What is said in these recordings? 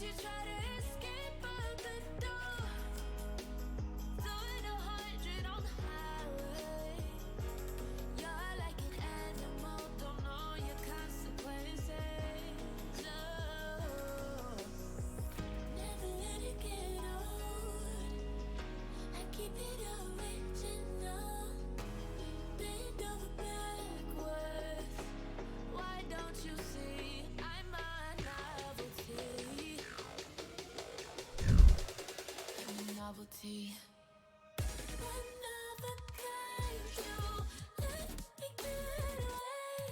you try to escape out the door. Doing 100 on the highway. You're like an animal, don't know your consequences. No, never let it get old. I keep it original. Bend over backwards. Why don't you see I'm a novelty? I'm a novelty. One of a kind, you let me get away.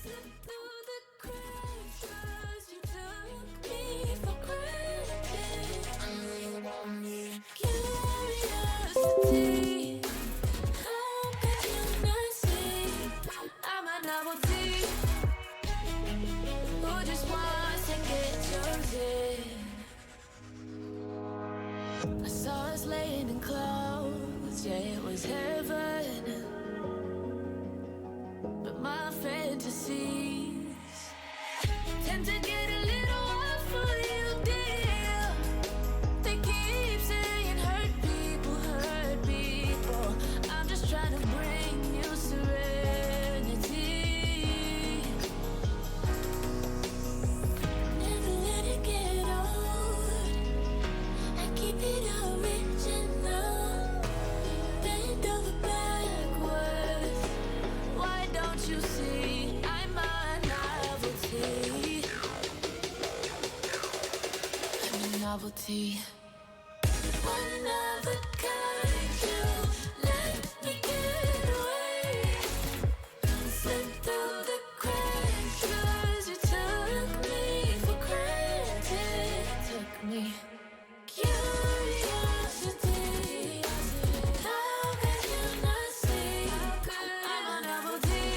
Slip through the cracks, 'cause you took me for granted. Curiosity, how could you not see I'm a novelty? Who just wants to get chosen? I saw us laying in clouds, yeah, it was heaven. But my fantasies tend to get a little wild for you, dear. They keep saying hurt people, hurt people. I'm just trying to bring you serenity. Never let it get old. I keep it original. Bend over backwards. Why don't you see I'm a novelty? I'm a novelty. One of a kind, you let me get away. Slip through the cracks, 'cause you took me for granted. Took me. Curiosity, how could you not see I'm a novelty?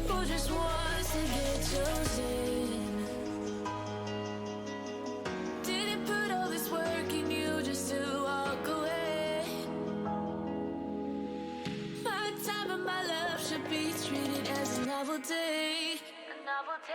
Who just wants to get chosen? Didn't put all this work in you just to walk away. My time and my love should be treated as a novelty. A novelty.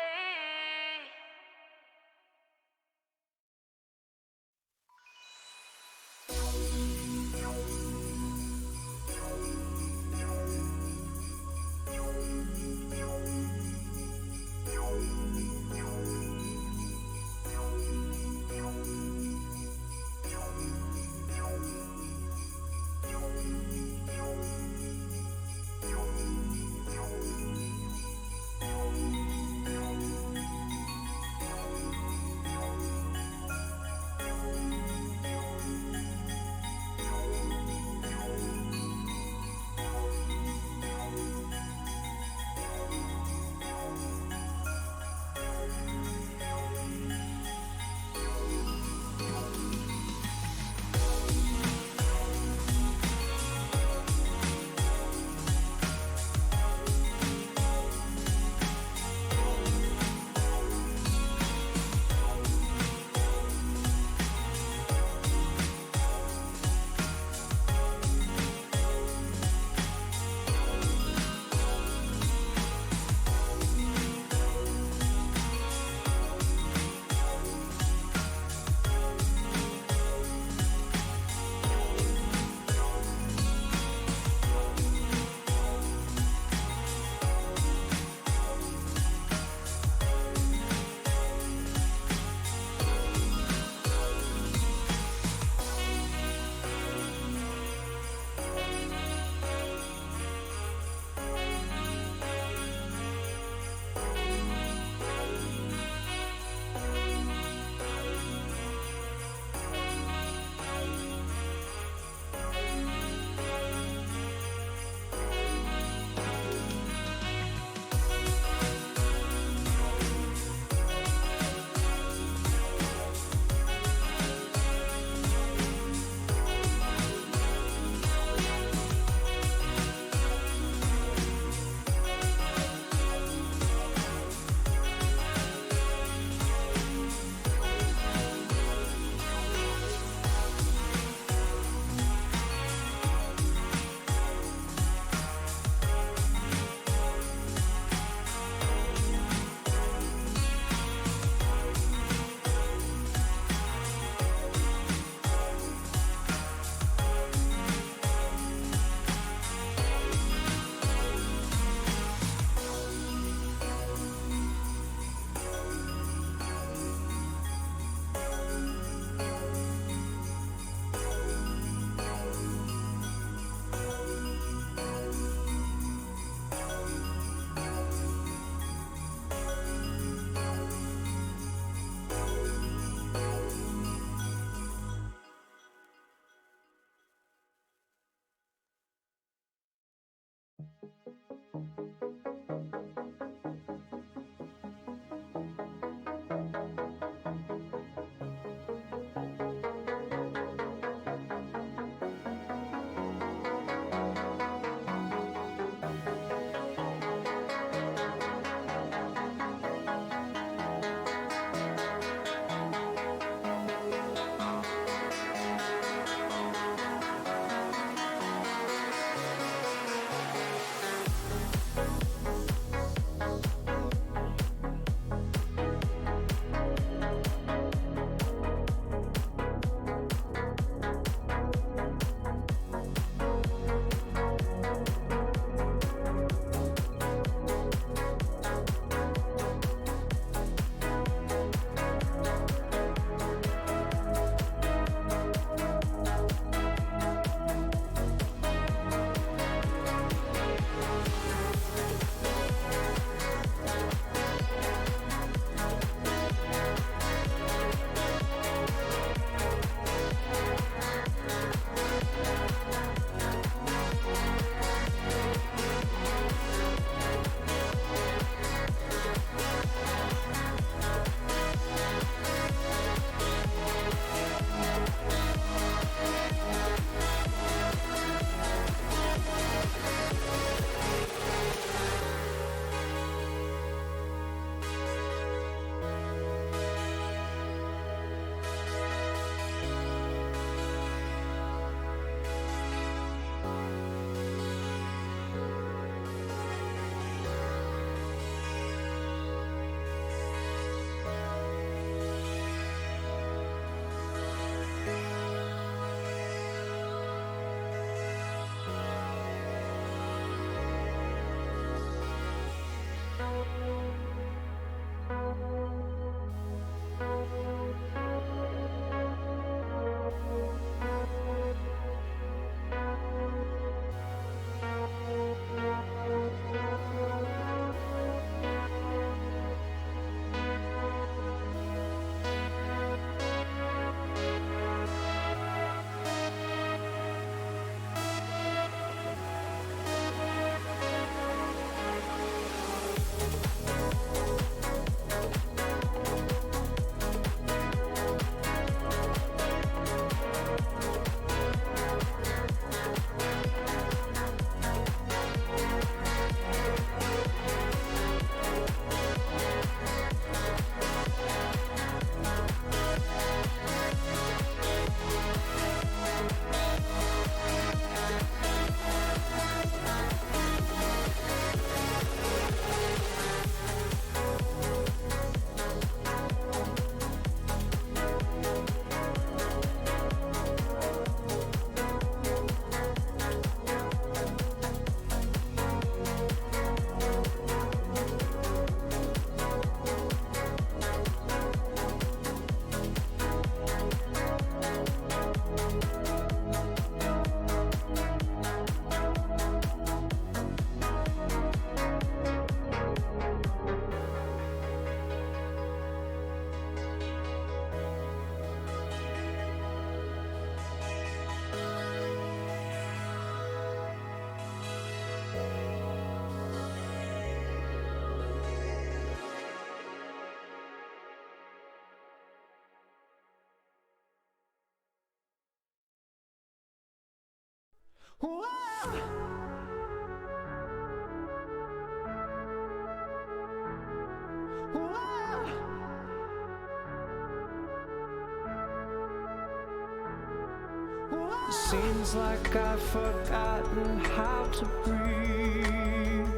Seems like I've forgotten how to breathe.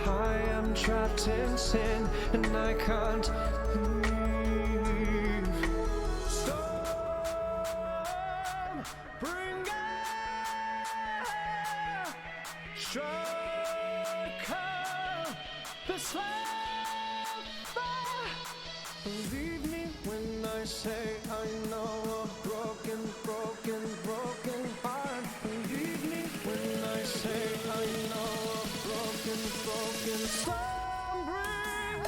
I am trapped in sin and I can't leave. Storm, bring air, strike out the fire. Believe me when I say I know a broken heart. Believe me when I say I know a broken storm bring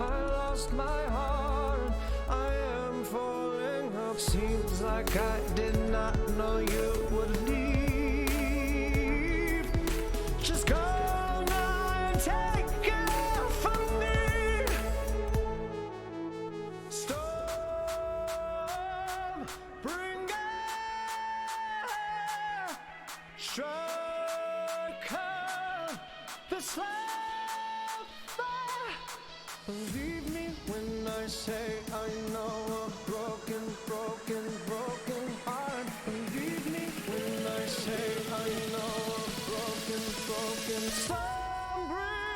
I lost my heart, I am falling up. Seems like I did not know you would leave. Just go now and take it from me. Storm, bring air, strike out the fire. Believe me when I say I know a broken heart. Believe me when I say I know a broken storm bring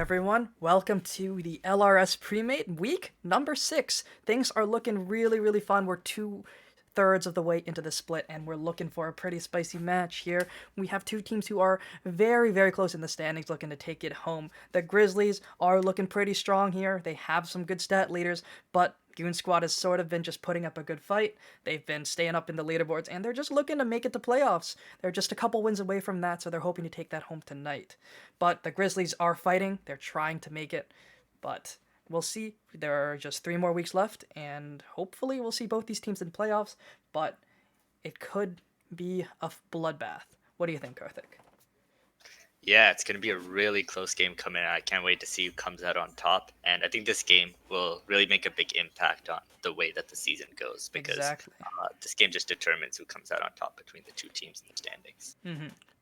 everyone. Welcome to the LRS Premade week number 6. Things are looking really fun. We're 2/3 of the way into the split, and we're looking for a pretty spicy match here. We have two teams who are very close in the standings looking to take it home. The Grizzlies are looking pretty strong here. They have some good stat leaders, but Goon Squad has sort of been just putting up a good fight. They've been staying up in the leaderboards, and they're just looking to make it to playoffs. They're just a couple wins away from that, so they're hoping to take that home tonight. But the Grizzlies are fighting. They're trying to make it, but we'll see. There are just 3 more weeks left, and hopefully we'll see both these teams in playoffs, but it could be a bloodbath. What do you think, Karthik? Yeah, it's going to be a really close game coming out. I can't wait to see who comes out on top. And I think this game will really make a big impact on the way that the season goes because this game just determines who comes out on top between the two teams in the standings.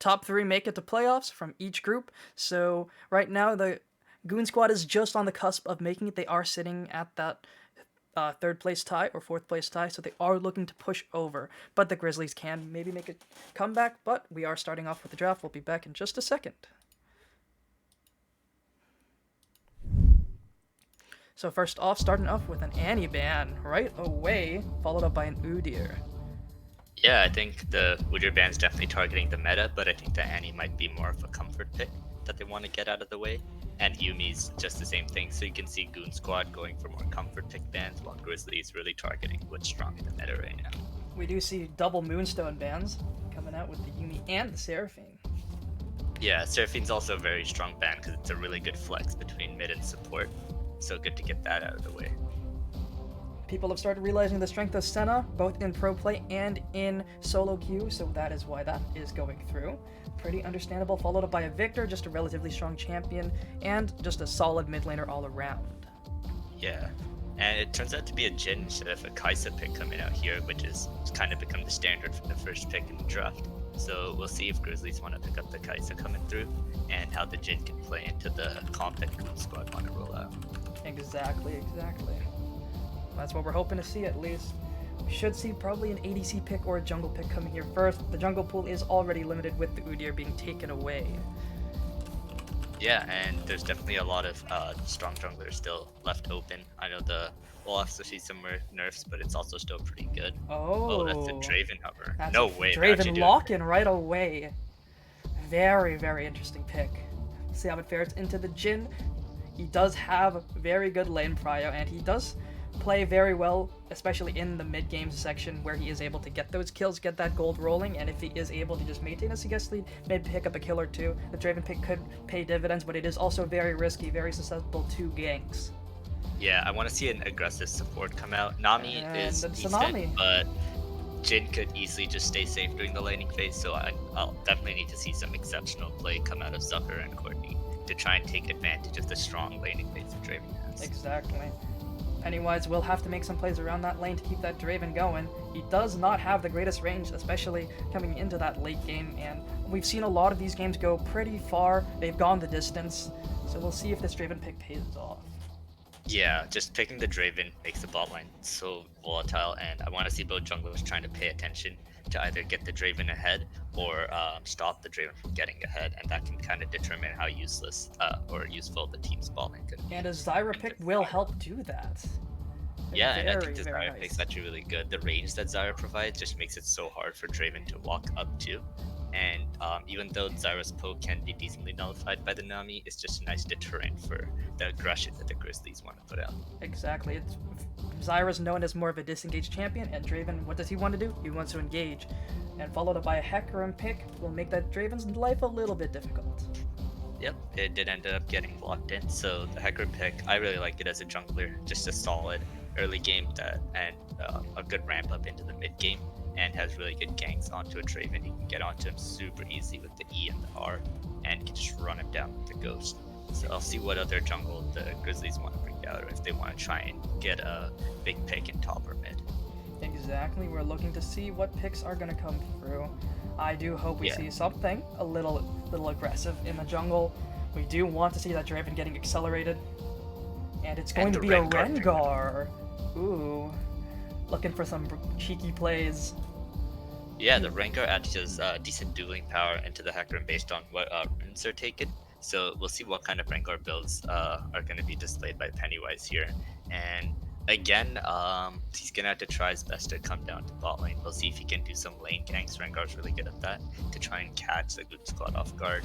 Top 3 make it to playoffs from each group. So right now the Goon Squad is just on the cusp of making it. They are sitting at that 3rd place tie or 4th place tie, so they are looking to push over. But the Grizzlies can maybe make a comeback, but we are starting off with the draft. We'll be back in just a second. So first off, starting off with an Annie ban right away, followed up by an Udyr. Yeah, I think the Udyr ban's definitely targeting the meta, but I think that Annie might be more of a comfort pick that they want to get out of the way. And Yumi's just the same thing, so you can see Goon Squad going for more comfort pick bans, while Grizzlies really targeting what's strong in the meta right now. We do see double Moonstone bans coming out with the Yumi and the Seraphine. Yeah, Seraphine's also a very strong ban because it's a really good flex between mid and support, so good to get that out of the way. People have started realizing the strength of Senna, both in pro play and in solo queue, so that is why that is going through. Pretty understandable, followed up by a Victor, just a relatively strong champion, and just a solid mid laner all around. Yeah, and it turns out to be a Jhin instead of a Kai'Sa pick coming out here, which has kind of become the standard for the first pick in the draft. So we'll see if Grizzlies want to pick up the Kai'Sa coming through, and how the Jhin can play into the comp that Goon Squad want to roll out. Exactly. That's what we're hoping to see at least. We should see probably an ADC pick or a jungle pick coming here first. The jungle pool is already limited with the Udyr being taken away. Yeah, and there's definitely a lot of strong junglers still left open. I know we'll also see some nerfs, but it's also still pretty good. Oh, that's a Draven hover. No way. Draven lock-in right away. Very interesting pick. See how it fares into the Jhin. He does have very good lane prio, and he does play very well, especially in the mid-game section where he is able to get those kills, get that gold rolling, and if he is able to just maintain a CS lead, maybe pick up a kill or two, the Draven pick could pay dividends, but it is also very risky, very susceptible to ganks. Yeah, I want to see an aggressive support come out. Nami is decent, Nami. but Jhin could easily just stay safe during the laning phase, so I'll definitely need to see some exceptional play come out of Zucker and Courtney to try and take advantage of the strong laning phase that Draven has. Exactly. Pennywise will have to make some plays around that lane to keep that Draven going. He does not have the greatest range, especially coming into that late game, and we've seen a lot of these games go pretty far. They've gone the distance, so we'll see if this Draven pick pays off. Yeah, just picking the Draven makes the bot line so volatile, and I want to see both junglers trying to pay attention to either get the Draven ahead or stop the Draven from getting ahead, and that can kind of determine how useless or useful the team's bot lane could be. And a Zyra pick will help do that. Yeah, and I think the Zyra pick's actually really good. The range that Zyra provides just makes it so hard for Draven to walk up to. And even though Zyra's poke can be decently nullified by the Nami, it's just a nice deterrent for the aggression that the Grizzlies want to put out. Exactly. Zyra's known as more of a disengaged champion, and Draven, what does he want to do? He wants to engage. And followed up by a Hecarim pick will make that Draven's life a little bit difficult. Yep, it did end up getting locked in, so the Hecarim pick, I really like it as a jungler. Just a solid early game and a good ramp up into the mid game, and has really good ganks onto a Draven. You can get onto him super easy with the E and the R, and you can just run him down with the Ghost. So I'll see what other jungle the Grizzlies want to bring out, or if they want to try and get a big pick in top or mid. Exactly, we're looking to see what picks are going to come through. I do hope we see something a little aggressive in the jungle. We do want to see that Draven getting accelerated. And it's going to be a Rengar. Ooh, looking for some cheeky plays. Yeah, the Rengar actually has decent dueling power into the Hecarim based on what runes are taken. So we'll see what kind of Rengar builds are going to be displayed by Pennywise here. And again, he's going to have to try his best to come down to bot lane. We'll see if he can do some lane ganks. Rengar's really good at that, to try and catch the Goon Squad off guard.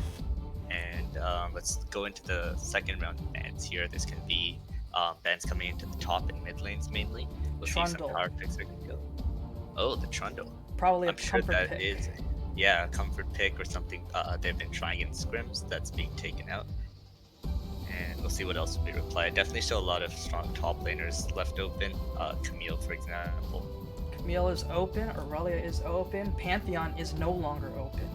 And let's go into the second round of bans here. There's going to be bans coming into the top and mid lanes mainly. We'll see if some Trundle. power picks are going to go. Oh, the Trundle. Probably a I'm sure comfort that pick. is, yeah, a comfort pick or something they've been trying in scrims that's being taken out. And we'll see what else will be replied. Definitely still a lot of strong top laners left open. Camille, for example. Camille is open, Aurelia is open, Pantheon is no longer open.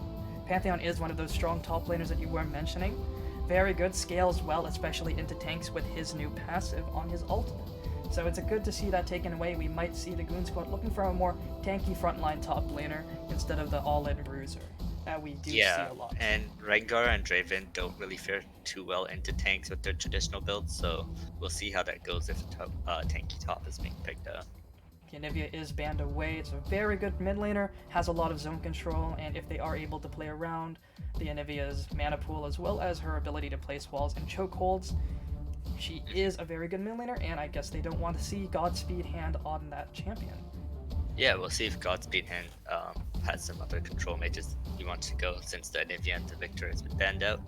Pantheon is one of those strong top laners that you were mentioning. Very good, scales well, especially into tanks with his new passive on his ultimate. So it's good to see that taken away. We might see the Goon Squad looking for a more tanky frontline top laner instead of the all-in bruiser that we do see Yeah, a lot. and Rengar and Draven don't really fare too well into tanks with their traditional builds, so we'll see how that goes if a tanky top is being picked up. Anivia is banned away. It's a very good mid laner, has a lot of zone control, and if they are able to play around the Anivia's mana pool as well as her ability to place walls and chokeholds, she is a very good mid laner, and I guess they don't want to see Godspeed Hand on that champion. Yeah, we'll see if Godspeed Hand has some other control mages he wants to go, since the Anivia and the Victor has been banned out.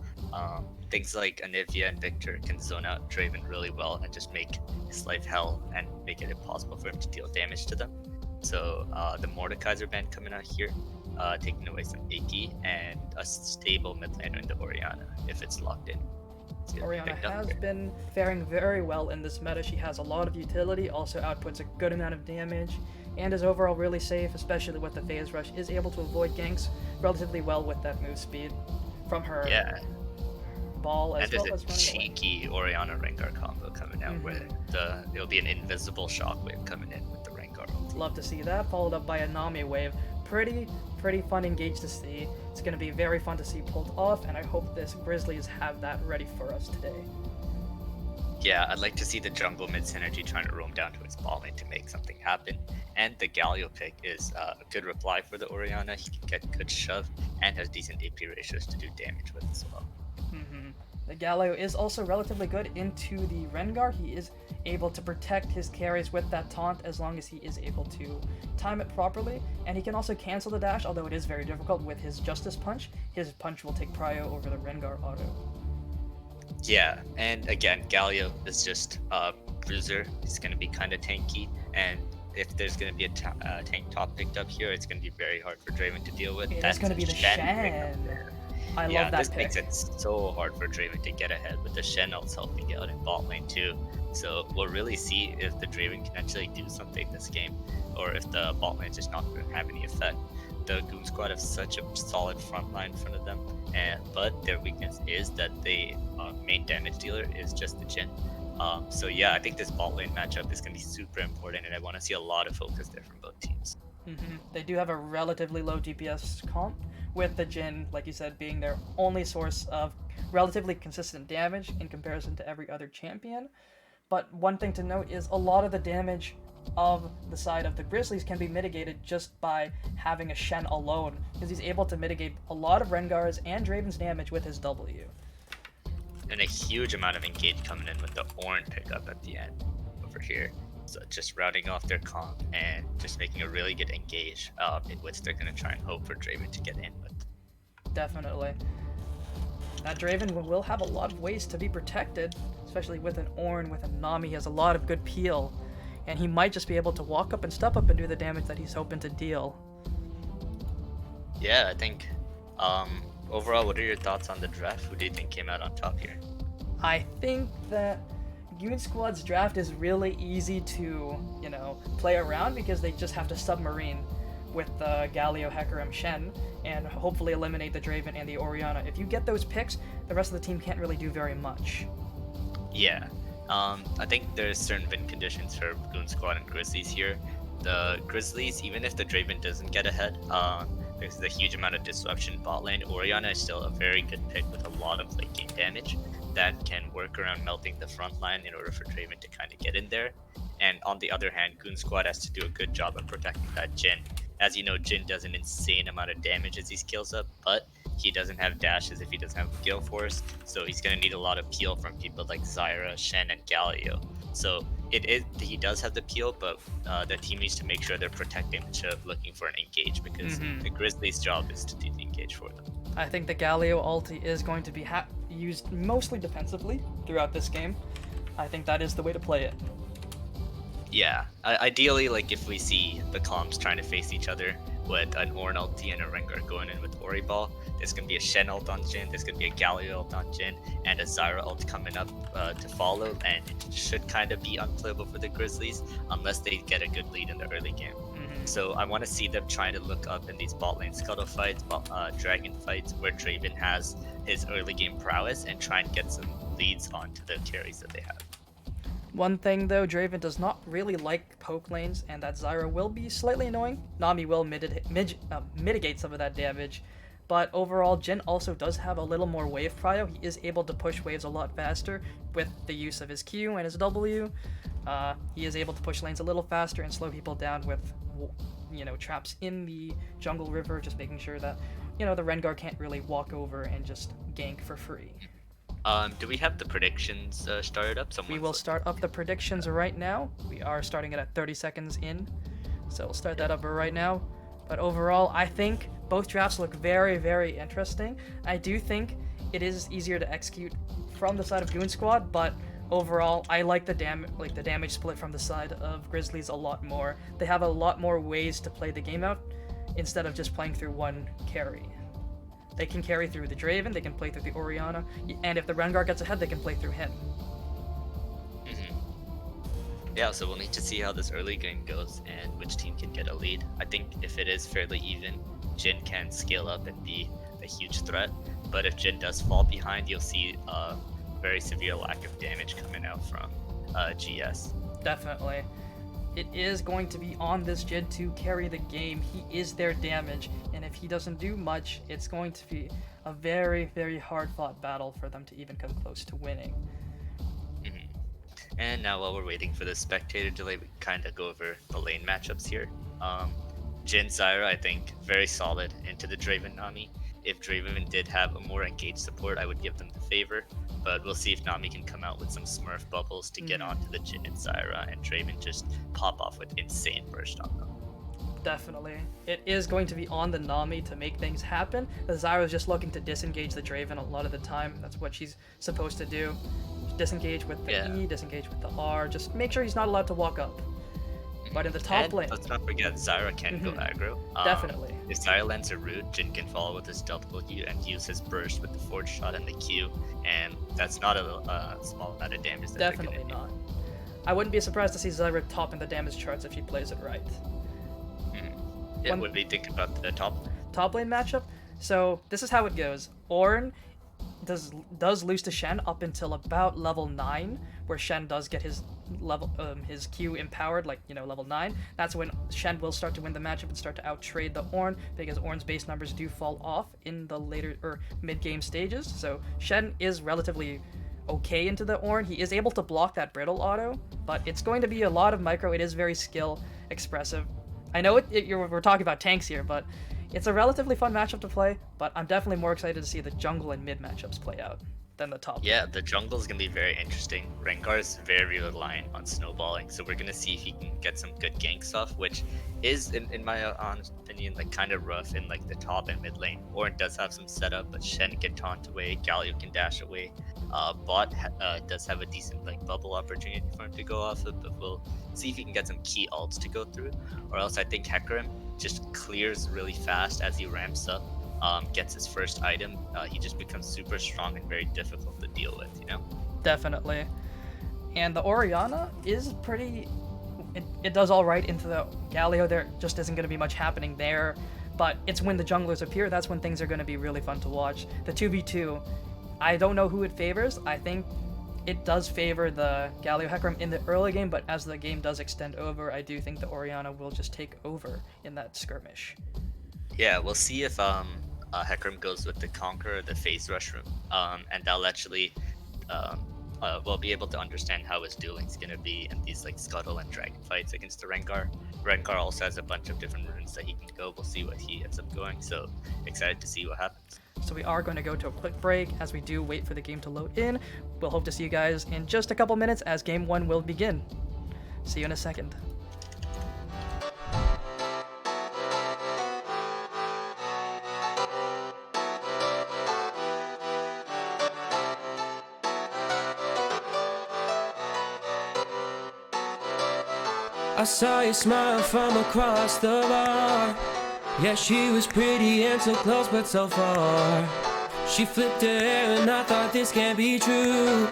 Things like Anivia and Victor can zone out Draven really well and just make his life hell and make it impossible for him to deal damage to them. So the Mordekaiser ban coming out here, taking away some Iggy and a stable mid laner in the Orianna if it's locked in. It's gonna be Orianna picked up has here. been faring very well in this meta. She has a lot of utility, also outputs a good amount of damage, and is overall really safe, especially with the phase rush, is able to avoid ganks relatively well with that move speed from her Yeah, ball as and there's well a as running away. cheeky Orianna Rengar combo coming out where it'll be an invisible shockwave coming in with the Rengar ult. Love to see that, followed up by a Nami wave. Pretty fun engage to see. It's going to be very fun to see pulled off, and I hope this Grizzlies have that ready for us today. Yeah, I'd like to see the jungle mid synergy trying to roam down to its ball lane to make something happen. And the Galio pick is a good reply for the Orianna. He can get good shove and has decent AP ratios to do damage with as well. The Galio is also relatively good into the Rengar. He is able to protect his carries with that taunt as long as he is able to time it properly. And he can also cancel the dash, although it is very difficult with his Justice Punch. His punch will take prio over the Rengar auto. Yeah, and again, Galio is just a bruiser. He's going to be kind of tanky, and if there's going to be a tank top picked up here, it's going to be very hard for Draven to deal with. It's going to be the Shen Shen. pick up there. I Yeah, love that this pick. makes it so hard for Draven to get ahead with the Shen ults helping out in bot lane too. So we'll really see if the Draven can actually do something this game, or if the bot lane is just not going to have any effect. The Goon Squad have such a solid front line in front of them, but their weakness is that the main damage dealer is just the Jhin. So yeah, I think this bot lane matchup is going to be super important, and I want to see a lot of focus there from both teams. They do have a relatively low DPS comp, with the Jhin, like you said, being their only source of relatively consistent damage in comparison to every other champion. But one thing to note is a lot of the damage of the side of the Grizzlies can be mitigated just by having a Shen alone, because he's able to mitigate a lot of Rengar's and Draven's damage with his W. And a huge amount of engage coming in with the Ornn pickup at the end over here. So just routing off their comp and just making a really good engage, in which they're going to try and hope for Draven to get in with. Definitely. That Draven will have a lot of ways to be protected, especially with an Ornn, with a Nami. He has a lot of good peel, and he might just be able to walk up and step up and do the damage that he's hoping to deal. Yeah, I think overall, what are your thoughts on the draft? Who do you think came out on top here? I think that Goon Squad's draft is really easy to, play around because they just have to submarine with the Galio, Hecarim, Shen, and hopefully eliminate the Draven and the Orianna. If you get those picks, the rest of the team can't really do very much. Yeah, I think there's certain win conditions for Goon Squad and Grizzlies here. The Grizzlies, even if the Draven doesn't get ahead, there's a huge amount of disruption in bot lane. Orianna is still a very good pick with a lot of late game damage that can work around melting the front line in order for Draven to kind of get in there. And on the other hand, Goon Squad has to do a good job of protecting that Jhin. As you know, Jhin does an insane amount of damage as he scales up, but he doesn't have dashes if he doesn't have Gale Force, so he's gonna need a lot of peel from people like Zyra, Shen, and Galio. So he does have the peel, but the team needs to make sure they're protecting instead of looking for an engage, because the Grizzlies' job is to do the engage for them. I think the Galio ulti is going to be used mostly defensively throughout this game. I think that is the way to play it. Yeah, ideally, like if we see the comps trying to face each other with an Ornn ulti and a Rengar going in with Ori Ball, there's gonna be a Shen ult on Jhin, there's gonna be a Galio ult on Jhin, and a Zyra ult coming up to follow, and it should kind of be unplayable for the Grizzlies unless they get a good lead in the early game. So I want to see them trying to look up in these bot lane scuttle fights, dragon fights, where Draven has his early game prowess, and try and get some leads onto the carries that they have. One thing though, Draven does not really like poke lanes, and that Zyra will be slightly annoying. Nami will mitigate some of that damage, but overall Jhin also does have a little more wave prio. He is able to push waves a lot faster with the use of his Q and his W. He is able to push lanes a little faster and slow people down with, traps in the jungle river, just making sure that, the Rengar can't really walk over and just gank for free. Do we have the predictions started up? We will start up the predictions right now. We are starting it at 30 seconds in, so we'll start that up right now. But overall, I think both drafts look very, very interesting. I do think it is easier to execute from the side of Goon Squad, but overall, I like the damage split from the side of Grizzlies a lot more. They have a lot more ways to play the game out instead of just playing through one carry. They can carry through the Draven, they can play through the Orianna, and if the Rengar gets ahead, they can play through him. Yeah, so we'll need to see how this early game goes and which team can get a lead. I think if it is fairly even, Jhin can scale up and be a huge threat, but if Jhin does fall behind, you'll see a very severe lack of damage coming out from GS. Definitely. It is going to be on this Jhin to carry the game. He is their damage, and if he doesn't do much, it's going to be a very, very hard-fought battle for them to even come close to winning. And now while we're waiting for the spectator delay, we kind of go over the lane matchups here. Jhin Zyra, I think, very solid into the Draven Nami. If Draven did have a more engaged support, I would give them the favor. But we'll see if Nami can come out with some Smurf bubbles to get onto the Jhin and Zyra, and Draven just pop off with insane burst on them. Definitely. It is going to be on the Nami to make things happen. The Zyra is just looking to disengage the Draven a lot of the time. That's what she's supposed to do. Disengage with the E, disengage with the R, just make sure he's not allowed to walk up. But in the top lane... let's not forget, Zyra can go aggro. Definitely. If Zyra lands a root, Jhin can follow with his W and use his burst with the forward shot and the Q, and that's not a small amount of damage that Definitely not. I wouldn't be surprised to see Zyra top in the damage charts if he plays it right. Yeah, what do you think about the top lane matchup? So this is how it goes. Ornn does lose to Shen up until about level 9, where Shen does get his his Q empowered, level 9. That's when Shen will start to win the matchup and start to outtrade the Ornn, because Ornn's base numbers do fall off in the later or mid-game stages. So Shen is relatively okay into the Ornn. He is able to block that brittle auto, but it's going to be a lot of micro. It is very skill expressive. I know we're talking about tanks here, but it's a relatively fun matchup to play, but I'm definitely more excited to see the jungle and mid matchups play out than the top. Yeah, the jungle is going to be very interesting. Rengar is very reliant on snowballing, so we're going to see if he can get some good gank stuff, which is, in my honest opinion, kind of rough in the top and mid lane. Ornn does have some setup, but Shen can taunt away, Galio can dash away. Bot does have a decent bubble opportunity for him to go off of, but we'll see if he can get some key ults to go through, or else I think Hecarim just clears really fast as he ramps up, gets his first item. He just becomes super strong and very difficult to deal with, Definitely. And the Orianna is pretty... It does all right into the Galio. There just isn't going to be much happening there, but it's when the junglers appear, that's when things are going to be really fun to watch. The 2v2, I don't know who it favors. I think it does favor the Galio Hecarim in the early game, but as the game does extend over, I do think the Orianna will just take over in that skirmish. Yeah, we'll see if Hecarim goes with the Conquer or the Phase Rush room, and that'll actually we'll be able to understand how his dueling's gonna be in these Scuttle and Dragon fights against the Rengar. Rengar also has a bunch of different runes that he can go. We'll see what he ends up going, so excited to see what happens. So we are going to go to a quick break as we do wait for the game to load in. We'll hope to see you guys in just a couple minutes as game 1 will begin. See you in a second. I saw you smile from across the bar. Yeah, she was pretty and so close but so far. She flipped her hair and I thought this can't be true.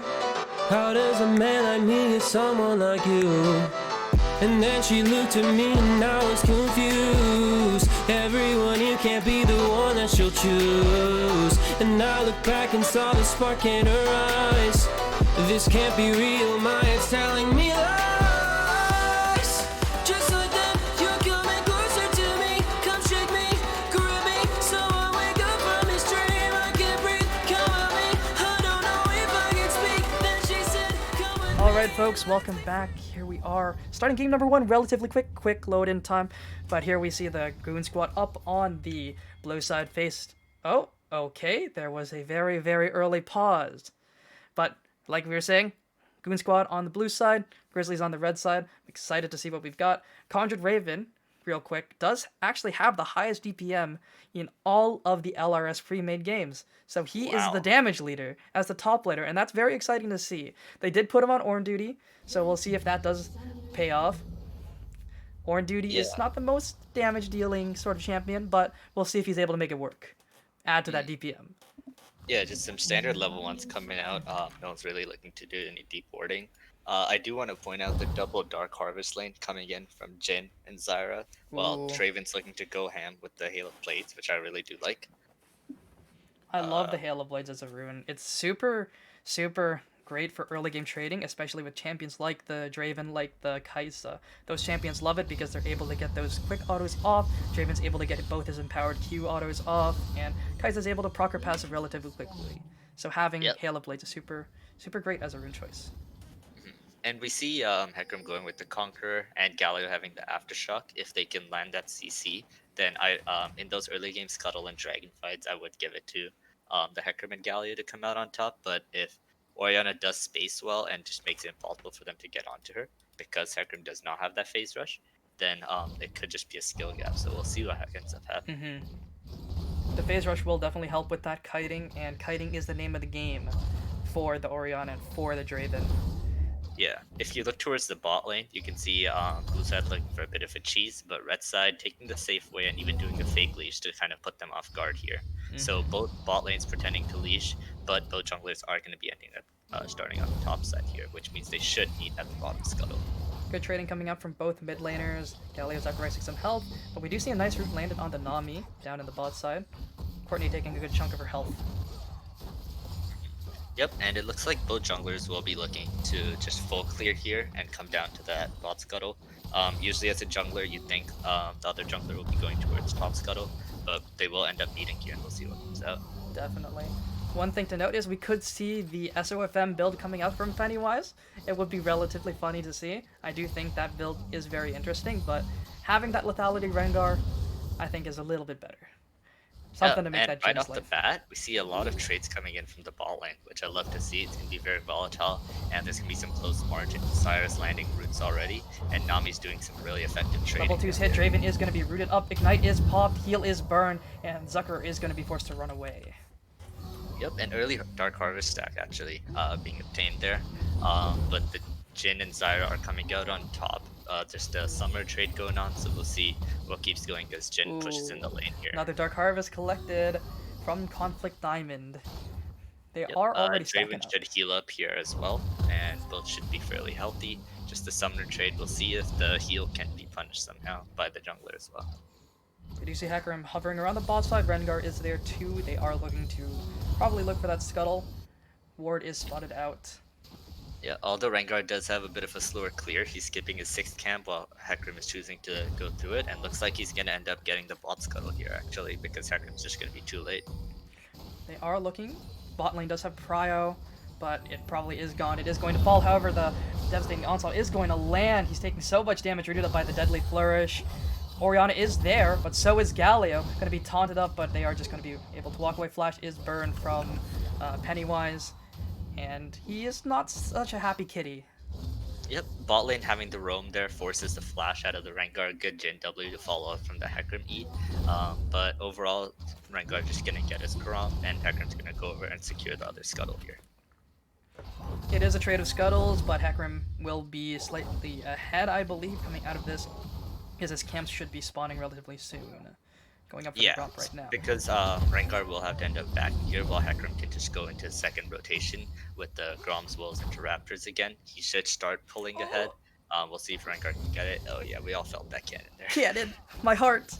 How does a man like me get someone like you? And then she looked at me and I was confused. Everyone here can't be the one that she'll choose. And I looked back and saw the spark in her eyes. This can't be real, my head's telling me lies. Just like that, you're coming closer to me. Come shake me, grab me, so I wake up from this dream. I can't breathe, come at me. I don't know if I can speak. Then she said, come with me. Alright folks, welcome back. Here we are, starting game number 1, relatively quick load in time. But here we see the Goon Squad up on the blue side faced. Oh, okay, there was a very early pause. But like we were saying, Goon Squad on the blue side, Grizzlies on the red side. I'm excited to see what we've got. Conjured Raven, real quick, does actually have the highest DPM in all of the LRS pre-made games. So he is the damage leader as the top laner, and that's very exciting to see. They did put him on Ornn duty, so we'll see if that does pay off. Ornn duty is not the most damage dealing sort of champion, but we'll see if he's able to make it work. Add to that DPM. Yeah, just some standard level ones coming out. No one's really looking to do any deep warding. I do want to point out the double Dark Harvest lane coming in from Jhin and Zyra, while Draven's looking to go ham with the Hail of Blades, which I really do like. I love the Hail of Blades as a rune. It's super great for early game trading, especially with champions like the Draven, like the Kai'Sa. Those champions love it because they're able to get those quick autos off. Draven's able to get both his empowered Q autos off, and Kai'Sa's able to proc her passive relatively quickly. So having Hail of Blades is super great as a rune choice. And we see Hecarim going with the Conqueror and Galio having the Aftershock. If they can land that CC, then in those early game Scuttle and Dragon fights, I would give it to the Hecarim and Galio to come out on top. But if Orianna does space well and just makes it impossible for them to get onto her, because Hecarim does not have that phase rush, then it could just be a skill gap. So we'll see what ends up happening. The phase rush will definitely help with that kiting, and kiting is the name of the game for the Orianna and for the Draven. Yeah, if you look towards the bot lane, you can see blue side looking for a bit of a cheese, but red side taking the safe way and even doing a fake leash to kind of put them off guard here. So both bot lanes pretending to leash, but both junglers are going to be ending up starting on the top side here, which means they should meet at the bottom scuttle. Good trading coming up from both mid laners. Galio's sacrificing some health, but we do see a nice root landed on the Nami down in the bot side. Courtney taking a good chunk of her health. Yep, and it looks like both junglers will be looking to just full clear here and come down to that bot scuttle. Usually as a jungler, you'd think the other jungler will be going towards top scuttle, but they will end up meeting here and we'll see what comes out. Definitely. One thing to note is we could see the SOFM build coming out from Pennywise. It would be relatively funny to see. I do think that build is very interesting, but having that lethality Rengar, I think is a little bit better. Something to make that right change off the bat, we see a lot of trades coming in from the ball lane, which I love to see. It's going to be very volatile, and there's going to be some close margin. Cyrus landing roots already, and Nami's doing some really effective trading. Level 2's hit, Draven is going to be rooted up, Ignite is popped, Heal is burned, and Zucker is going to be forced to run away. Yep, an early Dark Harvest stack actually being obtained there, but the Jhin and Zyra are coming out on top. Just a summer trade going on, so we'll see what keeps going as Jhin pushes in the lane here. Another Dark Harvest collected from Conflict Diamond. They are already stacking Draven up. should heal up here as well, and both should be fairly healthy. Just a summoner trade, we'll see if the heal can be punished somehow by the jungler as well. We do see Hecarim hovering around the bot side. Rengar is there too. They are looking to probably look for that scuttle. Ward is spotted out. Yeah, although Rengar does have a bit of a slower clear, he's skipping his 6th camp while Hecarim is choosing to go through it, and looks like he's going to end up getting the bot scuttle here actually, because Hecarim's just going to be too late. They are looking. Bot lane does have Prio, but it probably is gone. It is going to fall, however, the devastating onslaught is going to land. He's taking so much damage rooted up by the deadly flourish. Orianna is there, but so is Galio. Going to be taunted up, but they are just going to be able to walk away. Flash is burned from Pennywise, and he is not such a happy kitty. Yep, bot lane having the roam there forces the flash out of the Rengar. Good Jin W to follow up from the Hecarim E. But overall, Rengar just gonna get his Grom, and Hecarim's gonna go over and secure the other scuttle here. It is a trade of scuttles, but Hecarim will be slightly ahead, I believe, coming out of this, because his camps should be spawning relatively soon. Going up for the drop right now. Because Rengar will have to end up back here while Hecarim can just go into second rotation with the Groms, Wolves, into Raptors again. He should start pulling ahead. We'll see if Rengar can get it. Oh yeah, we all felt that cannon there. Cannon! My heart!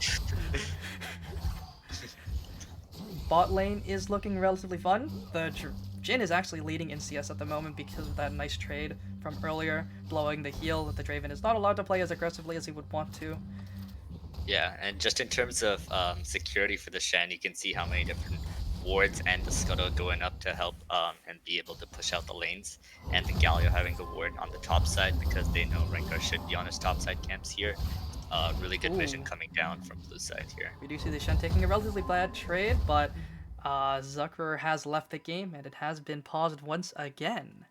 Bot lane is looking relatively fun. The Jhin is actually leading in CS at the moment because of that nice trade from earlier, blowing the heal that the Draven is not allowed to play as aggressively as he would want to. Yeah, and just in terms of security for the Shen, you can see how many different wards and the scuttle going up to help and be able to push out the lanes. And the Galio having the ward on the top side because they know Rengar should be on his top side camps here. Really good vision coming down from blue side here. We do see the Shen taking a relatively bad trade, but Zucker has left the game and it has been paused once again.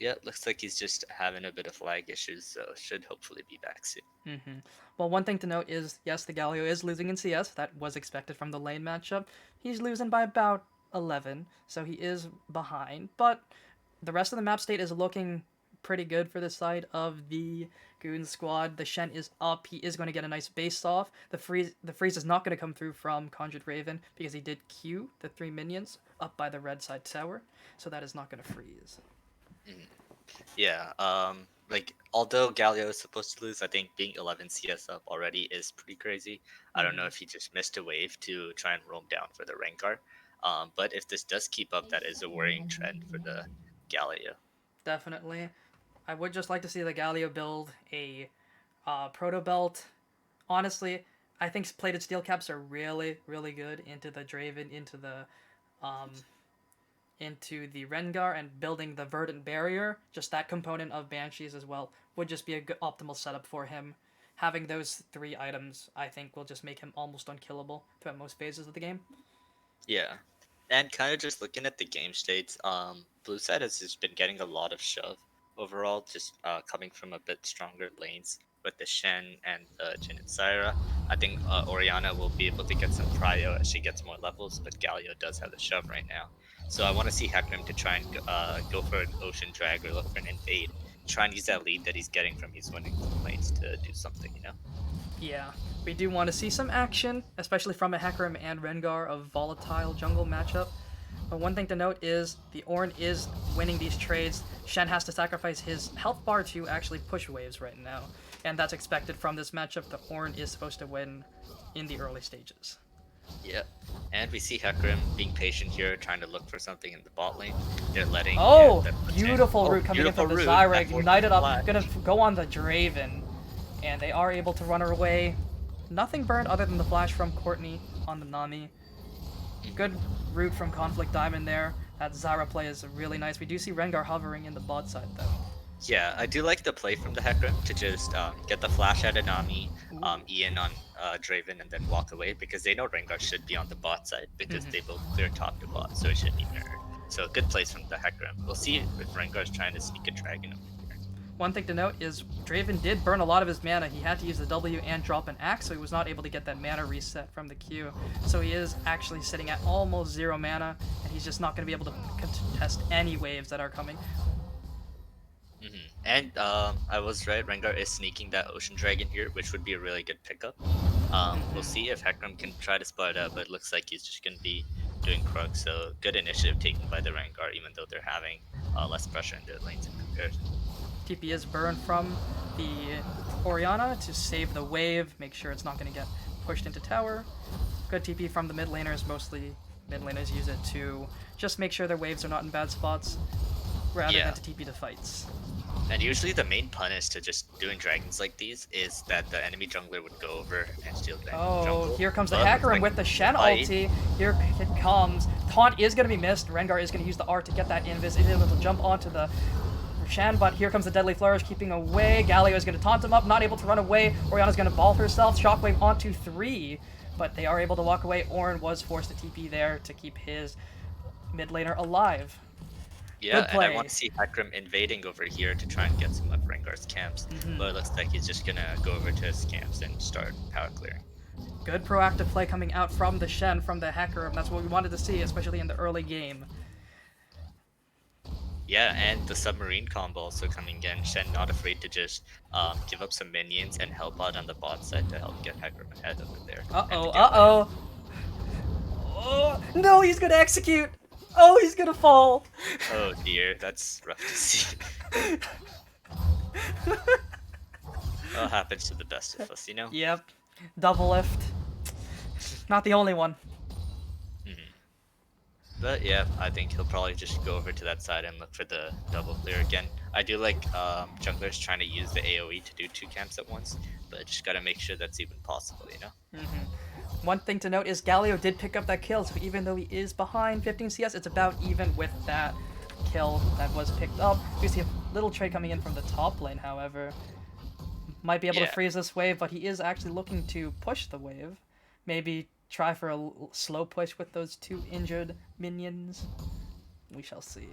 Yeah, looks like he's just having a bit of lag issues, so should hopefully be back soon. Well, one thing to note is, yes, the Galio is losing in CS. That was expected from the lane matchup. He's losing by about 11, so he is behind. But the rest of the map state is looking pretty good for the side of the Goon squad. The Shen is up. He is going to get a nice base off. The freeze is not going to come through from Conjured Raven because he did Q the 3 minions up by the red side tower, so that is not going to freeze. Yeah, like, although Galio is supposed to lose, I think being 11 CS up already is pretty crazy. I don't know if he just missed a wave to try and roam down for the Rengar. But if this does keep up, that is a worrying trend for the Galio. Definitely. I would just like to see the Galio build a proto belt. Honestly, I think plated steel caps are really, really good into the Draven, into the Rengar, and building the Verdant Barrier. Just that component of Banshees as well would just be a good optimal setup for him. Having those 3 items, I think, will just make him almost unkillable throughout most phases of the game. Yeah, and kind of just looking at the game states, blue side has just been getting a lot of shove overall, just coming from a bit stronger lanes with the Shen and Jhin and Syra. I think Orianna will be able to get some prio as she gets more levels, but Galio does have the shove right now. So I want to see Hecarim to try and go for an Ocean Drag or look for an invade. Try and use that lead that he's getting from his winning lanes to do something, you know? Yeah, we do want to see some action, especially from a Hecarim and Rengar, a volatile jungle matchup. But one thing to note is the Ornn is winning these trades. Shen has to sacrifice his health bar to actually push waves right now. And that's expected from this matchup. The Ornn is supposed to win in the early stages. Yeah, and we see Hecarim being patient here, trying to look for something in the bot lane. They're letting... Beautiful route coming in from the Zyra, united up, gonna go on the Draven. And they are able to run her away. Nothing burned other than the flash from Courtney on the Nami. Good route from Conflict Diamond there. That Zyra play is really nice. We do see Rengar hovering in the bot side though. Yeah, I do like the play from the Hecarim to just get the flash out of Nami, Ian on Draven, and then walk away because they know Rengar should be on the bot side because they both clear top to bot, so it should be mirrored. So good plays from the Hecarim. We'll see if Rengar is trying to sneak a dragon over here. One thing to note is Draven did burn a lot of his mana. He had to use the W and drop an axe, so he was not able to get that mana reset from the Q. So he is actually sitting at almost 0 mana, and he's just not going to be able to contest any waves that are coming. And I was right, Rengar is sneaking that Ocean Dragon here, which would be a really good pickup. We'll see if Hecarim can try to spot it out, but it looks like he's just going to be doing Krug, so good initiative taken by the Rengar, even though they're having less pressure in their lanes in comparison. TP is burned from the Orianna to save the wave, make sure it's not going to get pushed into tower. Good TP from the mid laners, mostly mid laners use it to just make sure their waves are not in bad spots, rather than to TP to fights. And usually the main punish to just doing dragons like these is that the enemy jungler would go over and steal the jungle. Here comes the Hecarim with the Shen ulti. Here it comes. Taunt is going to be missed. Rengar is going to use the R to get that invis. He's able to jump onto the Shen, but here comes the Deadly Flourish, keeping away. Galio is going to taunt him up, not able to run away. Oriana's going to ball herself. Shockwave onto 3, but they are able to walk away. Orin was forced to TP there to keep his mid laner alive. Yeah, Good and I play. want to see Hakram invading over here to try and get some of Rengar's camps. But it looks like he's just gonna go over to his camps and start power clearing. Good proactive play coming out from the Shen, from the Hacker. That's what we wanted to see, especially in the early game. Yeah, and the submarine combo also coming in. Shen not afraid to just give up some minions and help out on the bot side to help get Hakram ahead over there. Uh-oh, uh-oh. Oh, no, he's gonna execute. Oh, he's gonna fall. Oh dear, that's rough to see. Well, happens to the best of us, you know? Yep. Double lift. Not the only one. But yeah, I think he'll probably just go over to that side and look for the double clear again. I do like junglers trying to use the AoE to do 2 camps at once, but just gotta make sure that's even possible, you know? One thing to note is Galio did pick up that kill, so even though he is behind 15 CS, it's about even with that kill that was picked up. We see a little trade coming in from the top lane, however. Might be able to freeze this wave, but he is actually looking to push the wave. Maybe try for a slow push with those 2 injured minions. We shall see.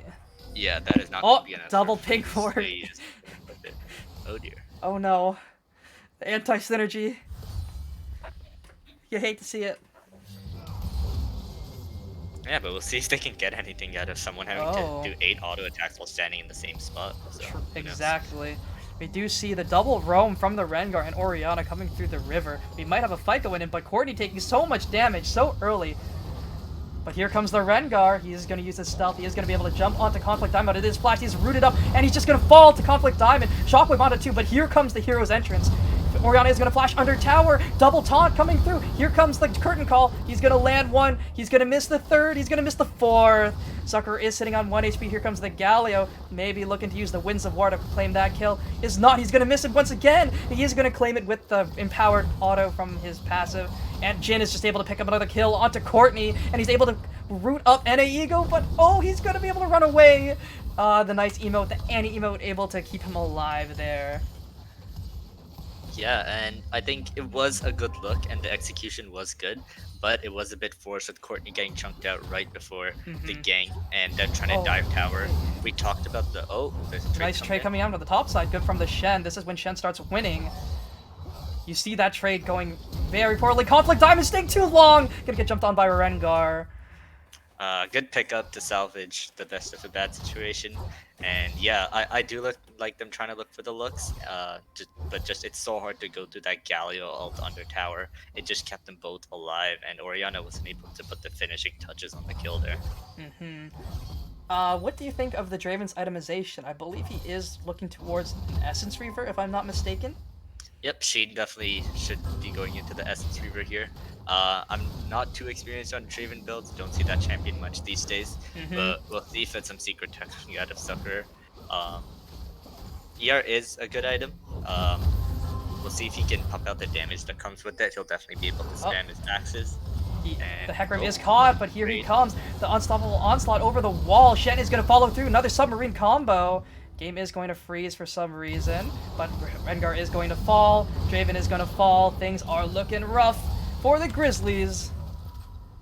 Yeah, that is not Oh, gonna be enough. double for pink freeze. ward. So you just- Oh dear. Oh no. The anti-synergy. You hate to see it. Yeah, but we'll see if they can get anything out of someone having Oh. to do 8 auto attacks while standing in the same spot. So, who knows? Exactly. We do see the double roam from the Rengar and Oriana coming through the river. We might have a fight going in, but Courtney taking so much damage so early. But here comes the Rengar. He is going to use his stealth. He is going to be able to jump onto Conflict Diamond. It is flash. He's rooted up, and he's just going to fall to Conflict Diamond. Shockwave onto 2, but here comes the hero's entrance. Oriana is going to flash under tower. Double taunt coming through. Here comes the curtain call. He's going to land 1. He's going to miss the 3rd. He's going to miss the 4th. Sucker is sitting on 1 HP. Here comes the Galio. Maybe looking to use the Winds of War to claim that kill. Is not. He's going to miss it once again. He is going to claim it with the empowered auto from his passive. And Jin is just able to pick up another kill onto Courtney. And he's able to root up NA Ego. But oh, he's going to be able to run away. The nice emote, the Annie emote, able to keep him alive there. Yeah, and I think it was a good look and the execution was good, but it was a bit forced with Courtney getting chunked out right before the gank and then trying to dive tower. We talked about the there's a trade Nice trade coming out on the top side. Good from the Shen. This is when Shen starts winning. You see that trade going very poorly. Conflict Diamond staying too long. Gonna get jumped on by Rengar. Good pickup to salvage the best of a bad situation, and yeah, I do like them trying to look for the looks, but just it's so hard to go through that Galio ult under tower. It just kept them both alive, and Oriana wasn't able to put the finishing touches on the kill there. What do you think of the Draven's itemization? I believe he is looking towards an Essence Reaver, if I'm not mistaken. Yep, Shane definitely should be going into the Essence Reaver here. I'm not too experienced on Draven builds, don't see that champion much these days, but we'll see if it's some secret tech coming out of Sucker. ER is a good item. We'll see if he can pump out the damage that comes with it. He'll definitely be able to spam his axes. The Hecarim is caught, but here he comes. The unstoppable onslaught over the wall. Shen is going to follow through. Another submarine combo. Game is going to freeze for some reason, but Rengar is going to fall. Draven is going to fall. Things are looking rough for the Grizzlies.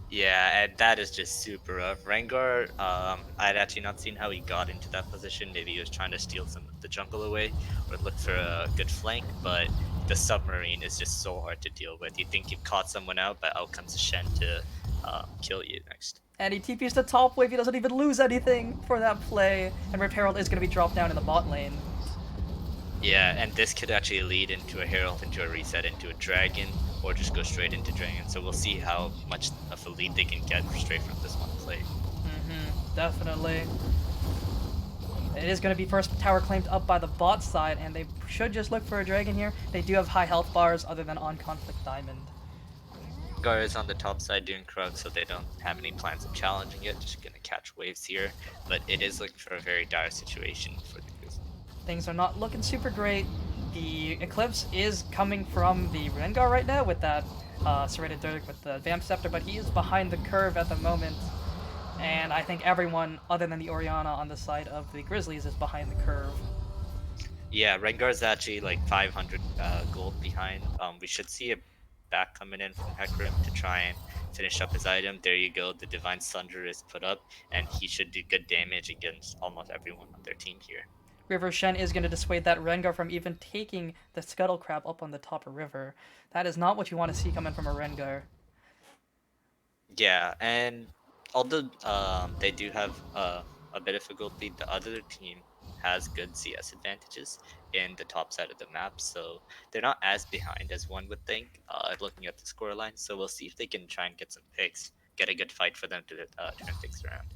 Yeah, and that is just super rough. Rengar, I'd actually not seen how he got into that position. Maybe he was trying to steal some of the jungle away or look for a good flank, but the submarine is just so hard to deal with. You think you've caught someone out, but out comes Shen to kill you next. And he TPs to top wave. He doesn't even lose anything for that play. And Rip Herald is going to be dropped down in the bot lane. Yeah, and this could actually lead into a Herald, into a reset, into a Dragon, or just go straight into Dragon. So we'll see how much of a lead they can get straight from this one play. Definitely. It is going to be first tower claimed up by the bot side, and they should just look for a Dragon here. They do have high health bars other than on Conflict Diamond. Gar is on the top side doing Krug, so they don't have any plans of challenging it. Just gonna catch waves here, but it is looking for a very dire situation for the Grizzlies. Things are not looking super great. The Eclipse is coming from the Rengar right now with that Serrated Dirk with the Vamp Scepter, but he is behind the curve at the moment. And I think everyone other than the Oriana on the side of the Grizzlies is behind the curve. Yeah, Rengar's actually like 500 gold behind. We should see a back coming in from Hecarim to try and finish up his item. There you go. The Divine Sunder is put up, and he should do good damage against almost everyone on their team here. River Shen is going to dissuade that Rengar from even taking the Scuttle Crab up on the top of river. That is not what you want to see coming from a Rengar. Yeah, and although they do have a bit of a gold lead, the other team has good CS advantages in the top side of the map, so they're not as behind as one would think, looking at the scoreline. So we'll see if they can try and get some picks, get a good fight for them to turn things around.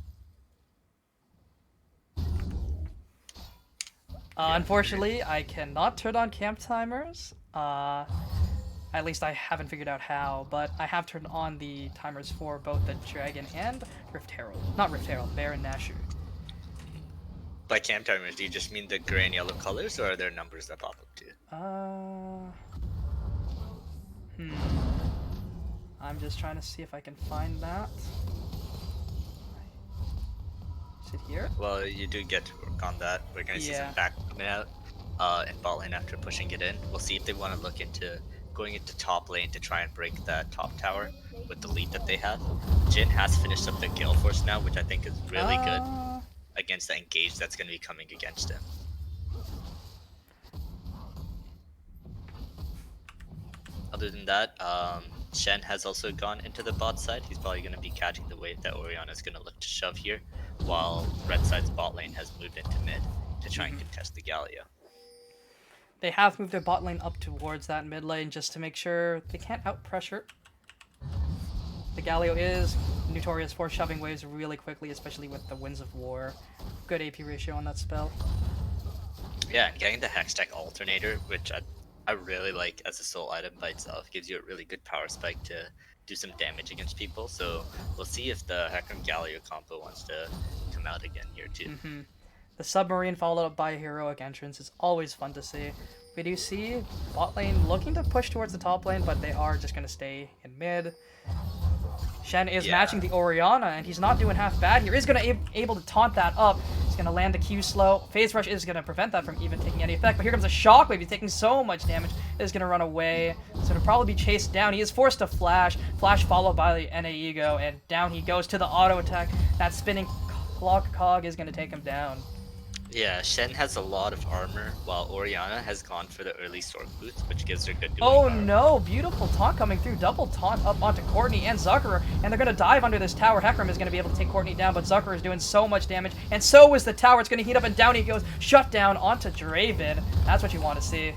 Yeah. Unfortunately, I cannot turn on camp timers. At least I haven't figured out how, but I have turned on the timers for both the Dragon and Rift Herald. Not Rift Herald, Baron Nashor. By camp timers, do you just mean the gray and yellow colors, or are there numbers that pop up too? I'm just trying to see if I can find that. Is it here? Well, you do get to work on that. We're gonna see some back coming out in bot lane after pushing it in. We'll see if they want to look into going into top lane to try and break that top tower with the lead that they have. Jhin has finished up the Gale Force now, which I think is really good against the engage that's going to be coming against him. Other than that, Shen has also gone into the bot side. He's probably going to be catching the wave that Oriana is going to look to shove here, while red side's bot lane has moved into mid to try and contest the Galio. They have moved their bot lane up towards that mid lane just to make sure they can't out-pressure. The Galio is notorious for shoving waves really quickly, especially with the Winds of War. Good AP ratio on that spell. Yeah, and getting the Hextech Alternator, which I really like as a soul item by itself, gives you a really good power spike to do some damage against people. So we'll see if the Hecarim Galio combo wants to come out again here too. The submarine followed up by a heroic entrance is always fun to see. We do see bot lane looking to push towards the top lane, but they are just going to stay in mid. Shen is matching the Oriana, and he's not doing half bad here. He's going to able to taunt that up. He's going to land the Q slow. Phase Rush is going to prevent that from even taking any effect, but here comes a Shockwave. He's taking so much damage. He's going to run away. So it'll probably be chased down. He is forced to flash. Flash followed by the NA Ego, and down he goes to the auto attack. That spinning clock cog is going to take him down. Yeah, Shen has a lot of armor, while Oriana has gone for the early Sword Boots, which gives her good dueling Oh power. no, beautiful taunt coming through. Double taunt up onto Courtney and Zuckerer, and they're going to dive under this tower. Hecarim is going to be able to take Courtney down, but Zuckerer is doing so much damage, and so is the tower. It's going to heat up, and down he goes. Shut down onto Draven. That's what you want to see.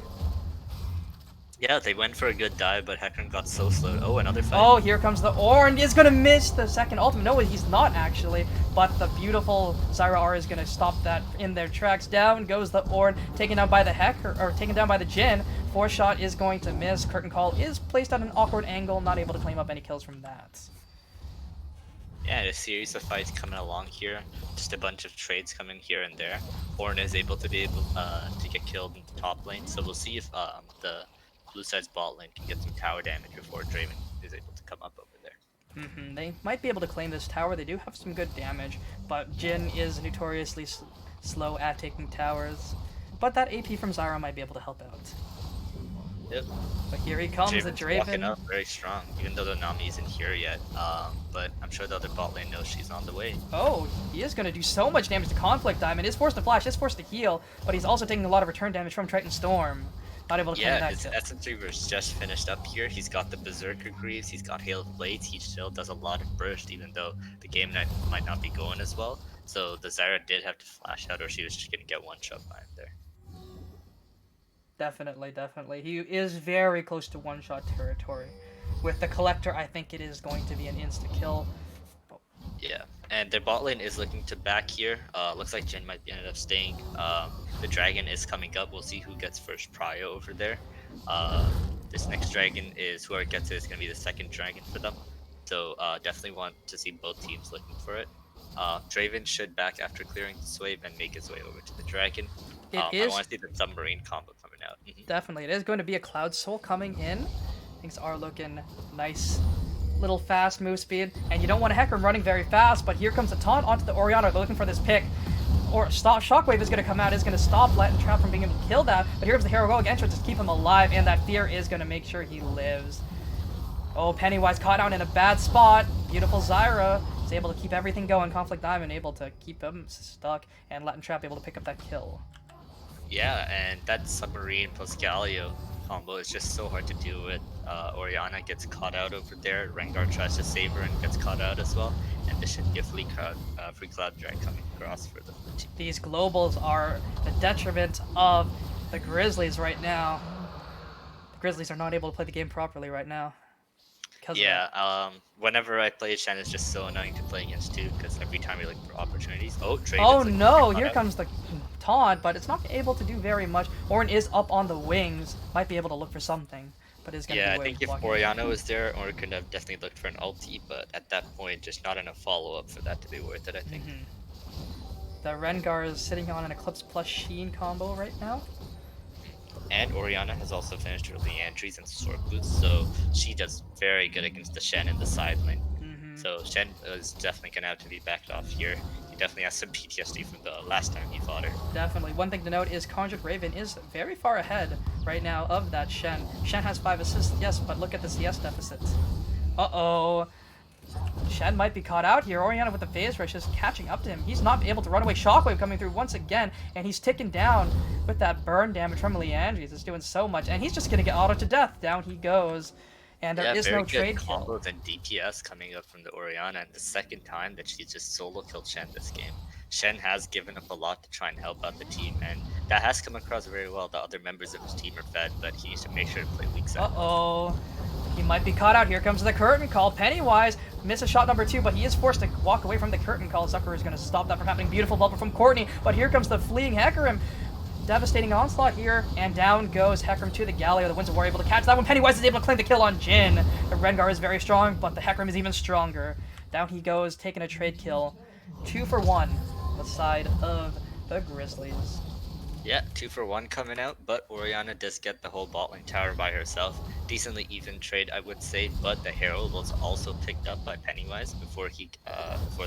Yeah, they went for a good dive, but Hecarim got so slowed. Oh, another fight. Oh, here comes the Ornn. He's going to miss the second ultimate. No, he's not actually, but the beautiful Zyra R is going to stop that in their tracks. Down goes the Ornn, taken down by the taken down by the Jhin. 4-shot is going to miss. Curtain Call is placed at an awkward angle, not able to claim up any kills from that. Yeah, a series of fights coming along here. Just a bunch of trades coming here and there. Ornn is able to to get killed in the top lane, so we'll see if the blue side's bot lane can get some tower damage before Draven is able to come up over there. They might be able to claim this tower. They do have some good damage, but Jhin is notoriously slow at taking towers. But that AP from Zyra might be able to help out. Yep. But here he comes, the Draven's walking Draven. up very strong, even though the Nami isn't here yet. But I'm sure the other bot lane knows she's on the way. Oh, he is going to do so much damage to Conflict Diamond. Is forced to flash, is forced to heal, but he's also taking a lot of return damage from Triton Storm. Not able to claim Yeah, that his kill. Essence Reaver's just finished up here. He's got the Berserker Greaves, he's got Hail of Blades, he still does a lot of burst, even though the game might not be going as well. So the Zyra did have to flash out, or she was just going to get one shot by him there. Definitely, definitely. He is very close to one-shot territory. With the Collector, I think it is going to be an insta-kill. Yeah, and their bot lane is looking to back here. Looks like Jhin might end up staying. The dragon is coming up. We'll see who gets first prio over there. This next dragon is, whoever gets it is going to be the second dragon for them. So definitely want to see both teams looking for it. Draven should back after clearing this wave and make his way over to the dragon. I want to see the submarine combo coming out. Definitely. It is going to be a Cloud Soul coming in. Things are looking nice little fast move speed, and you don't want a Hecarim running very fast, but here comes a taunt onto the Orianna. They're looking for this pick. Or stop. Shockwave is going to come out, is going to stop Latin Trap from being able to kill that, but here comes the heroic entrance to keep him alive, and that fear is going to make sure he lives. Oh, Pennywise caught out in a bad spot. Beautiful Zyra is able to keep everything going. Conflict Diamond able to keep him stuck, and Latin Trap able to pick up that kill. Yeah, and that Submarine plus Galio combo is just so hard to deal with. Orianna gets caught out over there. Rengar tries to save her and gets caught out as well. And this should be a free cloud drag coming across for the team. These globals are the detriment of the Grizzlies right now. The Grizzlies are not able to play the game properly right now. Yeah, whenever I play Shen, it's just so annoying to play against too, because every time we look for opportunities. Oh, Trade oh is, like, no, caught here out. comes the taunt, but it's not able to do very much. Ornn is up on the wings, might be able to look for something, but is going to Yeah, be I away think if blocking. Orianna was there, Ornn could have definitely looked for an ulti, but at that point, just not enough follow-up for that to be worth it, I think. The Rengar is sitting on an Eclipse plus Sheen combo right now. And Orianna has also finished her Leandries and Sword Boots, so she does very good against the Shen in the side lane. So Shen is definitely going to have to be backed off here. He definitely has some PTSD from the last time he fought her. Definitely. One thing to note is Conjured Raven is very far ahead right now of that Shen. Shen has 5 assists, yes, but look at the CS deficit. Uh-oh. Shen might be caught out here. Orianna with the phase rush is catching up to him. He's not able to run away. Shockwave coming through once again, and he's ticking down with that burn damage from Leandries. It's doing so much, and he's just going to get auto to death. Down he goes. And there is very no good trade kill. combos and DPS coming up from the Orianna, and the second time that she's just solo killed Shen this game. Shen has given up a lot to try and help out the team, and that has come across very well. The other members of his team are fed, but he needs to make sure to play weak side. Uh-oh. He might be caught out. Here comes the curtain call. Pennywise misses shot number 2, but he is forced to walk away from the curtain call. Zucker is going to stop that from happening. Beautiful bubble from Courtney, but here comes the fleeing Hecarim. Devastating onslaught here, and down goes Hecarim to the Galio. The Winds of War able to catch that one. Pennywise is able to claim the kill on Jhin. The Rengar is very strong, but the Hecarim is even stronger. Down he goes, taking a trade kill. 2 for 1 on the side of the Grizzlies. Yeah, 2 for 1 coming out, but Orianna does get the whole bot lane tower by herself. Decently even trade, I would say, but the Herald was also picked up by Pennywise before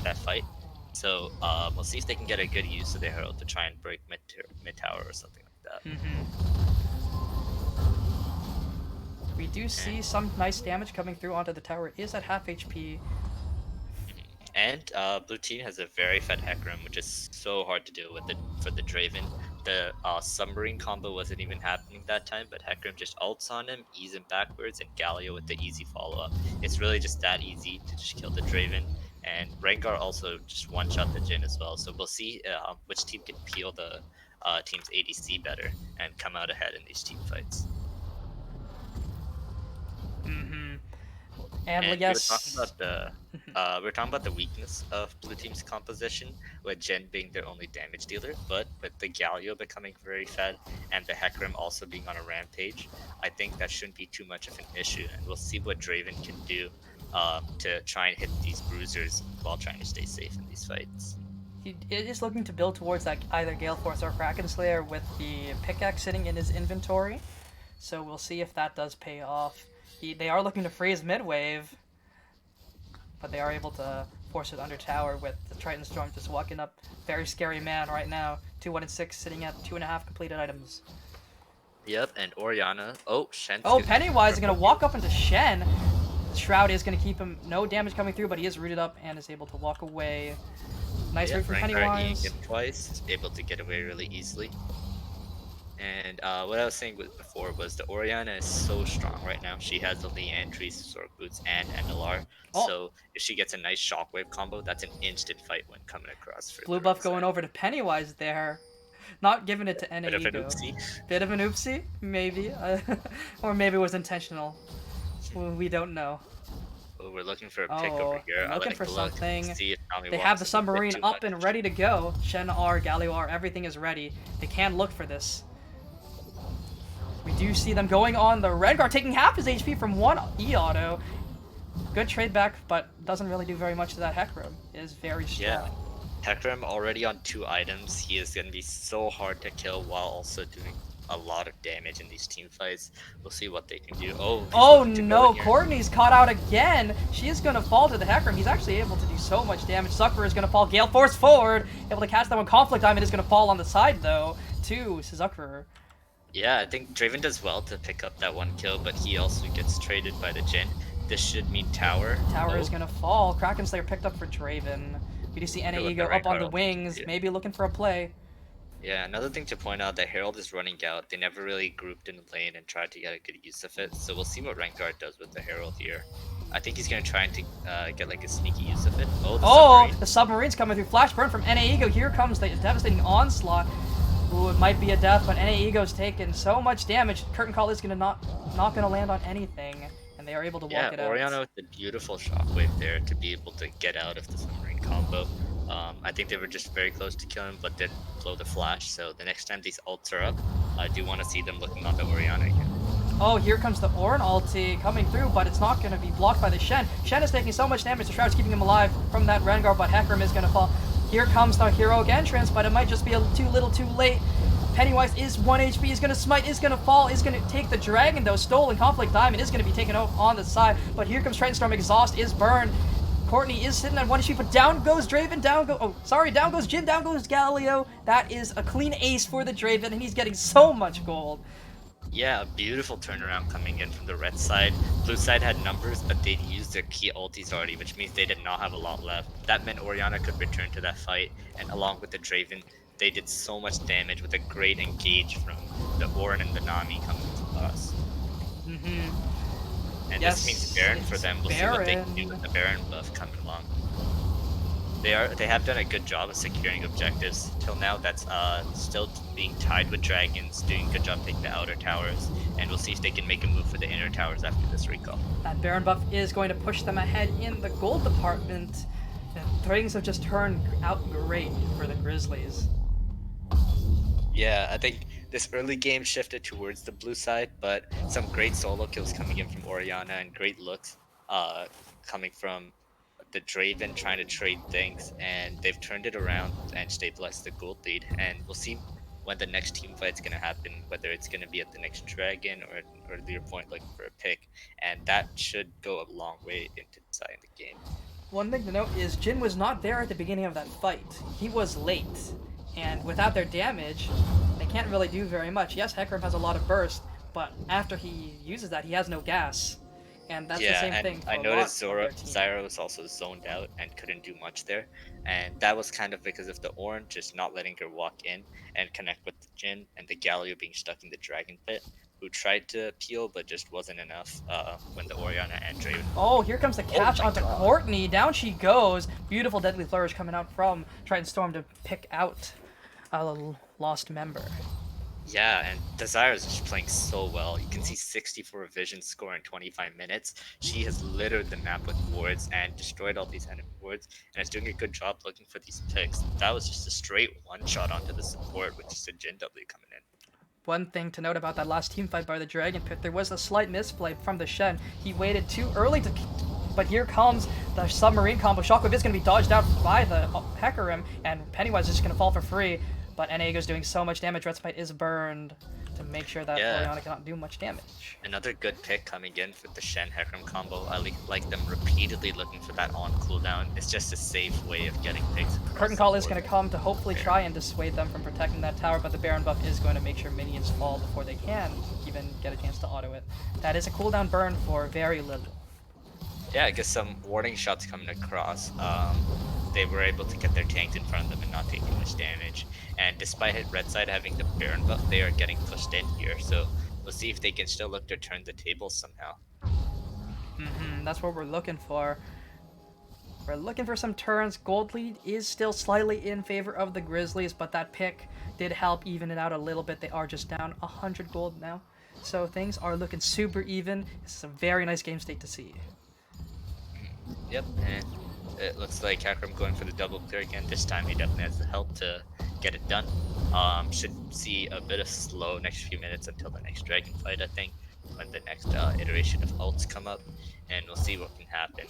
that fight. So we'll see if they can get a good use of the Herald to try and break mid tower or something like that. We do see some nice damage coming through onto the tower. It is at half HP. And blue team has a very fed Hecarim, which is so hard to deal with for the Draven. The submarine combo wasn't even happening that time, but Hecarim just ults on him, ease him backwards, and Galio with the easy follow-up. It's really just that easy to just kill the Draven. And Rengar also just one-shot the Jhin as well. So we'll see which team can peel the team's ADC better and come out ahead in these team fights. And yes, we're talking about the weakness of blue team's composition, with Jhin being their only damage dealer, but with the Galio becoming very fed and the Hecarim also being on a rampage, I think that shouldn't be too much of an issue, and we'll see what Draven can do to try and hit these bruisers while trying to stay safe in these fights. he is looking to build towards that either Gale Force or Kraken Slayer with the pickaxe sitting in his inventory. So we'll see if that does pay off. They are looking to freeze mid-wave, but they are able to force it under tower with the Triton Storm just walking up. Very scary man right now. 2-1-6, sitting at 2.5 completed items. Yep, and Orianna. Oh, Shen. Oh, Pennywise is going to walk up into Shen. Shroud is going to keep him no damage coming through, but he is rooted up and is able to walk away. Nice root from Pennywise. Him twice, able to get away really easily. And what I was saying before was the Orianna is so strong right now. She has the Leandries, Sword Boots, and MLR. Oh. So if she gets a nice shockwave combo, that's an instant fight when coming across. For Blue buff going over to Pennywise there. Not giving it to NA Bit of an Ego. oopsie. Bit of an oopsie? Maybe. Or maybe it was intentional. We don't know. Well, we're looking for a pick over here. I Looking like for to look, something. see if Nami They walks have the in a bit submarine too up much. and ready to go. Shen R, Galio R, everything is ready. They can look for this. We do see them going on the Rengar, taking half his HP from one E-auto. Good trade back, but doesn't really do very much to that Hecarim. It is very strong. Yeah. Hecarim already on 2 items. He is going to be so hard to kill while also doing a lot of damage in these team fights. We'll see what they can do. Oh, he's Oh looking to go no, in here. Courtney's caught out again. She is going to fall to the Hecarim. He's actually able to do so much damage. Zucker is going to fall. Gale Force forward. Able to catch that one. Conflict Diamond is going to fall on the side, though, to Zucker. Yeah, I think Draven does well to pick up that one kill, but he also gets traded by the Jhin. This should mean tower. Tower Oh, is going to fall. Kraken Slayer picked up for Draven. We do see With NAE the go up on the Reinhardt wings, ulti. maybe looking for a play. Yeah, another thing to point out that Herald is running out. They never really grouped in the lane and tried to get a good use of it. So we'll see what Rengar does with the Herald here. I think he's gonna try and get like a sneaky use of it. Oh, the Oh, submarine. the submarine's coming through. Flash burn from NAE. Here comes the devastating onslaught. Ooh, it might be a death, but NAEGO's taken so much damage. Curtain Call is not gonna land on anything, and they are able to walk it out. Orianna with the beautiful shockwave there to be able to get out of the submarine combo. I think they were just very close to kill him, but did blow the flash. So the next time these ults are up, I do want to see them looking onto Orianna again. Oh, here comes the Ornn ulti coming through, but it's not going to be blocked by the Shen. Shen is taking so much damage. The Shroud's keeping him alive from that Rengar, but Hecarim is going to fall. Here comes the heroic entrance, but it might just be too little too late. Pennywise is 1 HP, is going to smite, is going to fall, is going to take the dragon though. Stolen Conflict Diamond is going to be taken out on the side, but here comes Titan Storm. Exhaust is burned. Courtney is sitting at 1 HP, but down goes Draven, down goes Jhin, down goes Galio. That is a clean ace for the Draven, and he's getting so much gold. Yeah, a beautiful turnaround coming in from the red side. Blue side had numbers, but they'd used their key ultis already, which means they did not have a lot left. That meant Orianna could return to that fight, and along with the Draven, they did so much damage with a great engage from the Ornn and the Nami coming to us. And Yes, this means Baron for it's them. We'll see what they can Baron. do with the Baron buff coming along. They have done a good job of securing objectives. Till now, that's still being tied with dragons, doing a good job taking the outer towers, and we'll see if they can make a move for the inner towers after this recall. That Baron buff is going to push them ahead in the gold department. And things have just turned out great for the Grizzlies. Yeah, I think this early game shifted towards the blue side, but some great solo kills coming in from Orianna and great looks coming from the Draven trying to trade things, and they've turned it around and stabilized the gold lead. And we'll see when the next team fight's gonna happen, whether it's gonna be at the next dragon or at your point looking for a pick, and that should go a long way into deciding the game. One thing to note is Jhin was not there at the beginning of that fight. He was late. And without their damage, they can't really do very much. Yes, Hecarim has a lot of burst, but after he uses that, he has no gas. And that's the same thing for I a noticed lot of their team. Zyra was also zoned out and couldn't do much there, and that was kind of because of the Ornn just not letting her walk in and connect with the Jhin, and the Galio being stuck in the Dragon Pit, who tried to peel but just wasn't enough when the Orianna and Draven. Oh, here comes the catch my onto God. Courtney. Down she goes. Beautiful Deadly Flourish coming out from Triton Storm to pick out a lost member. Yeah, and Desire is just playing so well. You can see 64 vision score in 25 minutes. She has littered the map with wards and destroyed all these enemy wards, and is doing a good job looking for these picks. That was just a straight one-shot onto the support, with just a Jhin W coming in. One thing to note about that last team fight by the Dragon Pit, there was a slight misplay from the Shen. He waited too early to... But here comes the submarine combo. Shockwave is going to be dodged out by the Hecarim, and Pennywise is just going to fall for free. But NAEGO's doing so much damage. Red Spite is burned to make sure that Yeah. Orianna cannot do much damage. Another good pick coming in for the Shen Hecarim combo. I like them repeatedly looking for that on cooldown. It's just a safe way of getting picks. across Curtain the Call is board. going to come to hopefully try and dissuade them from protecting that tower, but the Baron buff is going to make sure minions fall before they can even get a chance to auto it. That is a cooldown burn for very little. Yeah, I guess some warning shots coming across. They were able to get their tanks in front of them and not taking much damage. And despite red side having the Baron buff, they are getting pushed in here. So we'll see if they can still look to turn the tables somehow. That's what we're looking for. We're looking for some turns. Gold lead is still slightly in favor of the Grizzlies, but that pick did help even it out a little bit. They are just down 100 gold now. So things are looking super even. This is a very nice game state to see. Yep, and it looks like Hecarim going for the double clear again. This time he definitely has the help to get it done. Should see a bit of slow next few minutes until the next dragon fight, I think, when the next iteration of ults come up, and we'll see what can happen.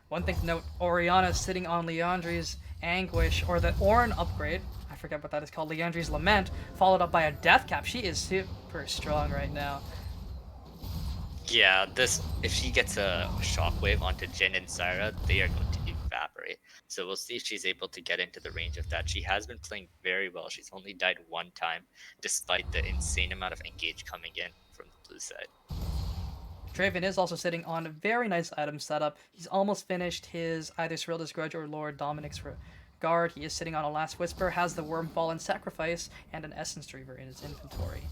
One thing to note, Orianna sitting on Leandri's Anguish, or the Ornn upgrade. I forget what that is called. Leandri's Lament, followed up by a Death Cap. She is super strong right now. Yeah, this if she gets a shockwave onto Jin and Zyra, they are going to evaporate. So we'll see if she's able to get into the range of that. She has been playing very well. She's only died one time, despite the insane amount of engage coming in from the blue side. Draven is also sitting on a very nice item setup. He's almost finished his either Cyrilda's Grudge or Lord Dominic's Guard. He is sitting on a Last Whisper, has the Wormfallen Sacrifice, and an Essence Reaver in his inventory.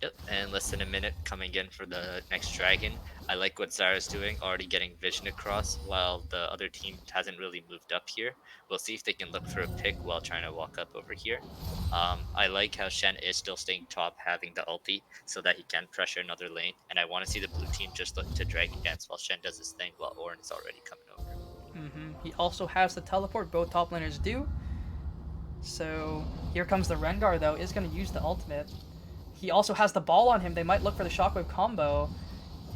Yep, and less than a minute coming in for the next dragon. I like what Zyra's doing, already getting vision across while the other team hasn't really moved up here. We'll see if they can look for a pick while trying to walk up over here. I like how Shen is still staying top, having the ulti, so that he can pressure another lane. And I want to see the blue team just look to Dragon Dance while Shen does his thing, while Ornn is already coming over. He also has the teleport, both top laners do. So here comes the Rengar, though, is going to use the ultimate. He also has the ball on him. They might look for the shockwave combo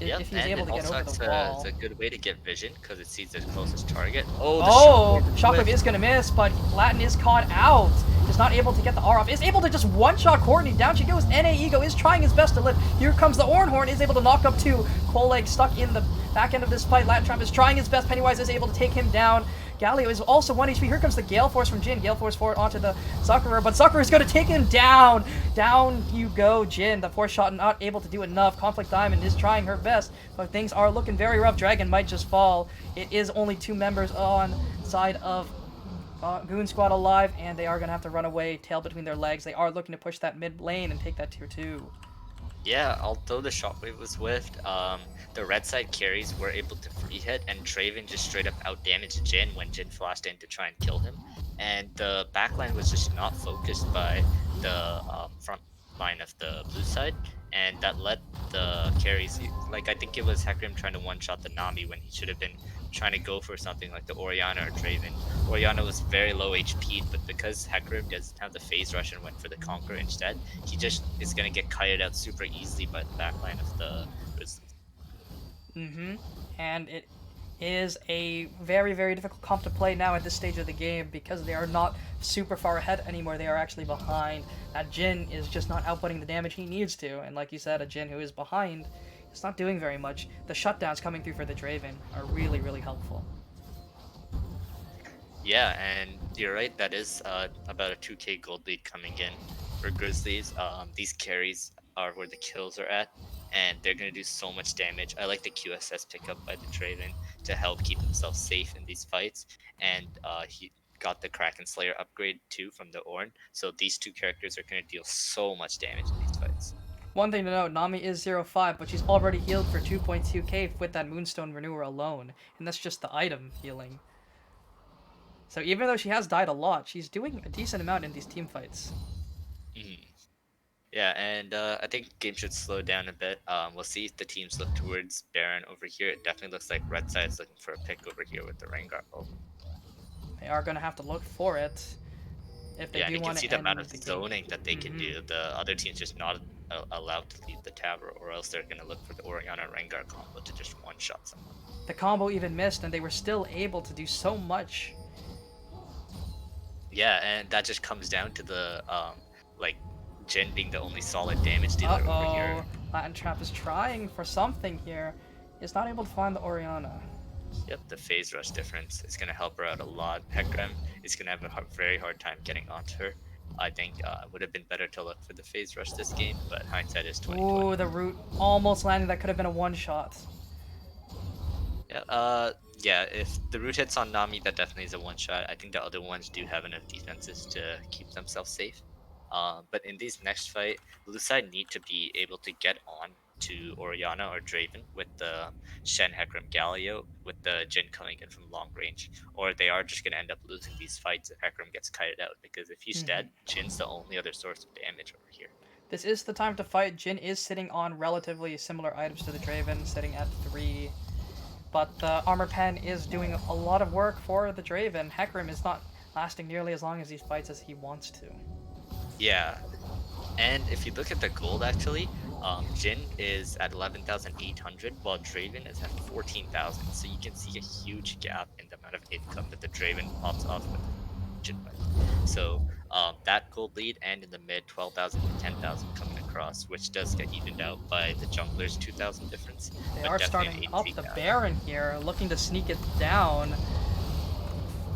Yep, if he's and able to get over the wall. It's a good way to get vision because it sees the closest target. Oh, the Shockwave is going to miss, but Latin is caught out. Is not able to get the R off. Is able to just one-shot Courtney. Down she goes. NA Ego is trying his best to live. Here comes the Ornhorn. Is able to knock up two. Coleg stuck in the back end of this fight. Latin Trump is trying his best. Pennywise is able to take him down. Galio is also 1 HP. Here comes the Gale Force from Jin. Gale Force forward onto the Zuckerer, but Zuckerer is going to take him down. Down you go, Jin. The force shot not able to do enough. Conflict Diamond is trying her best, but things are looking very rough. Dragon might just fall. It is only 2 members on side of Goon Squad alive, and they are going to have to run away, tail between their legs. They are looking to push that mid lane and take that tier 2. Yeah, although the shockwave was whiffed, the red side carries were able to free hit, and Draven just straight up outdamaged Jin when Jin flashed in to try and kill him. And the backline was just not focused by the front line of the blue side, and that let the carries, like I think it was Hecarim trying to one-shot the Nami when he should have been trying to go for something like the Orianna or Draven. Orianna was very low HP, but because Hecarim doesn't have the phase rush and went for the Conqueror instead, he just is going to get kited out super easily by the backline of the Grizzlies. And it is a very, very difficult comp to play now at this stage of the game because they are not super far ahead anymore. They are actually behind. That Jin is just not outputting the damage he needs to, and like you said, a Jin who is behind is not doing very much. The shutdowns coming through for the Draven are really, really helpful. Yeah, and you're right, that is about a 2k gold lead coming in for Grizzlies. These carries are where the kills are at, and they're going to do so much damage. I like the QSS pickup by the Draven to help keep himself safe in these fights, and he got the Kraken Slayer upgrade too from the Ornn, so these two characters are going to deal so much damage in these fights. One thing to note, Nami is 0-5, but she's already healed for 2.2k with that Moonstone Renewer alone, and that's just the item healing. So even though she has died a lot, she's doing a decent amount in these team fights. Yeah, and I think the game should slow down a bit. We'll see if the teams look towards Baron over here. It definitely looks like red side's looking for a pick over here with the Rengar ult. They are going to have to look for it if they do you can want see to the end amount of the game. zoning that they can do. The other team's just not allowed to leave the tower, or else they're going to look for the Orianna Rengar combo to just one-shot someone. The combo even missed, and they were still able to do so much. Yeah, and that just comes down to the like Jin being the only solid damage dealer over here. Latin Trap is trying for something here. Is not able to find the Orianna. Yep, the phase rush difference is going to help her out a lot. Hecarim is going to have a very hard time getting onto her. I think it would have been better to look for the phase rush this game, but hindsight is 2020. Ooh, the root almost landed. That could have been a one-shot. Yeah, if the root hits on Nami, that definitely is a one-shot. I think the other ones do have enough defenses to keep themselves safe. But in these next fight, blue side need to be able to get on to Orianna or Draven with the Shen, Hecarim, Galio, with the Jin coming in from long range, or they are just going to end up losing these fights if Hecarim gets kited out, because if he's dead, Jin's the only other source of damage over here. This is the time to fight. Jin is sitting on relatively similar items to the Draven, sitting at 3. But the Armor Pen is doing a lot of work for the Draven. Hecarim is not lasting nearly as long as these fights as he wants to. Yeah, and if you look at the gold actually, Jin is at 11,800 while Draven is at 14,000, so you can see a huge gap in the amount of income that the Draven pops off with. engine wipe. So that gold lead and in the mid 12,000 to 10,000 coming across, which does get evened out by the jungler's 2,000 difference. They But are definitely starting an up 8 the gap. Baron here, looking to sneak it down.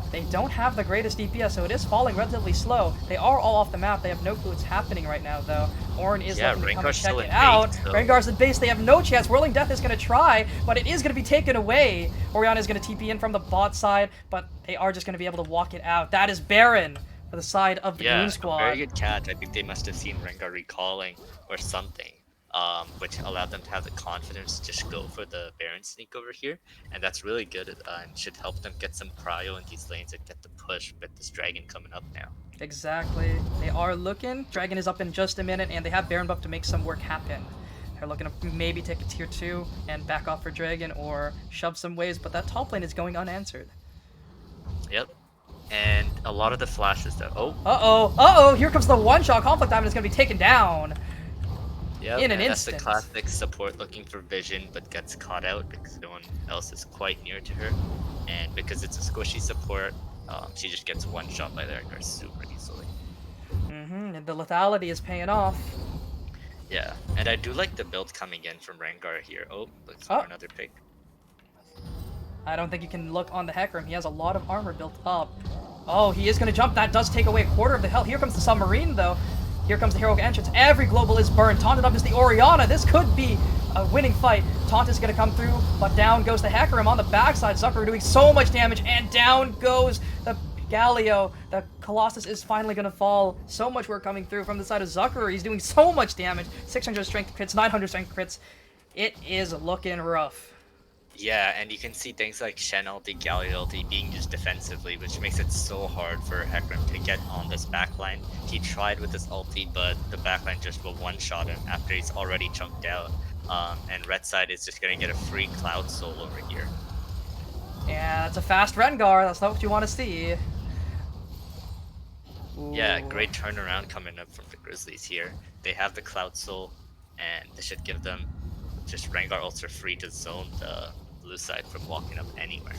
They don't have the greatest DPS, so it is falling relatively slow. They are all off the map. They have no clue what's happening right now, though. Ornn is Yeah, looking to come and Rengar's check still it in out. base, so Rengar's in base. They have no chance. Whirling Death is going to try, but it is going to be taken away. Orianna is going to TP in from the bot side, but they are just going to be able to walk it out. That is Baron for the side of the yeah, Goon a Squad. very good catch. I think they must have seen Rengar recalling or something, which allowed them to have the confidence to just go for the Baron sneak over here, and that's really good and should help them get some prio in these lanes and get the push with this dragon coming up now. Exactly. They are looking. Dragon is up in just a minute, and they have Baron buff to make some work happen. They're looking to maybe take a tier 2 and back off for Dragon or shove some waves, but that top lane is going unanswered. Yep. And a lot of the flashes though. Oh, Uh-oh. Uh-oh. Here comes the one-shot. Conflict Diamond is going to be taken down yeah, in an and that's the instant. classic support looking for vision but gets caught out because no one else is quite near to her. And because it's a squishy support, she just gets one shot by the Rengar super easily. And the lethality is paying off. Yeah, and I do like the build coming in from Rengar here. Oh, looks Oh. for another pick. I don't think you can look on the Hecarim. He has a lot of armor built up. Oh, he is going to jump. That does take away a quarter of the health. Here comes the submarine, though. Here comes the heroic entrance. Every global is burned. Taunted up is the Orianna. This could be a winning fight. Taunt is going to come through, but down goes the Hecarim on the backside. Zucker doing so much damage, and down goes the Galio. The Colossus is finally going to fall. So much work coming through from the side of Zucker. He's doing so much damage. 600 strength crits, 900 strength crits. It is looking rough. Yeah, and you can see things like Shen ulti, Galio ulti being used defensively, which makes it so hard for Hecarim to get on this backline. He tried with his ulti, but the backline just will one-shot him after he's already chunked out. And red side is just going to get a free Cloud Soul over here. Yeah, that's a fast Rengar. That's not what you want to see. Yeah, Ooh. great turnaround coming up from the Grizzlies here. They have the Cloud Soul, and this should give them just Rengar ultra free to zone the blue side from walking up anywhere.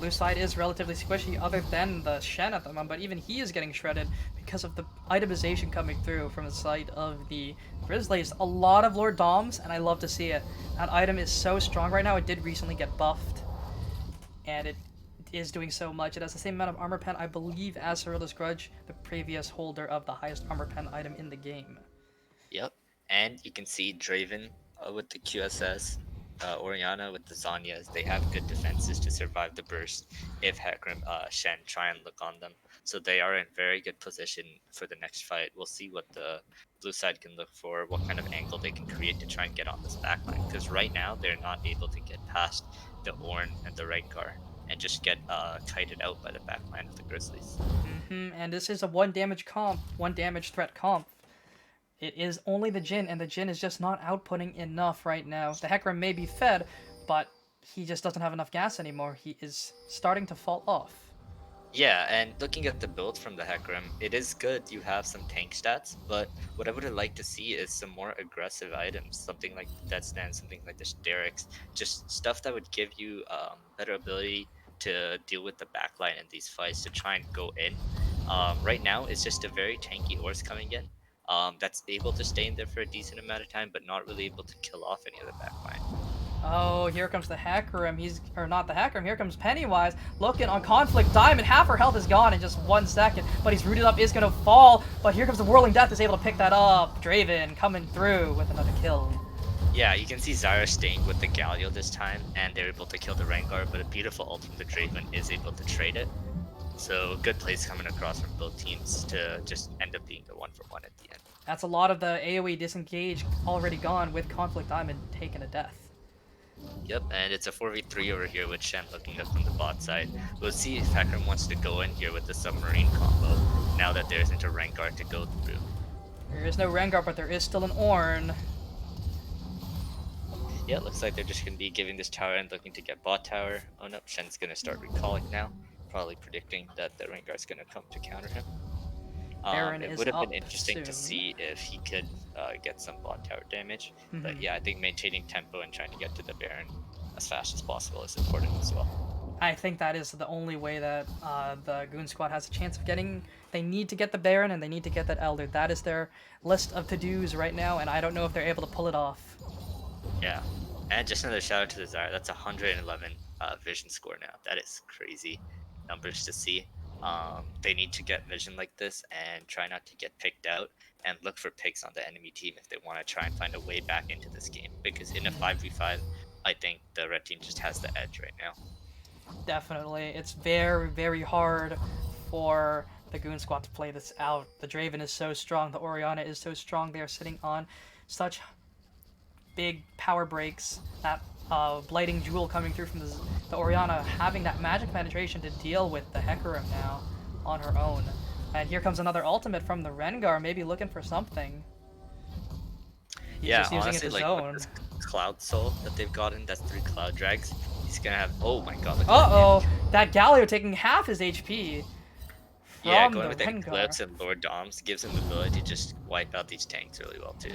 Blue side is relatively squishy other than the Shen at the moment, but even he is getting shredded because of the itemization coming through from the side of the Grizzlies. A lot of Lord Doms, and I love to see it. That item is so strong right now. It did recently get buffed, and it is doing so much. It has the same amount of armor pen, I believe, as Cirilla's Grudge, the previous holder of the highest armor pen item in the game. Yep, and you can see Draven with the QSS, Orianna with the Zanyas. They have good defenses to survive the burst if Hecarim, Shen try and look on them. So they are in very good position for the next fight. We'll see what the blue side can look for, what kind of angle they can create to try and get on this backline. Because right now they're not able to get past the Ornn and the Rengar and just get kited out by the backline of the Grizzlies. And this is a one damage threat comp. It is only the Jhin, and the Jhin is just not outputting enough right now. The Hecarim may be fed, but he just doesn't have enough gas anymore. He is starting to fall off. Yeah, and looking at the build from the Hecarim, it is good you have some tank stats, but what I would like to see is some more aggressive items, something like the Death Stand, something like the Derricks, just stuff that would give you better ability to deal with the backline in these fights, to try and go in. Right now, it's just a very tanky horse coming in, that's able to stay in there for a decent amount of time, but not really able to kill off any of the backline. Oh, here comes the Hecarim. Or not the Hecarim, here comes Pennywise. Looking on Conflict Diamond. Half her health is gone in just 1 second, but he's rooted up, is going to fall. But here comes the Whirling Death, is able to pick that up. Draven coming through with another kill. Yeah, you can see Zyra staying with the Galio this time, and they're able to kill the Rengar, but a beautiful ult from the Draven is able to trade it. So good plays coming across from both teams to just end up being the 1-for-1 at the end. That's a lot of the AoE disengage already gone with Conflict Diamond taking a death. Yep, and it's a 4v3 over here with Shen looking up from the bot side. We'll see if Hecarim wants to go in here with the submarine combo, now that there isn't a Rengar to go through. There is no Rengar, but there is still an Ornn. Yeah, it looks like they're just going to be giving this tower and looking to get bot tower. Oh no, Shen's going to start recalling now, probably predicting that the Rengar's going to come to counter him. Baron It is would have been up interesting to soon. see if he could get some bot tower damage. But yeah, I think maintaining tempo and trying to get to the Baron as fast as possible is important as well. I think that is the only way that the Goon Squad has a chance of getting. They need to get the Baron and they need to get that Elder. That is their list of to-dos right now, and I don't know if they're able to pull it off. Yeah. And just another shout out to the Zyra. That's 111 vision score now. That is crazy numbers to see. They need to get vision like this and try not to get picked out and look for picks on the enemy team if they want to try and find a way back into this game. Because in a 5v5, I think the red team just has the edge right now. Definitely. It's very, very hard for the Goon Squad to play this out. The Draven is so strong. The Orianna is so strong. They are sitting on such big power breaks. That blighting jewel coming through from the Orianna, having that magic penetration to deal with the Hecarim now on her own. And here comes another ultimate from the Rengar, maybe looking for something. He's Yeah, just using honestly, it like his with own. this Cloud Soul that they've gotten, that's 3 Cloud Drags. He's gonna have. Oh my god. Look at that Uh-oh, damage. that Galio taking half his HP from Yeah, going the with Rengar. Eclipse and Lord Doms gives him the ability to just wipe out these tanks really well too.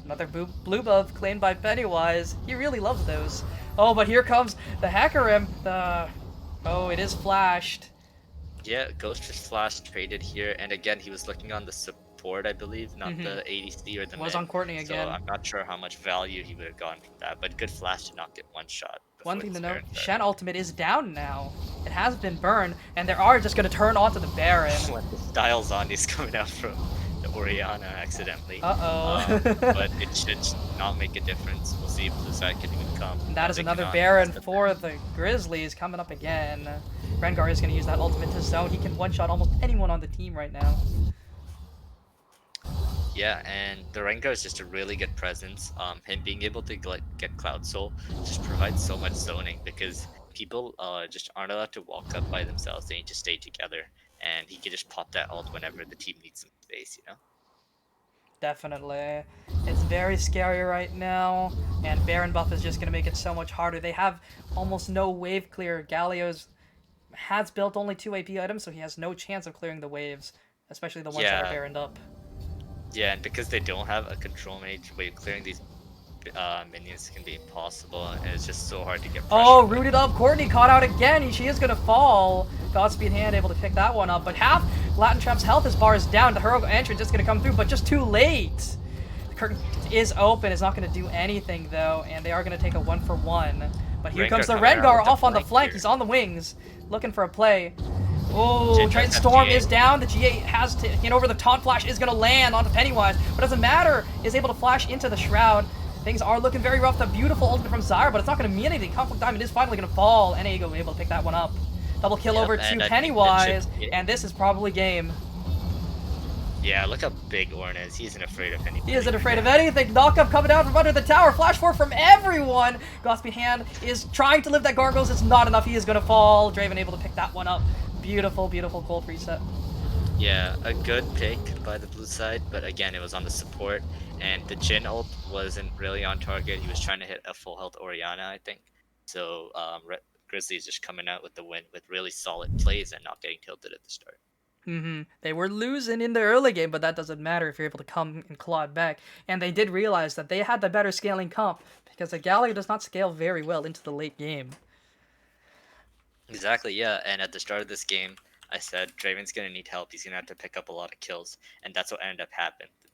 Another blue buff claimed by Pennywise. He really loves those. Oh, but here comes the Hecarim. Oh, it is flashed. Yeah, Ghost just flash traded here, and again he was looking on the support, I believe, not the ADC or the Was mid. on Courtney So again. I'm not sure how much value he would have gotten from that, but good flash to not get one shot. One before thing to this note, Baron started. Shen ultimate is down now. It has been burned, and they are just going to turn onto the Baron. When the Styles on, he's coming out from the Orianna accidentally. Uh-oh. But it should not make a difference. We'll see if the side can even come. That is They another cannot. Baron That's the for the Grizzlies coming up again. Rengar is going to use that ultimate to zone. He can one-shot almost anyone on the team right now. Yeah, and the Rengar is just a really good presence. Him being able to get Cloud Soul just provides so much zoning because people just aren't allowed to walk up by themselves. They need to stay together, and he can just pop that ult whenever the team needs some space. You know. Definitely. It's very scary right now, and Baron buff is just going to make it so much harder. They have almost no wave clear. Galio's has built only 2 AP items, so he has no chance of clearing the waves, especially the ones that are Yeah. Baroned up. Yeah, and because they don't have a control mage, wave clearing these minions can be impossible, and it's just so hard to get pressure. Oh, rooted up. Courtney caught out again. She is going to fall. Godspeed Hand able to pick that one up, but half Latin Tramp's health is bars down. The heroic entrance is going to come through, but just too late. The curtain is open. It's not going to do anything, though, and they are going to take a 1-for-1. But here Rengar comes the coming around Rengar with the off on the flank flank. here. He's on the wings, looking for a play. Oh, Jin Triton does have Storm G8. is down. The G8 has taken over. The Taunt Flash is going to land onto Pennywise, but doesn't matter. Is able to flash into the Shroud. Things are looking very rough. The beautiful ultimate from Zyra, but it's not going to mean anything. Conflict Diamond is finally going to fall. Enego able to pick that one up. Double kill Yep, over and I to think that Pennywise, should be it. and this is probably game. Yeah, look how big Orn is. He isn't afraid of anything. He isn't afraid of anything. Knockup coming down from under the tower. Flash forward from everyone. Godspeed Hand is trying to live that Gargoyles. It's not enough. He is going to fall. Draven able to pick that one up. Beautiful, beautiful gold reset. Yeah, a good pick by the blue side, but again, it was on the support, and the Jin ult wasn't really on target. He was trying to hit a full health Orianna, I think. So Grizzly is just coming out with the win with really solid plays and not getting tilted at the start. They were losing in the early game, but that doesn't matter if you're able to come and claw it back. And they did realize that they had the better scaling comp, because the Galio does not scale very well into the late game. Exactly, yeah. And at the start of this game, I said Draven's gonna need help. He's gonna have to pick up a lot of kills, and that's what ended up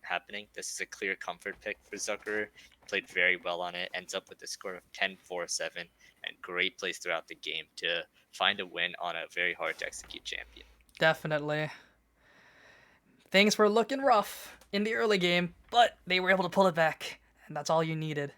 happening. This is a clear comfort pick for Zuckerer. Played very well on it. Ends up with a score of 10-4-7, and great plays throughout the game to find a win on a very hard to execute champion. Definitely. Things were looking rough in the early game, but they were able to pull it back, and that's all you needed.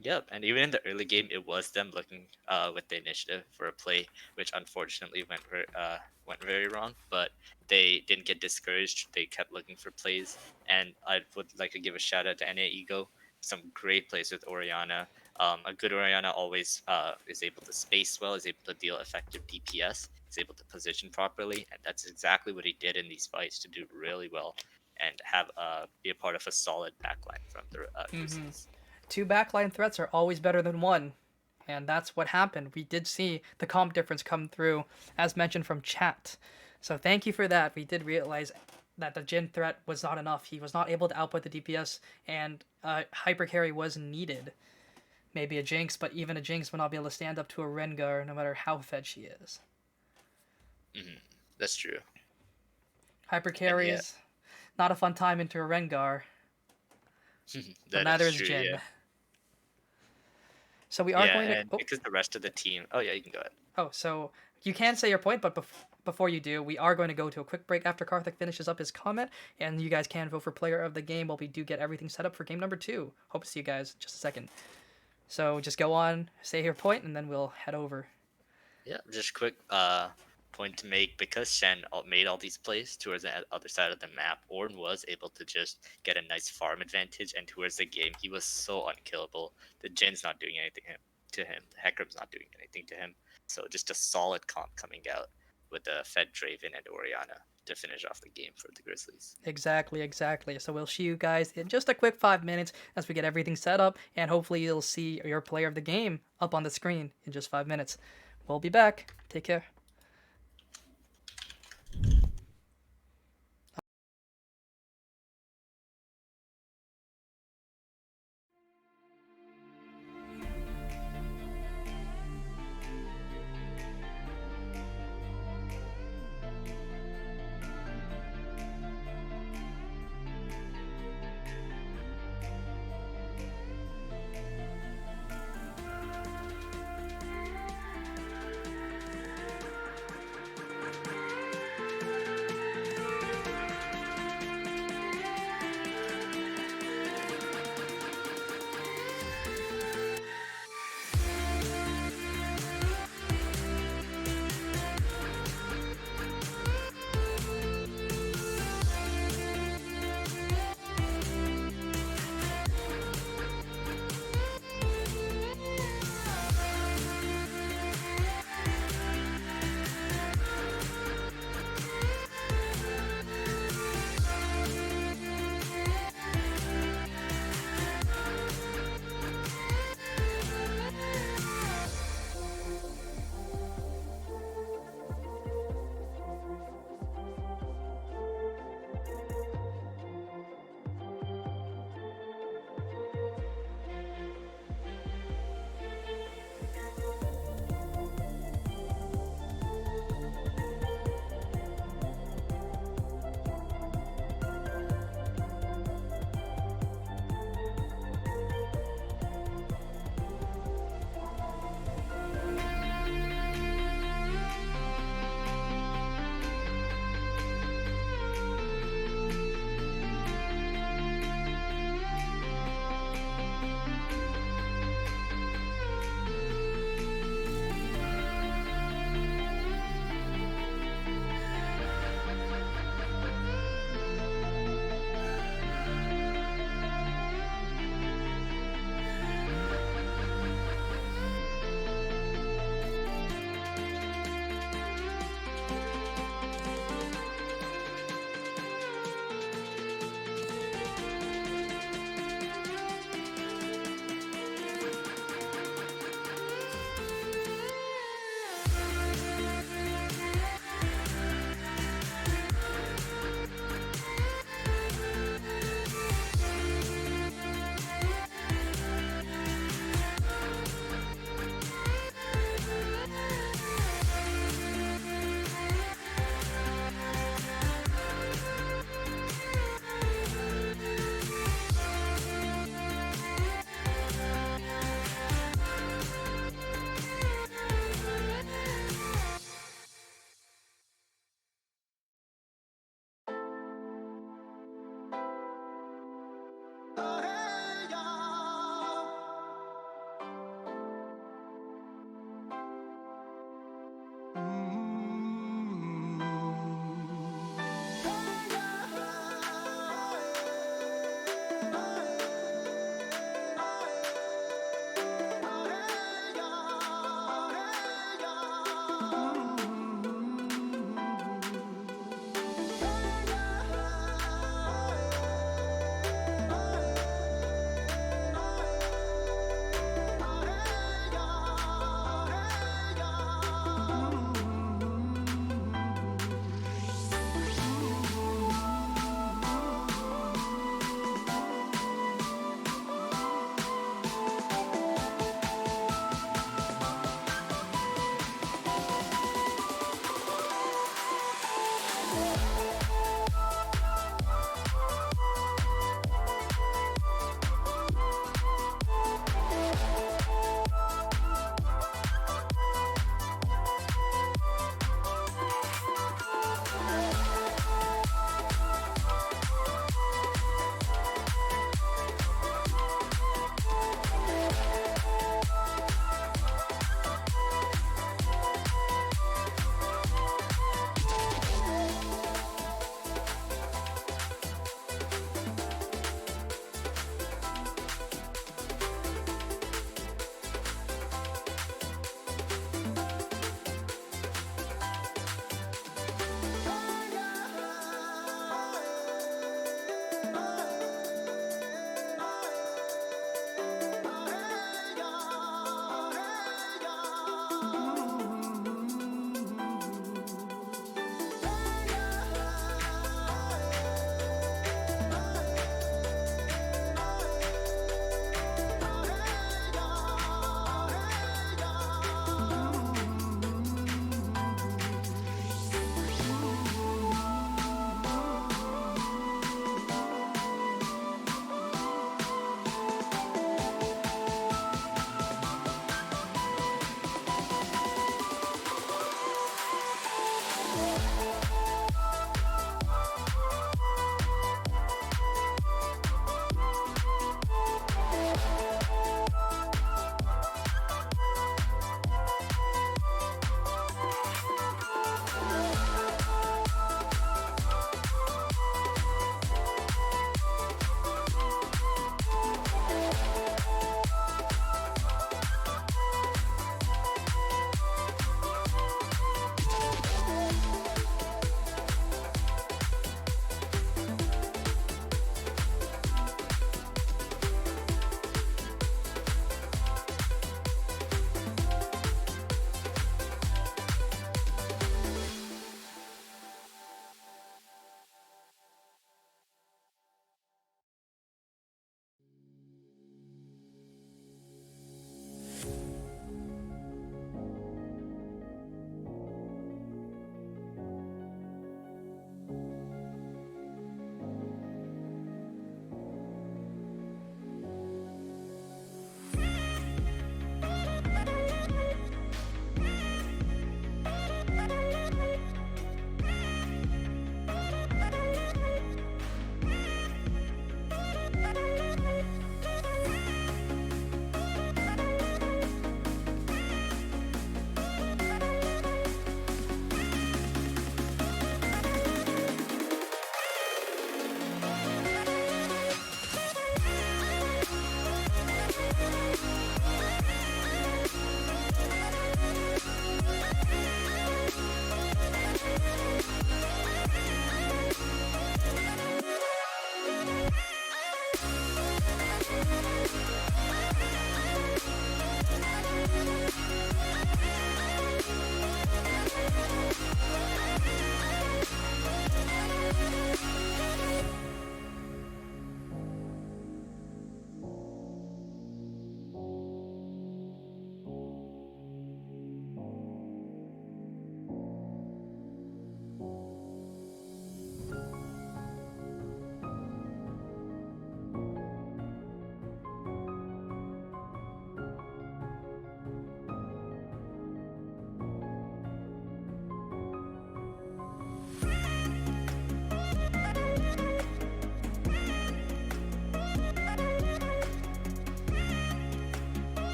Yep, and even in the early game, it was them looking with the initiative for a play, which unfortunately went very wrong. But they didn't get discouraged. They kept looking for plays, and I would like to give a shout out to NA Ego. Some great plays with Orianna. A good Orianna always is able to space well, is able to deal effective DPS, is able to position properly, and that's exactly what he did in these fights to do really well and have be a part of a solid backline from the Grizzlies. 2 backline threats are always better than 1. And that's what happened. We did see the comp difference come through, as mentioned from chat. So thank you for that. We did realize that the Jin threat was not enough. He was not able to output the DPS, and hyper carry was needed. maybe a Jinx, but even a Jinx will not be able to stand up to a Rengar no matter how fed she is. That's true. Hyper And carries, not a fun time into a Rengar, but that neither is is true. Jin. Yeah. So we are Yeah, going to. and Oh, because the rest of the team. Oh yeah, you can go ahead. so you can say your point, but before you do, we are going to go to a quick break after Karthik finishes up his comment, and you guys can vote for player of the game while we do get everything set up for game number 2. Hope to see you guys in just a second. So just go on, say your point, and then we'll head over. Yeah, just quick point to make, because Shen made all these plays towards the other side of the map. Ornn was able to just get a nice farm advantage, and towards the game he was so unkillable. The Jin's not doing anything to him. The Hecarim's not doing anything to him. So just a solid comp coming out with the Fed Draven and Orianna to finish off the game for the Grizzlies. Exactly. So we'll see you guys in just a quick 5 minutes as we get everything set up, and hopefully you'll see your player of the game up on the screen in just 5 minutes. We'll be back. Take care.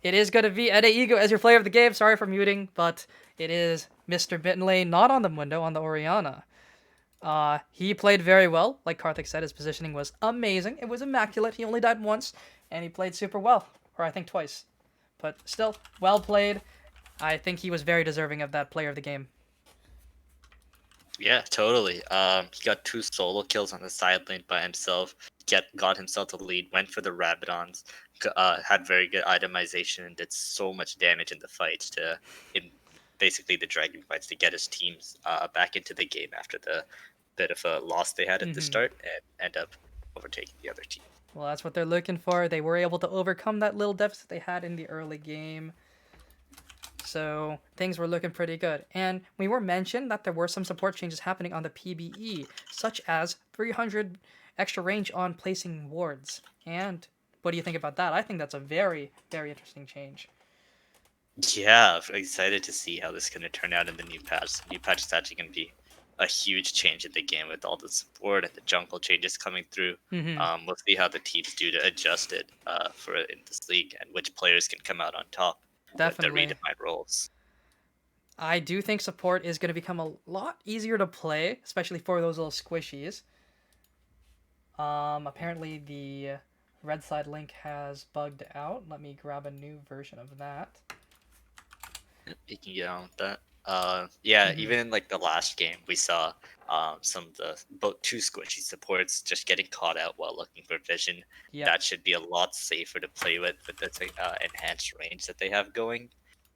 It is going to be Ede Ego as your player of the game. Sorry for muting, but it is Mr. Bittenlane, not on the window, on the Oriana. He played very well. Like Karthik said, his positioning was amazing. It was immaculate. He only died once, and he played super well. Or I think twice. But still, well played. I think he was very deserving of that player of the game. Yeah, totally. He got 2 solo kills on the side lane by himself. Got himself the lead. Went for the Rabadons. Had very good itemization and did so much damage in the fight in basically the Dragon fights to get his teams back into the game after the bit of a loss they had at the start and end up overtaking the other team. Well, that's what they're looking for. They were able to overcome that little deficit they had in the early game. So things were looking pretty good. And we were mentioned that there were some support changes happening on the PBE, such as 300 extra range on placing wards. And what do you think about that? I think that's a very, very interesting change. Yeah, I'm excited to see how this is going to turn out in the new patch. The new patch is actually going to be a huge change in the game with all the support and the jungle changes coming through. We'll see how the teams do to adjust it for in this league and which players can come out on top Definitely. with the redefined roles. I do think support is going to become a lot easier to play, especially for those little squishies. Apparently the red side link has bugged out. Let me grab a new version of that. You can get on with that. Yeah, even in like the last game, we saw some of the both 2 squishy supports just getting caught out while looking for vision. Yep. That should be a lot safer to play with the enhanced range that they have going.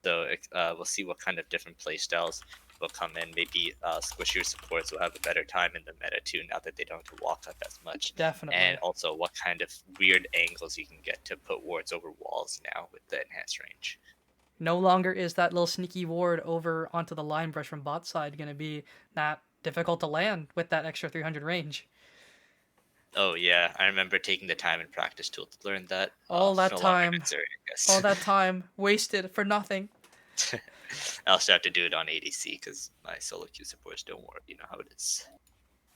So we'll see what kind of different play styles will come in. Maybe squishier supports will have a better time in the meta too, now that they don't have to walk up as much. Definitely. And also what kind of weird angles you can get to put wards over walls now with the enhanced range. No longer is that little sneaky ward over onto the line brush from bot side going to be that difficult to land with that extra 300 range. Oh yeah, I remember taking the time in practice tool to learn that. All that no longer time. necessary, I guess. All that time wasted for nothing. I also have to do it on ADC because my solo queue supports don't work. You know how it is.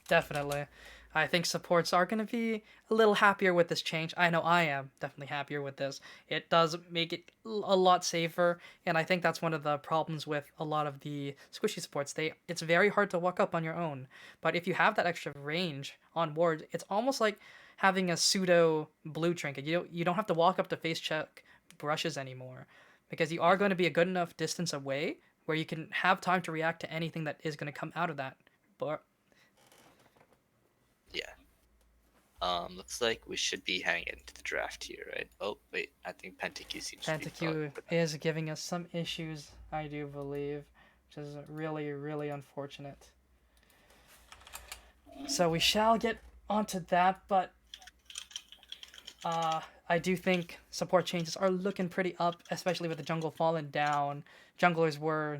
Definitely. I think supports are going to be a little happier with this change. I know I am definitely happier with this. It does make it a lot safer, and I think that's one of the problems with a lot of the squishy supports. It's very hard to walk up on your own, but if you have that extra range on wards, it's almost like having a pseudo blue trinket. You don't have to walk up to face check brushes anymore, because you are going to be a good enough distance away where you can have time to react to anything that is going to come out of that. But yeah. Looks like we should be hanging into the draft here, right? Oh wait, I think PentaQ seems to be PentaQ is giving us some issues, I do believe, which is really, really unfortunate. So we shall get onto that, but I do think support changes are looking pretty up, especially with the jungle falling down. Junglers were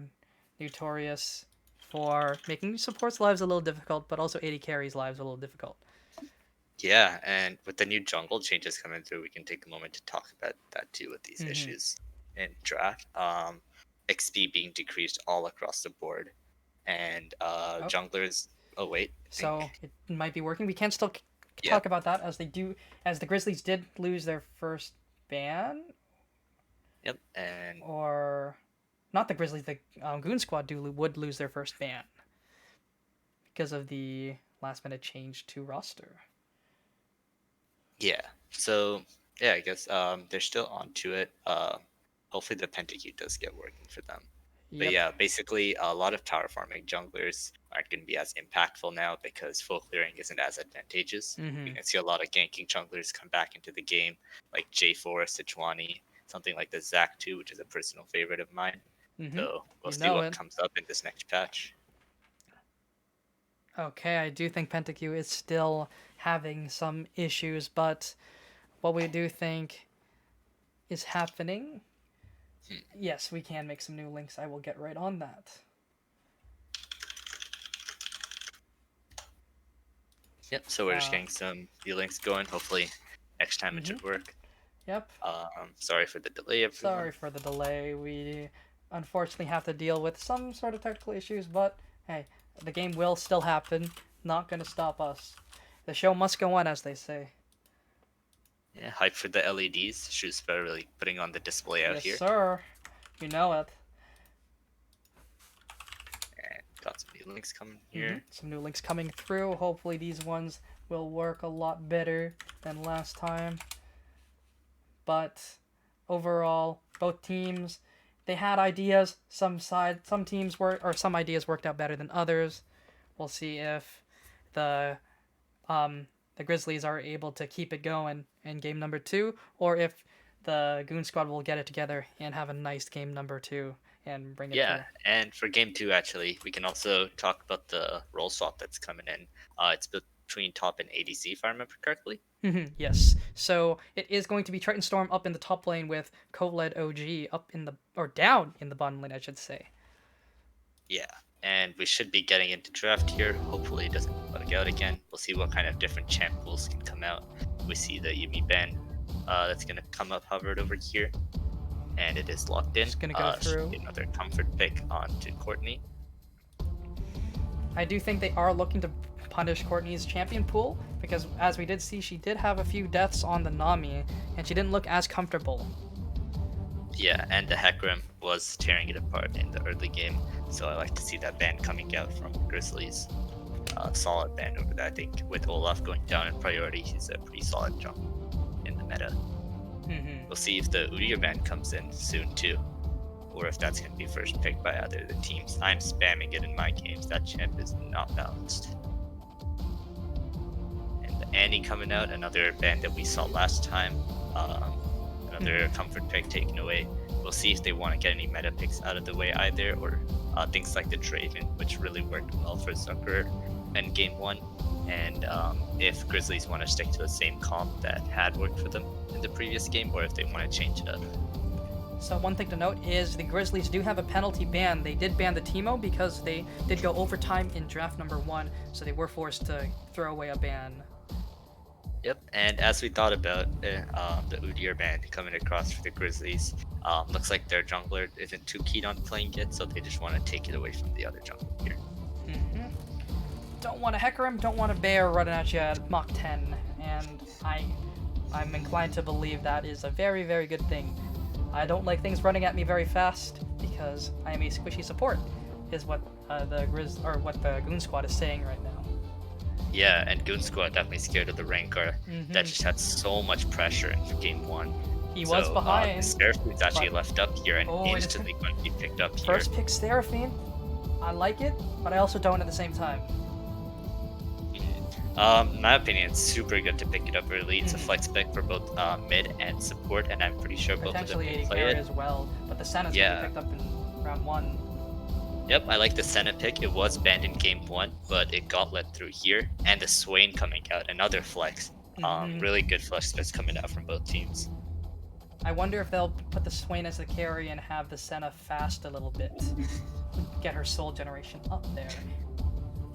notorious for making supports' lives a little difficult, but also AD carries' lives a little difficult. Yeah, and with the new jungle changes coming through, we can take a moment to talk about that too with these Hmm. issues in draft. XP being decreased all across the board, and Oh, junglers. Oh wait, I so think it might be working. We can still yeah, talk about that as as the Grizzlies did lose their first ban, yep, and or not the Grizzlies, the Goon Squad would lose their first ban because of the last minute change to roster. yeah. So yeah, I guess they're still onto it. Hopefully the Pentakill does get working for them. But Yep. yeah, basically a lot of tower farming junglers aren't going to be as impactful now because full clearing isn't as advantageous. We Hmm. can see a lot of ganking junglers come back into the game, like J4, Sejuani, something like the Zac 2, which is a personal favorite of mine. Hmm. So we'll You see know what it. comes up in this next patch. Okay, I do think Pentakill is still having some issues, but what we do think is happening. Hmm. Yes, we can make some new links. I will get right on that. Yep, so we're just Uh, getting some links going. Hopefully next time it mhm. should work. Yep. Sorry for the delay, everyone. Sorry for the delay. We unfortunately have to deal with some sort of technical issues, but hey, the game will still happen. Not gonna stop us. The show must go on, as they say. Yeah, hype for the LEDs. Shrewsbury really putting on the display out Yes, here. sir. You know it. And got some new links coming here. Some new links coming through. Hopefully, these ones will work a lot better than last time. But overall, both teams, they had ideas. Some teams some ideas worked out better than others. We'll see if the the Grizzlies are able to keep it going in game number 2, or if the Goon Squad will get it together and have a nice game number 2 and bring it Yeah, through. and for game 2, actually, we can also talk about the role swap that's coming in. It's between top and ADC, if I remember correctly. Yes. So it is going to be Triton Storm up in the top lane with co-led OG up in the or down in the bottom lane, I should say. Yeah, and we should be getting into draft here. Hopefully it doesn't bug out again. We'll see what kind of different champ pools can come out. We see the Yuumi ban that's going to come up hovered over here. And it is locked in. Just gonna go through. Another comfort pick onto Courtney. I do think they are looking to punish Courtney's champion pool because, as we did see, she did have a few deaths on the Nami, and she didn't look as comfortable. Yeah, and the Hecarim was tearing it apart in the early game, so I like to see that ban coming out from Grizzlies. Solid ban over that. I think with Olaf going down in priority, he's a pretty solid jump in the meta. We'll see if the Udyr ban comes in soon too, or if that's going to be first picked by either of the teams. I'm spamming it in my games. That champ is not balanced. And the Annie coming out, another ban that we saw last time. Another comfort pick taken away. We'll see if they want to get any meta picks out of the way either, or things like the Draven, which really worked well for Zucker in game 1. And if Grizzlies want to stick to the same comp that had worked for them in the previous game, or if they want to change it up. So one thing to note is the Grizzlies do have a penalty ban. They did ban the Teemo because they did go overtime in draft number 1, so they were forced to throw away a ban. Yep, and as we thought about the Udyr ban coming across for the Grizzlies, looks like their jungler isn't too keen on playing it, so they just want to take it away from the other jungler here. Don't want a Hecarim, don't want a Bear running at you at Mach 10, and I'm inclined to believe that is a very, very good thing. I don't like things running at me very fast because I am a squishy support, is what the Goon Squad is saying right now. Yeah, and Goon Squad definitely scared of the Rengar. That just had so much pressure in game 1. He was behind. Seraphim's actually but- left up here and Oh, it is- instantly going to be picked up here. First pick Seraphine. I like it, but I also don't at the same time. In my opinion, it's super good to pick it up early. It's a flex pick for both mid and support, and I'm pretty sure both of them Potentially can 80 play carry it. as well, but the Senna's Yeah. picked up in round 1. Yep, I like the Senna pick. It was banned in game 1, but it got let through here. And the Swain coming out, another flex. Really good flex picks coming out from both teams. I wonder if they'll put the Swain as the carry and have the Senna fast a little bit. Get her soul generation up there.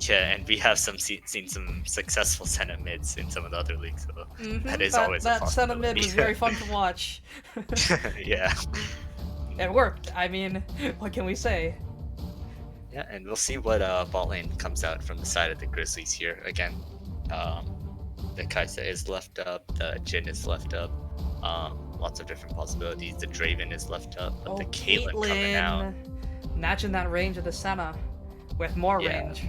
Yeah, and we have seen some successful center mids in some of the other leagues, so that is always a that center mid possibility. was very fun to watch. Yeah. It worked. I mean, what can we say? Yeah, and we'll see what bot lane comes out from the side of the Grizzlies here. Again, the Kai'Sa is left up, the Jhin is left up, lots of different possibilities. The Draven is left up, but the Caitlyn coming out. Imagine that range of the Senna with more Yeah. range.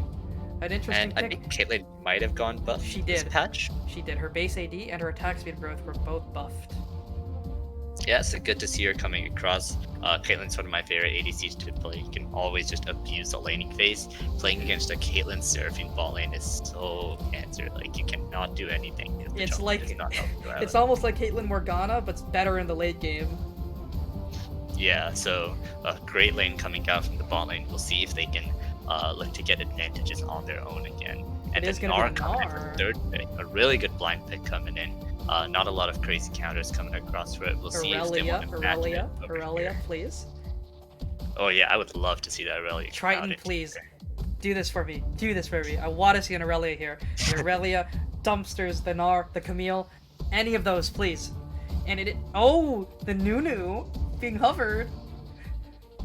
An interesting And I pick. think Caitlyn might have gone buff She this did. patch. She did. Her base AD and her attack speed growth were both buffed. Yeah, so good to see her coming across. Caitlyn's one of my favorite ADCs to play. You can always just abuse the laning phase. Playing against a Caitlyn Seraphine bot lane is so cancer. Like, you cannot do anything. if the It's jungler like does not help you out. it's almost like Caitlyn Morgana, but it's better in the late game. Yeah, so a great lane coming out from the bot lane. We'll see if they can look to get advantages on their own again. And It is then gonna Gnar be coming in Gnar. for third pick. A really good blind pick coming in. Not a lot of crazy counters coming across for it. We'll see if they want to match it over Aurelia, here. please. Oh yeah, I would love to see that Aurelia. come out Triton, into please. there. Do this for me. Do this for me. I want to see an Aurelia here. The Aurelia, Dumpsters, the Gnar, the Camille, any of those, please. And oh, the Nunu being hovered.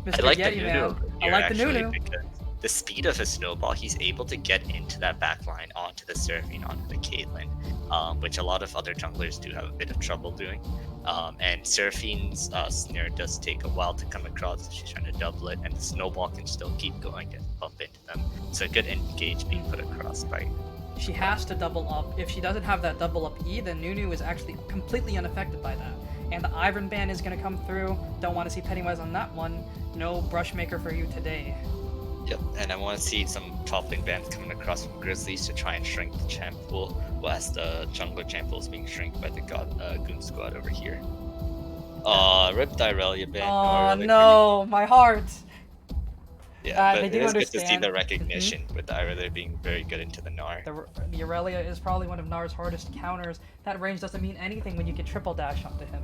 Mr. I like Yeti the Man. Nunu. I Here, like the actually, Nunu. because the speed of a snowball, he's able to get into that back line onto the Seraphine, onto the Caitlyn, which a lot of other junglers do have a bit of trouble doing. And Seraphine's snare does take a while to come across. She's trying to double it, and the snowball can still keep going and bump into them. So a good engage being put across by. She has to double up. If she doesn't have that double up E, then Nunu is actually completely unaffected by that. And the Iron ban is going to come through. Don't want to see Pennywise on that one. No Brushmaker for you today. Yep, and I want to see some top lane bans coming across from Grizzlies to try and shrink the champ pool, whilst the jungler champ pool is being shrinked by the Goon Squad over here. Rip the Aurelia ban. Oh Aurelia no, my heart. Yeah, but they it do is good to see understand. the recognition with the Aurelia being very good into the Gnar. The Aurelia is probably one of Nar's hardest counters. That range doesn't mean anything when you can triple dash onto him.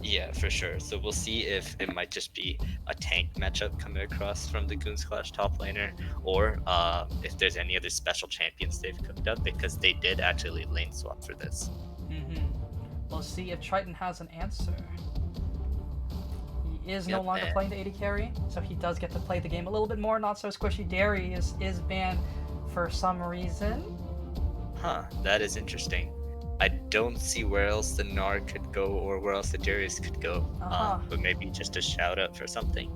Yeah, for sure. So we'll see if it might just be a tank matchup coming across from the Goon Squash top laner, or if there's any other special champions they've cooked up, because they did actually lane swap for this. We'll see if Triton has an answer. He is no Yep, longer and- playing the AD carry, so he does get to play the game a little bit more. Not so squishy. Darius is banned for some reason. Huh, that is interesting. I don't see where else the Gnar could go or where else the Darius could go. Uh-huh. But maybe just a shout out for something.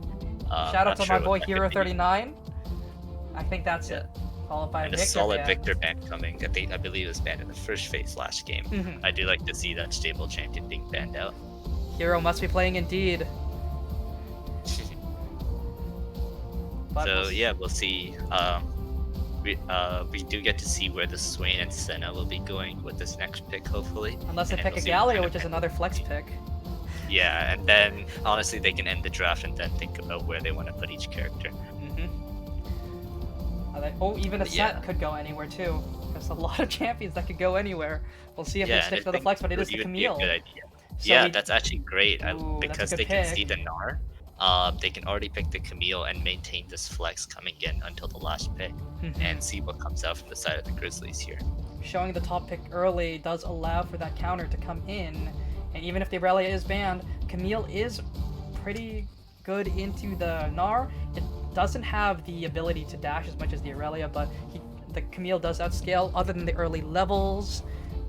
Shout out not to sure my what boy that could Hero be. 39. I think that's Yeah. it. Followed by And a Victor solid ban. Victor ban coming. I believe it was banned in the first phase last game. Mhm. I do like to see that stable champion being banned out. Hero must be playing indeed. But So we'll yeah, we'll see. We do get to see where the Swain and Senna will be going with this next pick, hopefully. unless they And pick we'll a see what Galio, kind which of is another flex pick. Yeah, and then honestly, they can end the draft and then think about where they want to put each character. Even a But yeah. set could go anywhere too. There's a lot of champions that could go anywhere. We'll see if they Yeah, and stick I to the think flex, but it would is the even be a Camille. good idea. So Yeah, we- that's actually great Ooh, that's a because good they can pick. see the Gnar. They can already pick the Camille and maintain this flex coming in until the last pick, and see what comes out from the side of the Grizzlies here. Showing the top pick early does allow for that counter to come in, and even if the Aurelia is banned, Camille is pretty good into the Gnar. It doesn't have the ability to dash as much as the Aurelia, but the Camille does outscale. Other than the early levels,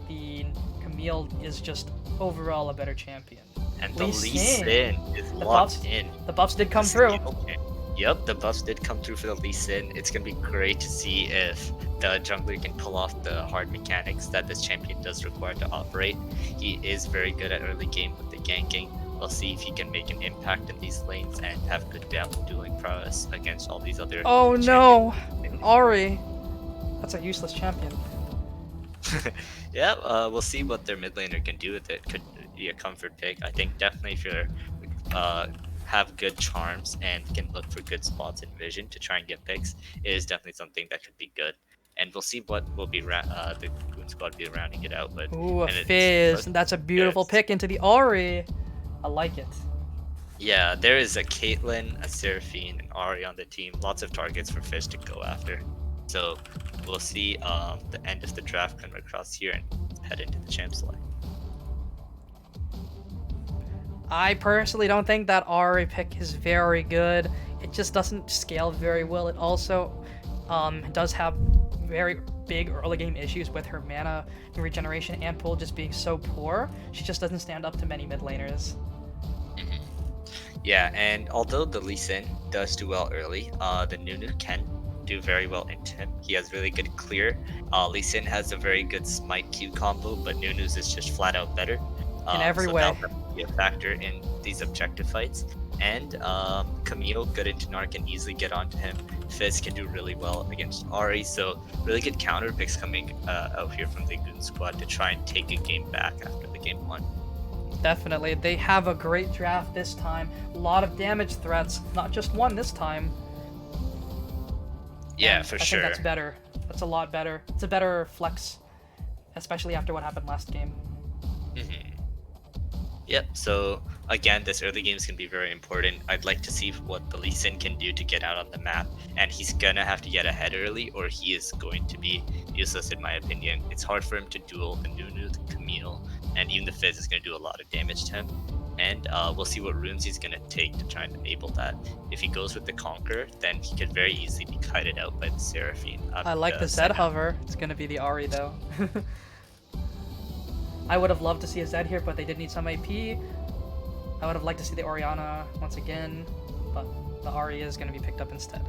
the Camille is just overall a better champion. And the Lee Lee Sin. Sin is The locked buffs- in. The buffs did come The through. stable champ. Yep, the buffs did come through for the Lee Sin. It's gonna be great to see if the jungler can pull off the hard mechanics that this champion does require to operate. He is very good at early game with the ganking. We'll see if he can make an impact in these lanes and have good dueling prowess against all these other Oh no, champions. Ari. That's a useless champion. Yeah, we'll see what their mid laner can do with it. Could be a comfort pick. I think definitely if you're have good charms and can look for good spots in vision to try and get picks, it is definitely something that could be good. And we'll see what will be the Goon Squad be rounding it out with. Ooh, a And it's- Fizz. but That's a beautiful there's- pick into the Ari. I like it. Yeah, there is a Caitlyn, a Seraphine, and Ahri on the team. Lots of targets for Fizz to go after. So we'll see the end of the draft come across here and head into the champs line. I personally don't think that Ari pick is very good. It just doesn't scale very well. It also does have very big early game issues with her mana regeneration and pool just being so poor. She just doesn't stand up to many mid laners. Yeah, and although the Lee Sin does do well early, the Nunu can do very well into him. He has really good clear. Lee Sin has a very good smite Q combo, but Nunu's is just flat out better. In every so way. that'll definitely be a factor in these objective fights. And Camille, good into Gnar, can easily get onto him. Fizz can do really well against Ari, so really good counter picks coming out here from the Goon squad to try and take a game back after the game one. Definitely. They have a great draft this time. A lot of damage threats, not just one this time. Yeah, And for I sure. think that's better. That's a lot better. It's a better flex, especially after what happened last game. Yep, so again, this early game is going to be very important. I'd like to see what the Lee Sin can do to get out on the map, and he's going to have to get ahead early or he is going to be useless in my opinion. It's hard for him to duel the Nunu, the Camille, and even the Fizz is going to do a lot of damage to him. And we'll see what runes he's going to take to try and enable that. If he goes with the Conquer, then he could very easily be kited out by the Seraphine. I like the Zed hover. It's going to be the Ari though. I would have loved to see a Zed here, but they did need some AP. I would have liked to see the Orianna once again, but the Ari is going to be picked up instead.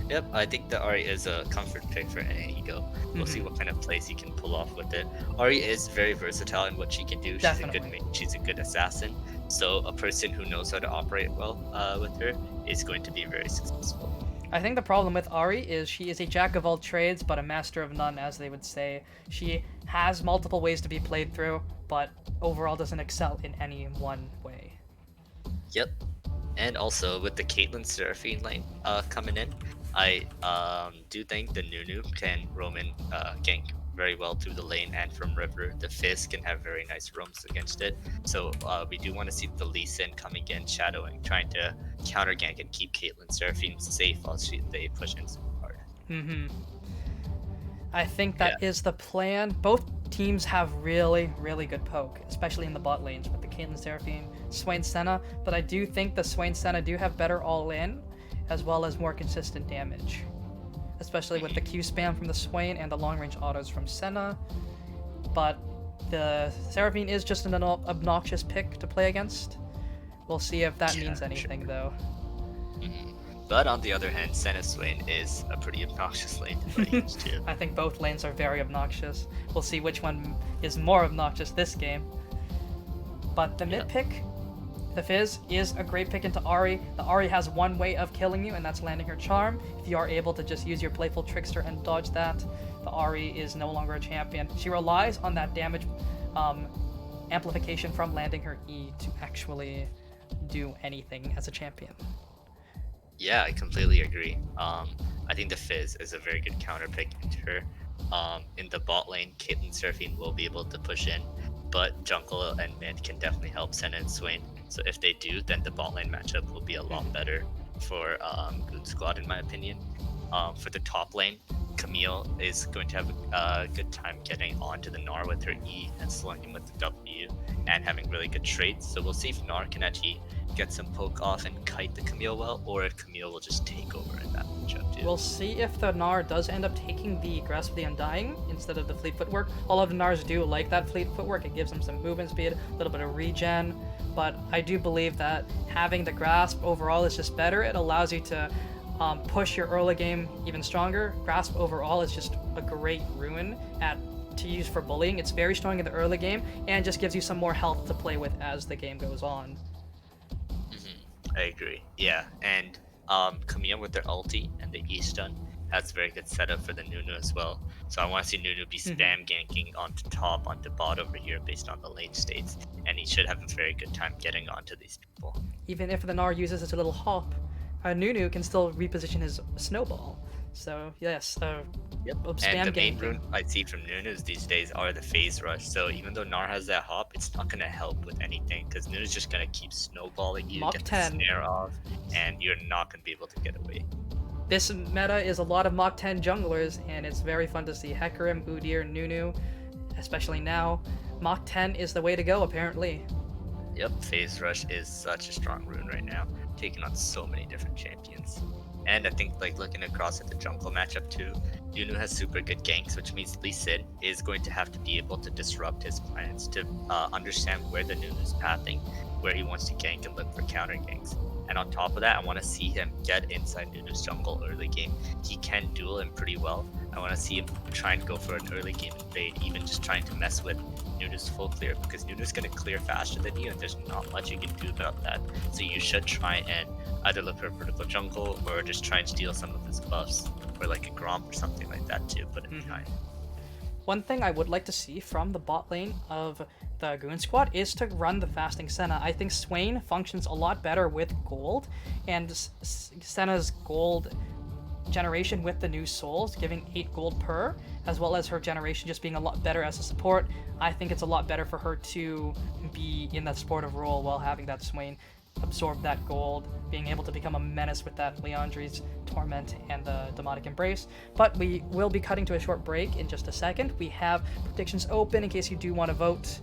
Yep, I think the Ari is a comfort pick for any ego. We'll see what kind of plays he can pull off with it. Ari is very versatile in what she can do. She's a good mate. She's a good assassin. So a person who knows how to operate well with her is going to be very successful. I think the problem with Ari is she is a jack of all trades, but a master of none, as they would say. She has multiple ways to be played through, but overall doesn't excel in any one way. Yep. And also with the Caitlyn Seraphine lane coming in, I do think the Nunu can roam in gank very well through the lane and from river. The Fizz can have very nice roams against it. So we do want to see the Lee Sin coming in, shadowing, trying to counter gank and keep Caitlyn Seraphine safe while they push in so hard. I think that is the plan. Both teams have really, really good poke, especially in the bot lanes with the Caitlyn Seraphine, Swain Senna. But I do think the Swain Senna do have better all-in, as well as more consistent damage, especially with the Q spam from the Swain and the long-range autos from Senna. But the Seraphine is just an obnoxious pick to play against. We'll see if that means anything, though. But on the other hand, Senna Swain is a pretty obnoxious lane to play against too. I think both lanes are very obnoxious. We'll see which one is more obnoxious this game. But the mid pick, the Fizz, is a great pick into Ari. The Ari has one way of killing you, and that's landing her charm. If you are able to just use your Playful Trickster and dodge that, the Ari is no longer a champion. She relies on that damage amplification from landing her E to actually do anything as a champion. Yeah, I completely agree. I think the Fizz is a very good counter pick into her. In the bot lane, Caitlyn Seraphine will be able to push in, but jungle and mid can definitely help Senna and Swain. So if they do, then the bot lane matchup will be a lot better for Goon Squad, in my opinion. For the top lane, Camille is going to have a good time getting onto the Gnar with her E and slowing him with the W and having really good trades. So we'll see if Gnar can actually get some poke off and kite the Camille well, or if Camille will just take over in that matchup too. We'll see if the Gnar does end up taking the Grasp of the Undying instead of the Fleet Footwork. All of the Gnars do like that Fleet Footwork. It gives them some movement speed, a little bit of regen, but I do believe that having the Grasp overall is just better. It allows you to push your early game even stronger. Grasp overall is just a great rune to use for bullying. It's very strong in the early game and just gives you some more health to play with as the game goes on. I agree. Yeah, and Camille with their ulti and the E stun has a very good setup for the Nunu as well. So I want to see Nunu be spam ganking onto top, onto bot over here based on the lane states, and he should have a very good time getting onto these people. Even if the Gnar uses its little hop, Nunu can still reposition his snowball. So yes, spam And the main ganking. rune I see from Nunu's these days are the phase rush. So even though Gnar has that hop, it's not going to help with anything because Nunu's just going to keep snowballing you, Mach get 10. the snare off, and you're not going to be able to get away. This meta is a lot of Mach 10 junglers, and it's very fun to see Hecarim, Udyr, Nunu, especially now. Mach 10 is the way to go, apparently. Yep, Phase Rush is such a strong rune right now, taking on so many different champions. And I think like looking across at the jungle matchup too, Nunu has super good ganks, which means Lee Sin is going to have to be able to disrupt his plans to understand where the Nunu's pathing, where he wants to gank and look for counter ganks. And on top of that, I want to see him get inside Nunu's jungle early game. He can duel him pretty well. I want to see him try and go for an early game invade, even just trying to mess with Nunu's full clear, because Nunu's going to clear faster than you, and there's not much you can do about that. So you should try and either look for a vertical jungle or just try and steal some of his buffs, or like a Gromp or something like that to put him behind. One thing I would like to see from the bot lane of the Goon Squad is to run the fasting Senna. I think Swain functions a lot better with gold, and Senna's gold generation with the new souls, giving 8 gold per, as well as her generation just being a lot better as a support. I think it's a lot better for her to be in that supportive role while having that Swain absorb that gold, being able to become a menace with that Leandri's Torment and the Demonic Embrace. But we will be cutting to a short break in just a second. We have predictions open in case you do want to vote.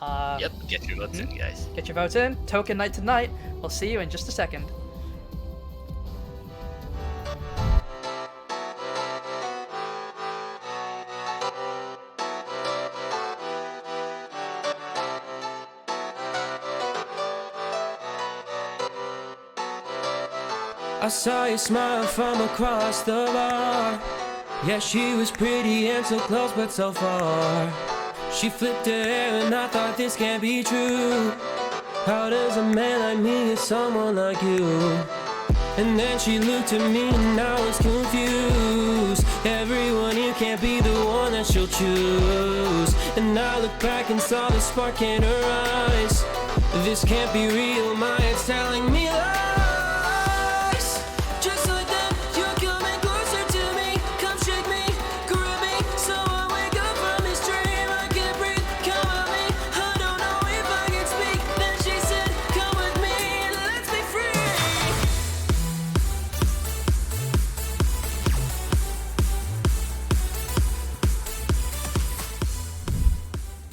Yep, get your votes in, guys. Get your votes in. Token night tonight. We'll see you in just a second. I saw you smile from across the bar. Yeah, she was pretty and so close but so far. She flipped her hair and I thought this can't be true. How does a man like me get someone like you? And then she looked at me and I was confused. Everyone here can't be the one that she'll choose. And I looked back and saw the spark in her eyes. This can't be real, my head's telling me lies. Just like that, you're coming closer to me. Come shake me, grab me, so I wake up from this dream. I can't breathe, come at me. I don't know if I can speak. Then she said, come with me and let's be free.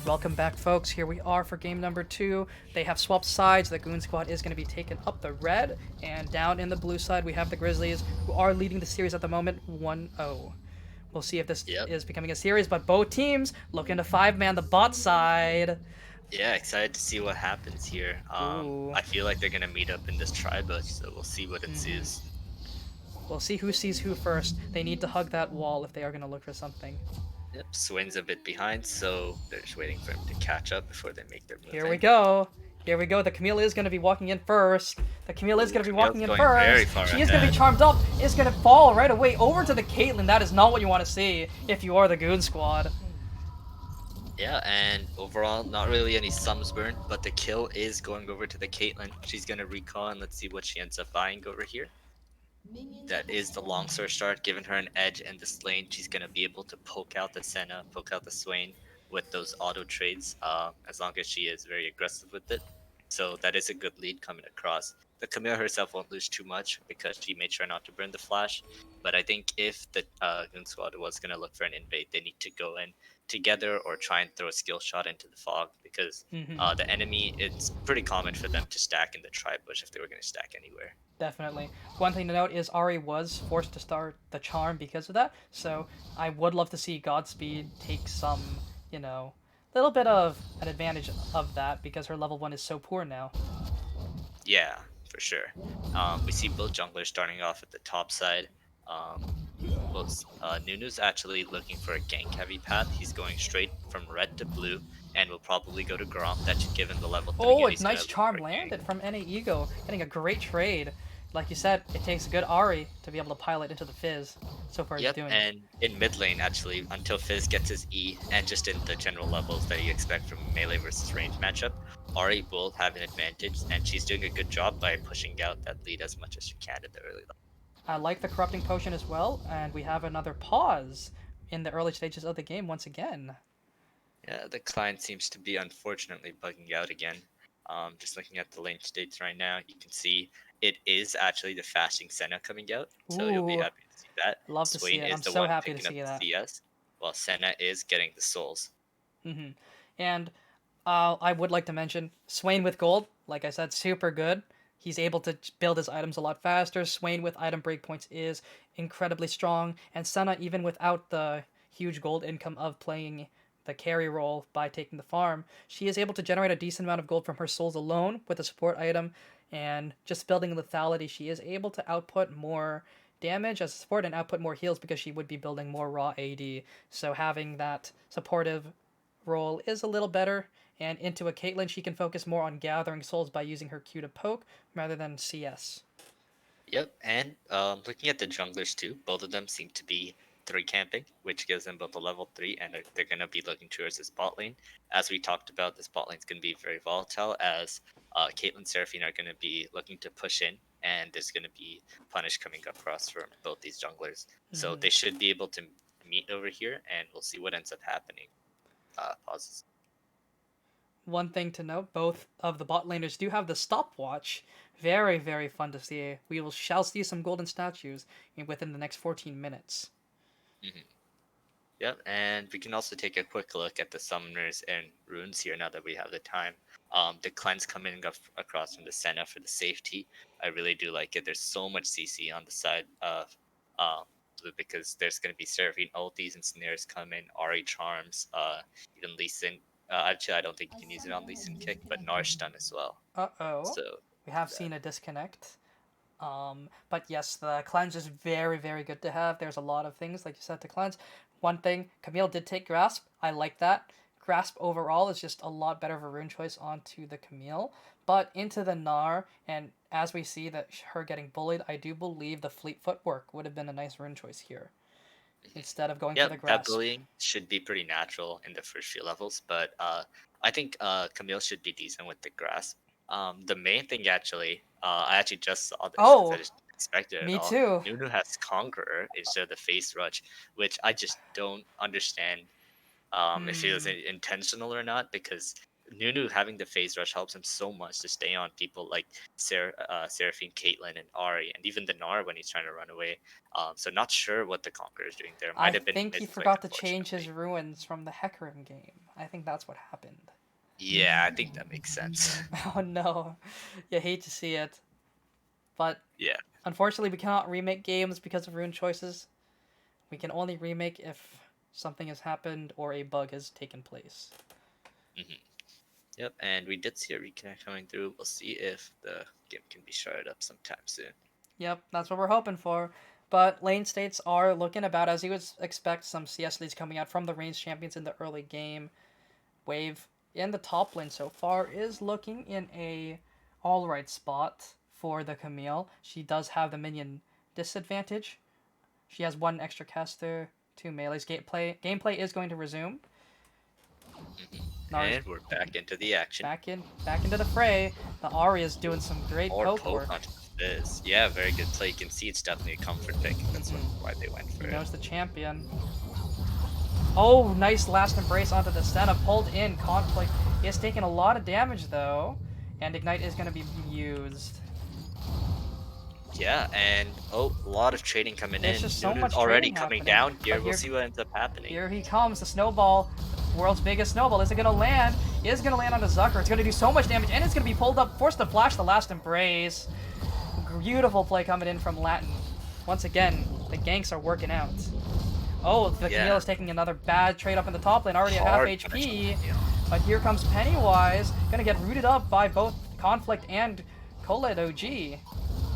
Welcome back, folks. Here we are for game number 2. They have swapped sides. The Goon Squad is going to be taken up the red, and down in the blue side we have the Grizzlies, who are leading the series at the moment 1-0. We'll see if this is becoming a series, but both teams looking to 5-man the bot side. Yeah, excited to see what happens here. I feel like they're going to meet up in this tri-bush, so we'll see what it is. We'll see who sees who first. They need to hug that wall if they are going to look for something. Yep, Swain's a bit behind, so they're just waiting for him to catch up before they make their move. Here we go. Here we go. The Camille is going to be walking in first. The Camille is going to be walking in first. She is going to be charmed up. Is going to fall right away over to the Caitlyn. That is not what you want to see if you are the Goon Squad. Yeah, and overall, not really any sums burned, but the kill is going over to the Caitlyn. She's going to recall, and let's see what she ends up buying over here. That is the longsword start, giving her an edge in this lane. She's going to be able to poke out the Senna, poke out the Swain with those auto trades, as long as she is very aggressive with it. So that is a good lead coming across. The Camille herself won't lose too much because she made sure not to burn the flash. But I think if the Goon Squad was going to look for an invade, they need to go in together or try and throw a skill shot into the fog, because the enemy, it's pretty common for them to stack in the tri-bush if they were going to stack anywhere. Definitely. One thing to note is Ari was forced to start the charm because of that, so I would love to see Godspeed take some, little bit of an advantage of that, because her level 1 is so poor now. Yeah, for sure. We see both junglers starting off at the top side. Nunu's actually looking for a gank heavy path. He's going straight from red to blue, and will probably go to Gromp. That should give him the level 3. Oh, a nice charm landed from NA Ego, getting a great trade. Like you said, it takes a good Ari to be able to pilot into the Fizz. So far, he's doing and in mid lane, actually, until Fizz gets his E, and just in the general levels that you expect from a melee versus range matchup, Ari will have an advantage, and she's doing a good job by pushing out that lead as much as she can at the early level. I like the Corrupting Potion as well, and we have another pause in the early stages of the game once again. Yeah, the client seems to be unfortunately bugging out again. Just looking at the lane states right now, you can see it is actually the fasting Senna coming out, so you'll be Ooh, happy to see that. love to see Swain it. is I'm the so one happy to picking up see the that. CS, while Senna is getting the souls. And I would like to mention Swain with gold. Like I said, super good. He's able to build his items a lot faster. Swain with item breakpoints is incredibly strong. And Senna, even without the huge gold income of playing the carry role by taking the farm, she is able to generate a decent amount of gold from her souls alone with a support item. And just building lethality, she is able to output more damage as a support and output more heals because she would be building more raw AD. So having that supportive role is a little better. And into a Caitlyn, she can focus more on gathering souls by using her Q to poke rather than CS. Yep, and looking at the junglers too, both of them seem to be three camping, which gives them both a level 3, and they're going to be looking towards this bot lane. As we talked about, this bot lane is going to be very volatile, as Caitlyn and Seraphine are going to be looking to push in, and there's going to be punish coming across from both these junglers. So they should be able to meet over here, and we'll see what ends up happening. Pauses. One thing to note, both of the bot laners do have the stopwatch. Very, very fun to see. Shall see some golden statues within the next 14 minutes. Yep, and we can also take a quick look at the summoners and runes here now that we have the time. The cleanse coming up across from the Senna for the safety. I really do like it. There's so much CC on the side of blue because there's going to be Seraphine ultis and snares coming, Ari charms, even Lee Sin. Actually, I don't think you can use it on Lee Sin kick, but Nar stun as well. Uh-oh. So We have seen a disconnect. But yes, the cleanse is very, very good to have. There's a lot of things, like you said, to cleanse. One thing, Camille did take Grasp. I like that. Grasp overall is just a lot better of a rune choice onto the Camille. But into the Gnar, and as we see that her getting bullied, I do believe the Fleet Footwork would have been a nice rune choice here. Instead of going for the Yep, that Grasp. bullying should be pretty natural in the first few levels, but I think Camille should be decent with the grasp. The main thing actually, I actually just saw this because I Oh, just didn't expect it at me all. too. Nunu has Conqueror instead of the face rush, which I just don't understand if it was intentional or not, because Nunu having the phase rush helps him so much to stay on people like Seraphine, Caitlyn, and Ari, and even the Gnar when he's trying to run away. So not sure what the Conqueror is doing there. I Might have been think he misclick, forgot to change his unfortunately. ruins from the Hecarim game. I think that's what happened. Yeah, I think that makes sense. Oh no. You hate to see it. But Yeah. unfortunately, we cannot remake games because of rune choices. We can only remake if something has happened or a bug has taken place. Yep, and we did see a reconnect coming through. We'll see if the game can be started up sometime soon. Yep, that's what we're hoping for. But lane states are looking about as you would expect some CS leads coming out from the range champions in the early game. Wave in the top lane so far is looking in a alright spot for the Camille. She does have the minion disadvantage. She has one extra caster, two melees. Gameplay is going to resume. Nari's And we're back into the action. back into the fray. The Ari is doing some great More poke poke work. onto this. Yeah, very good play. You can see it's definitely a comfort pick. That's why they went for He it. knows the champion. Oh, nice last embrace onto the Senna. Pulled in. Conflict is taking a lot of damage though. And Ignite is going to be used. Yeah, and a lot of trading coming There's in. just so Nunu's much already trading coming happening. down here. But We'll see what ends up happening. Here he comes. The snowball. World's biggest snowball. Is it going to land? Is going to land on a Zucker. It's going to do so much damage. And it's going to be pulled up. Forced to flash the last embrace. Beautiful play coming in from Latin. Once again, the ganks are working out. Oh, the Camille is taking another bad trade up in the top lane. Already at half Hard punish on HP. Camille. But here comes Pennywise. Going to get rooted up by both Conflict and Colette OG.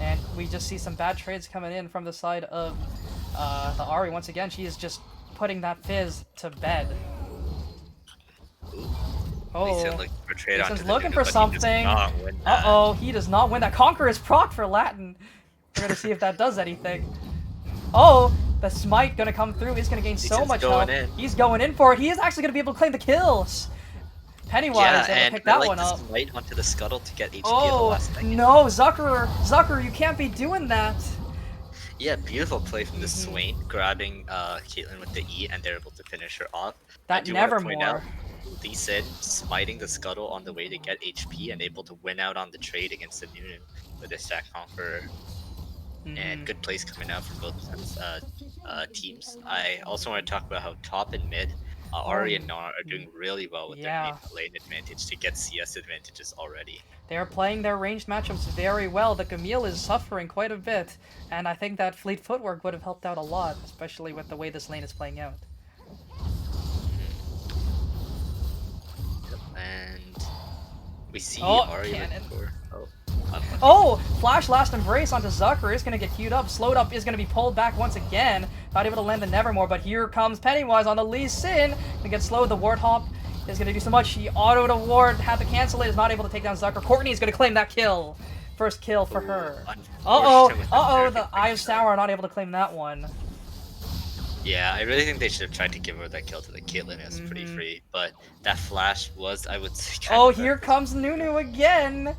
And we just see some bad trades coming in from the side of the Ari. Once again, she is just putting that Fizz to bed. Lee Sin Oh, looking for trade Lee onto Sin's the looking Nunu, for but he does something. not win that. Uh-oh, he does not win that. Conqueror is proc for Latin. We're going to see if that does anything. Oh, the smite going to come through. He's going to gain so Sin's much going health. in. He's going in for it. He is actually going to be able to claim the kills. Pennywise Yeah, able to and pick I that like one this up. light onto the scuttle to get HP at the Oh, last second. no, Zucker, you can't be doing that. Yeah, beautiful play from the Swain, grabbing Caitlyn with the E, and they're able to finish her off. I That do want to point out, Nevermore. Lee Sin smiting the Scuttle on the way to get HP and able to win out on the trade against the Nunu with his Stack Conqueror. And good plays coming out from both teams. I also want to talk about how top and mid, Ari and Gnar are doing really well with their yeah. lane advantage to get CS advantages already. They are playing their ranged matchups very well. The Camille is suffering quite a bit, and I think that fleet footwork would have helped out a lot, especially with the way this lane is playing out. And we see Oh, Ari cannon. Oh, Flash Last Embrace onto Zucker is going to get queued up. Slowed Up is going to be pulled back once again. Not able to land the Nevermore, but here comes Pennywise on the Lee Sin. Gonna get slowed. The Warthog is going to do so much. He autoed a ward, had to cancel it, is not able to take down Zucker. Courtney is going to claim that kill. First kill for her. The Eye of Sauer are not able to claim that one. Yeah, I really think they should have tried to give her that kill to the Caitlyn. It was pretty free, but that flash was, I would say, kind of here comes Nunu again.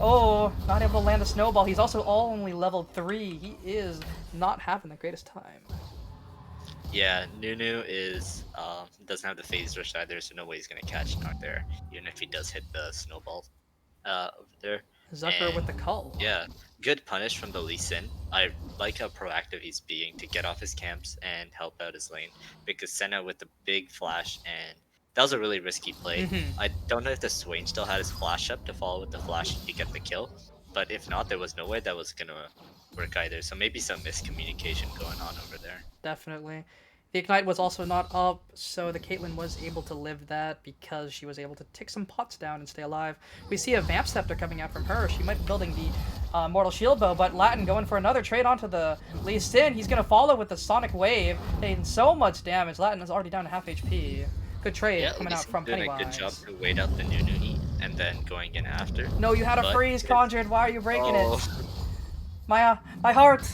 Oh, not able to land the snowball. He's also only level 3. He is not having the greatest time. Yeah, Nunu is doesn't have the phase rush either, so no way he's gonna catch Nart there, even if he does hit the snowball over there. Zucker with the cull. Yeah, good punish from the Lee Sin. I like how proactive he's being to get off his camps and help out his lane, because Senna with the big flash, and that was a really risky play. I don't know if the Swain still had his flash up to follow with the flash to get the kill, but if not, there was no way that was gonna work either, so maybe some miscommunication going on over there. Definitely. The Ignite was also not up, so the Caitlyn was able to live that because she was able to tick some pots down and stay alive. We see a Vamp Scepter coming out from her. She might be building the Mortal Shield Bow, but Latin going for another trade onto the Lee Sin. He's going to follow with the Sonic Wave, taking so much damage. Latin is already down to half HP. Good trade coming out from Pennywise. Doing a good job to wait out the Nunu and then going in after. No, you had a freeze, Conjured. Why are you breaking it? My heart!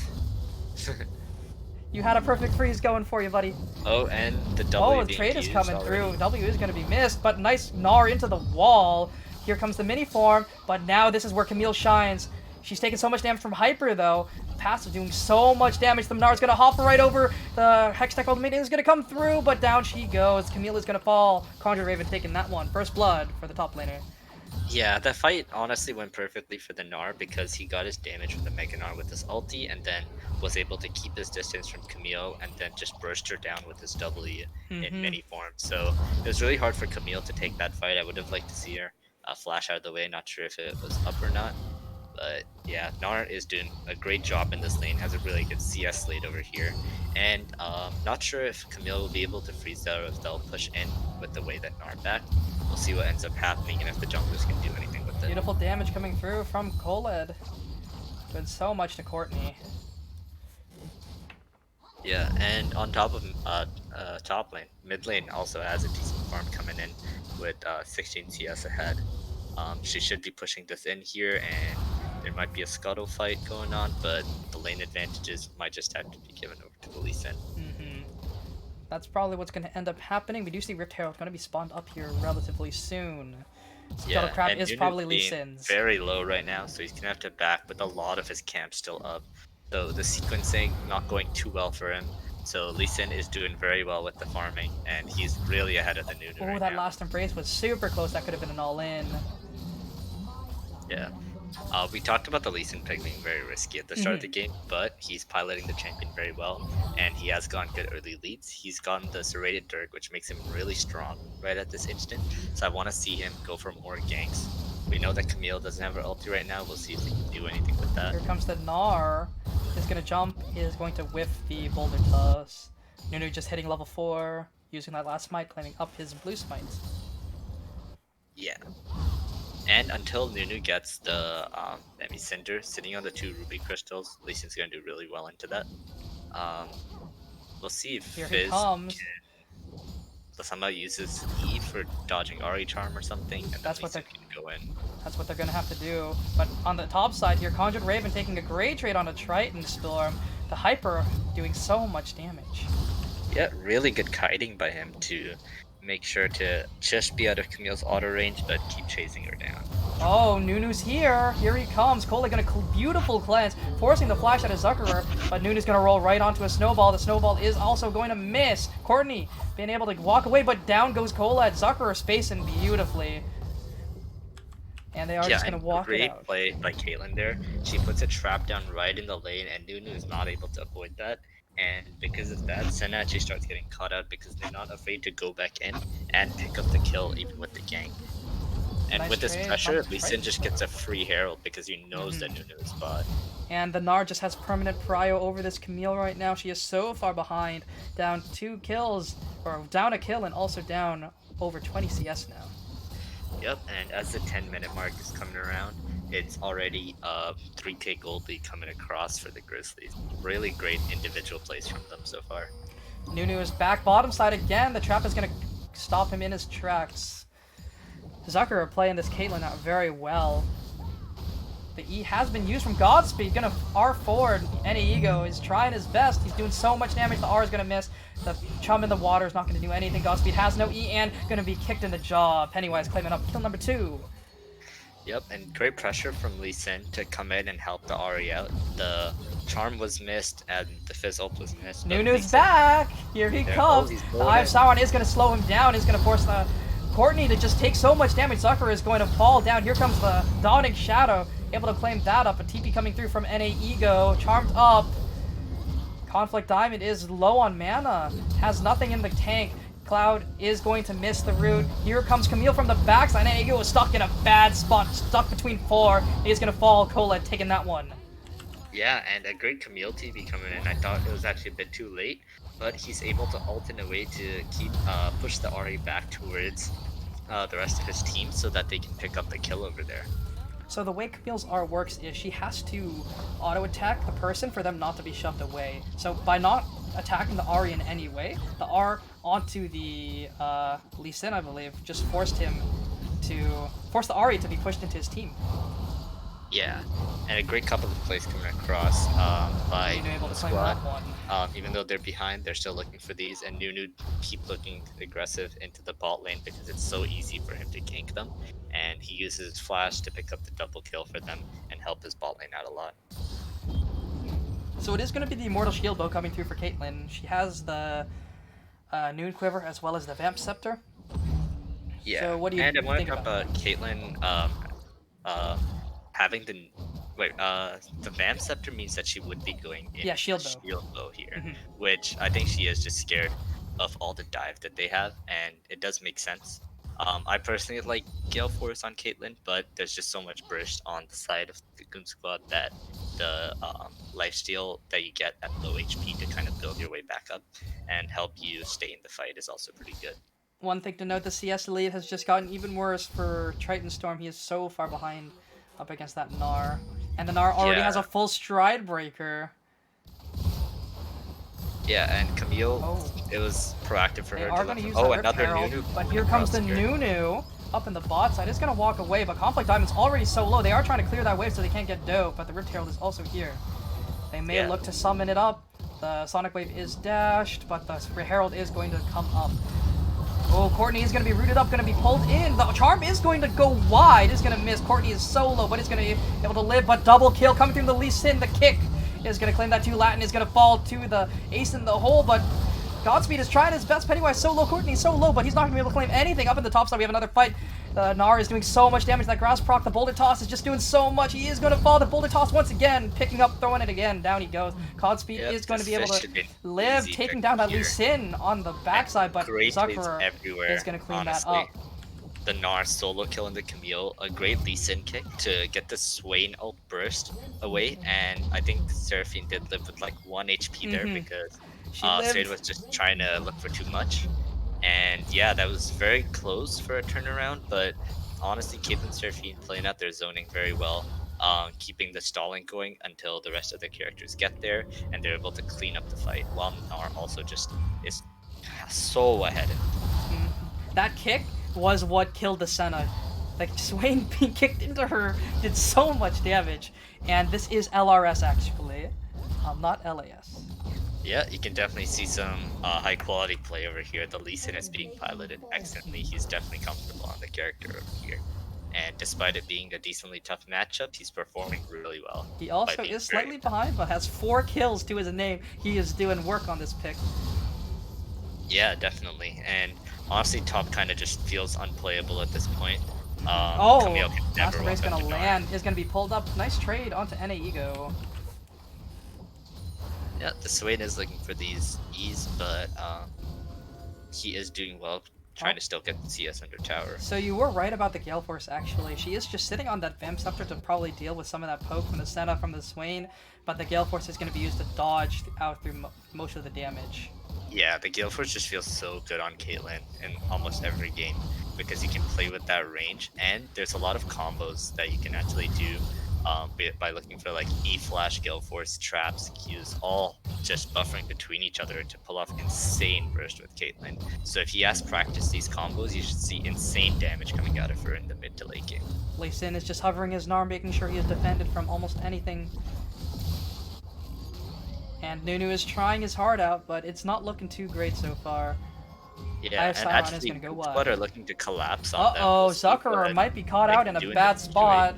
You had a perfect freeze going for you, buddy. Oh, and the W the trade is coming already. through. W is going to be missed, but nice Gnar into the wall. Here comes the mini form, but now this is where Camille shines. She's taking so much damage from Hyper, though. Passive doing so much damage. The Gnar is going to hop right over. The Hextech Ultimate is going to come through, but down she goes. Camille is going to fall. Conjure Raven taking that one. First blood for the top laner. Yeah, that fight honestly went perfectly for the Gnar because he got his damage from the Mega Gnar with his ulti and then was able to keep his distance from Camille and then just burst her down with his W in mini form. So it was really hard for Camille to take that fight. I would have liked to see her flash out of the way. Not sure if it was up or not. But yeah, Gnar is doing a great job in this lane, has a really good CS slate over here. And not sure if Camille will be able to freeze out or if they'll push in with the way that Gnar back. We'll see what ends up happening and if the junglers can do anything with it. Beautiful damage coming through from Koled. Doing so much to Courtney. Yeah, and on top of top lane, mid lane also has a decent farm coming in with 16 CS ahead. She should be pushing this in here, and there might be a scuttle fight going on, but the lane advantages might just have to be given over to the Lee Sin. That's probably what's going to end up happening. We do see Rift Herald going to be spawned up here relatively soon. Scuttle Crab is probably Lee Sin's. Very low right now, so he's going to have to back with a lot of his camp still up. So the sequencing not going too well for him. So Lee Sin is doing very well with the farming, and he's really ahead of the Nunu right that now. last embrace was super close. That could have been an all-in. Yeah. We talked about the Lee Sin pick being very risky at the start of the game, but he's piloting the champion very well, and he has gotten good early leads. He's gotten the Serrated Dirk, which makes him really strong right at this instant, so I want to see him go for more ganks. We know that Camille doesn't have her ulti right now. We'll see if he can do anything with that. Here comes the Gnar. Is going to jump, is going to whiff the Boulder Toss. Nunu just hitting level 4, using that last smite, claiming up his blue smite. Yeah. And until Nunu gets the Demi Cinder sitting on the 2 Ruby Crystals, Lee Sin's going to do really well into that. We'll see if Here Fizz he comes. somehow uses E for dodging Ari Charm or something, and That's then what Lee Sin can go in. That's what they're going to have to do. But on the top side here, Conjured Raven taking a great trade on a Triton Storm. The Hyper doing so much damage. Yeah, really good kiting by him to make sure to just be out of Camille's auto range, but keep chasing her down. Oh, Nunu's here. Here he comes. Cole gonna beautiful cleanse, forcing the flash out of Zuckerer, but Nunu's gonna roll right onto a snowball. The snowball is also going to miss. Courtney being able to walk away, but down goes Cola at Zuckerer, spacing beautifully. And they are just gonna walk it out. Great play by Caitlyn there. She puts a trap down right in the lane, and Nunu is not able to avoid that. And because of that, Senna actually starts getting caught out because they're not afraid to go back in and pick up the kill even with the gank. And Nice with this trade. pressure, Right. Lee Sin just gets a free Herald because he knows that Nunu is bot. And the Gnar just has permanent prio over this Camille right now. She is so far behind, down 2 kills, or down a kill and also down over 20 CS now. Yep, and as the 10-minute mark is coming around, it's already 3K gold lead coming across for the Grizzlies. Really great individual plays from them so far. Nunu is back bottom side again. The trap is going to stop him in his tracks. Zucker are playing this Caitlyn out very well. The E has been used from Godspeed. Gonna R forward. Any Ego is trying his best. He's doing so much damage. The R is gonna miss. The chum in the water is not gonna do anything. Godspeed has no E and gonna be kicked in the jaw. Pennywise claiming up kill number 2. Yep, and great pressure from Lee Sin to come in and help the Ari out. The charm was missed and the Fizz ult was missed. but Lee Nunu's Sin- back. Here he There comes. goes, he's The going Eye in. of Sauron is gonna slow him down. Is gonna force the Courtney to just take so much damage. Zucker is going to fall down. Here comes the Dawning Shadow. Able to claim that up. A TP coming through from NA Ego. Charmed up. Conflict Diamond is low on mana. Has nothing in the tank. Cloud is going to miss the root. Here comes Camille from the backside. NA Ego is stuck in a bad spot. Stuck between 4. He's going to fall. Cola taking that one. Yeah, and a great Camille TV coming in. I thought it was actually a bit too late, but he's able to ult in a way to keep push the Ari back towards the rest of his team so that they can pick up the kill over there. So the way Camille's R works is she has to auto-attack the person for them not to be shoved away. So by not attacking the Ari in any way, the R onto the Lee Sin, I believe, just forced him to force the Ari to be pushed into his team. Yeah, and a great couple of plays coming across by Nunu able the to claim squad. that one. Even though they're behind, they're still looking for these, and Nunu keep looking aggressive into the bot lane because it's so easy for him to gank them, and he uses his flash to pick up the double kill for them and help his bot lane out a lot. So it is going to be the Immortal Shield bow coming through for Caitlyn. She has the Noon Quiver as well as the Vamp Scepter. Yeah, So what do you and I want think to talk about Caitlyn having the the Vamp Scepter means that she would be going in Yeah, shield the bow. shield bow here, Mhm. which I think she is just scared of all the dive that they have, and it does make sense. I personally like Gale Force on Caitlyn, but there's just so much burst on the side of the Goon Squad that the lifesteal that you get at low HP to kind of build your way back up and help you stay in the fight is also pretty good. One thing to note, the CS lead has just gotten even worse for Triton Storm. He is so far behind up against that Gnar. And the Gnar already Yeah. has a full stride breaker. Yeah, and Camille, Oh. it was proactive for They her are to going to use oh, that another Herald, Nunu. but here comes the across here. Nunu up in the bot side. It's going to walk away, but Conflict Diamond's already so low. They are trying to clear that wave so they can't get dope, but the Rift Herald is also here. They may Yeah. look to summon it up. The Sonic Wave is dashed, but the Herald is going to come up. Oh, Courtney is going to be rooted up, going to be pulled in. The charm is going to go wide. It's going to miss. Courtney is so low, but it's going to be able to live. But double kill coming through the Lee Sin. The kick is going to claim that too. Latin is going to fall to the ace in the hole, but Godspeed is trying his best. Pennywise so low. Courtney so low, but he's not going to be able to claim anything. Up in the top side, we have another fight. Gnar is doing so much damage. That grass proc, the boulder toss is just doing so much. He is going to fall. The boulder toss once again, picking up, throwing it again. Down he goes. Godspeed Yep, is going to this be able fish to should be live, easy taking pick down that here. Lee Sin on the backside, but Great plays Zuckerer everywhere. is going to clean honestly. that up. The Gnar solo kill into Camille, a great Lee Sin kick to get the Swain ult burst away, and I think Seraphine did live with like 1 HP there Mhm. because She lived. Seraphine was just trying to look for too much. And yeah, that was very close for a turnaround, but honestly, Caitlyn and Seraphine playing out their zoning very well, keeping the stalling going until the rest of the characters get there, and they're able to clean up the fight, while Gnar also just is so ahead of him. That kick was what killed the Senna. Like, Swain being kicked into her did so much damage. And this is LRS, actually. Not LAS. Yeah, you can definitely see some high quality play over here. The Lee Sin is being piloted excellently. He's definitely comfortable on the character over here. And despite it being a decently tough matchup, he's performing really well He by also being is very slightly tough. behind, but has 4 kills to his name. He is doing work on this pick. Yeah, definitely. And honestly, top kind of just feels unplayable at this point. Oh, Camille can never Master walk Race up gonna to Nar. land, is gonna be pulled up. Nice trade onto NA Ego. Yeah, the Swain is looking for these E's, but he is doing well, Oh, trying to still get the CS under tower. so you were right about the Gale Force, actually. She is just sitting on that Vamp Scepter to probably deal with some of that poke from the Senna, from the Swain, but the Gale Force is going to be used to dodge out through most of the damage. Yeah, the Gale Force just feels so good on Caitlyn in almost every game because you can play with that range, and there's a lot of combos that you can actually do by looking for like E Flash, Gale Force, traps, Qs, all just buffering between each other to pull off insane burst with Caitlyn. So if he has practiced these combos, you should see insane damage coming out of her in the mid to late game. Lee Sin is just hovering his Gnar, making sure he is defended from almost anything. And Nunu is trying his heart out, but it's not looking too great so far. Yeah, and Sciron is actually, going to go Squad are wide. looking to collapse on them. Uh-oh, We'll see Zuckerer what might be caught they out can in a do in bad this situation. spot.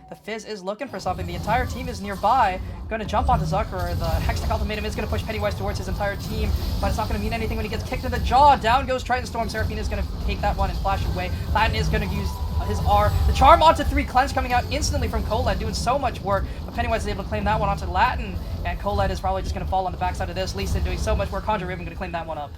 The Fizz is looking for something. The entire team is nearby. Going to jump onto Zuckerer. The Hextech Ultimatum is going to push Pennywise towards his entire team, but it's not going to mean anything when he gets kicked in the jaw. Down goes Triton Storm. Seraphina is going to take that one and flash away. Latin is going to use his R. The charm onto 3. Cleanse coming out instantly from Colette, doing so much work, but Pennywise is able to claim that one onto Latin, and Colette is probably just going to fall on the backside of this. Lee Sin doing so much work. Conjure Raven going to claim that one up.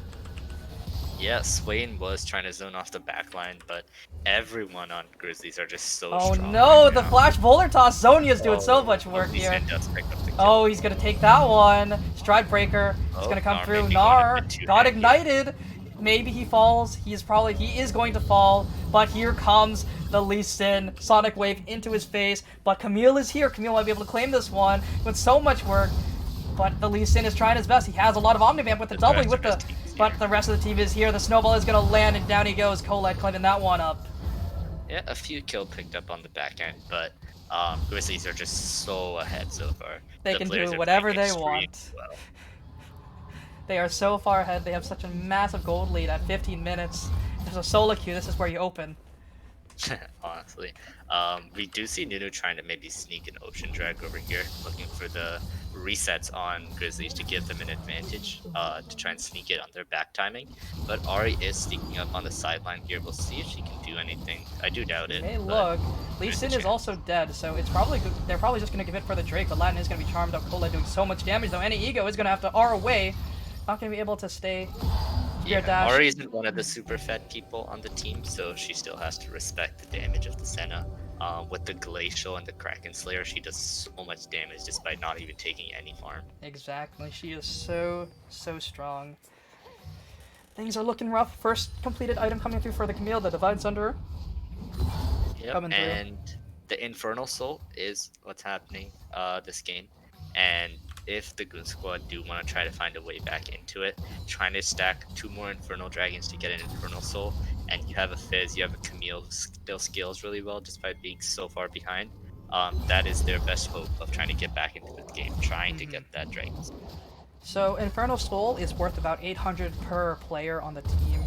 Yeah, Swain was trying to zone off the backline, but everyone on Grizzlies are just so Oh strong no, right the now. Flash Boulder Toss. Zonia's doing so Oh, much work Lee here. Sin does pick up the kill. Oh, he's gonna take that one. Stride Breaker. It's Oh, gonna come Nar through. may be going a Nar bit too got heavy. ignited. Maybe he falls. He is going to fall. But here comes the Lee Sin Sonic Wave into his face. But Camille is here. Camille might be able to claim this one with so much work. But the Lee Sin is trying his best. He has a lot of Omnivamp with the The doubling rest with of the. his team is But here. the rest of the team is here. The snowball is gonna land and down he goes. Colette claiming that one up. Yeah, a few kill picked up on the back end, but Grizzlies are just so ahead so far. They The can players do are whatever playing they extremely want. well. They are so far ahead. They have such a massive gold lead at 15 minutes. There's a solo queue. This is where you open. Honestly, we do see Nunu trying to maybe sneak an Ocean Drag over here, looking for the resets on Grizzlies to give them an advantage, to try and sneak it on their back timing. But Ari is sneaking up on the sideline here. We'll see if she can do anything. I do doubt it. Hey, but look. Lee there's a Sin is chance. also dead, so it's probably good. They're probably just going to give it for the Drake, but Latin is going to be charmed up. Colette doing so much damage, though. Any ego is going to have to R away. Not going to be able to stay. Spear dash. Ari isn't one of the super fed people on the team, so she still has to respect the damage of the Senna. With the Glacial and the Kraken Slayer, she does so much damage despite not even taking any farm. Exactly. She is so strong. Things are looking rough. First completed item coming through for the Camille. The Divine Sunderer. Yep, Coming through. and the Infernal Soul is what's happening this game. And if the Goon Squad do want to try to find a way back into it, trying to stack 2 more Infernal Dragons to get an Infernal Soul, and you have a Fizz, you have a Camille who still scales really well despite being so far behind, that is their best hope of trying to get back into the game, trying to get that Dragon. So Infernal Soul is worth about 800 per player on the team.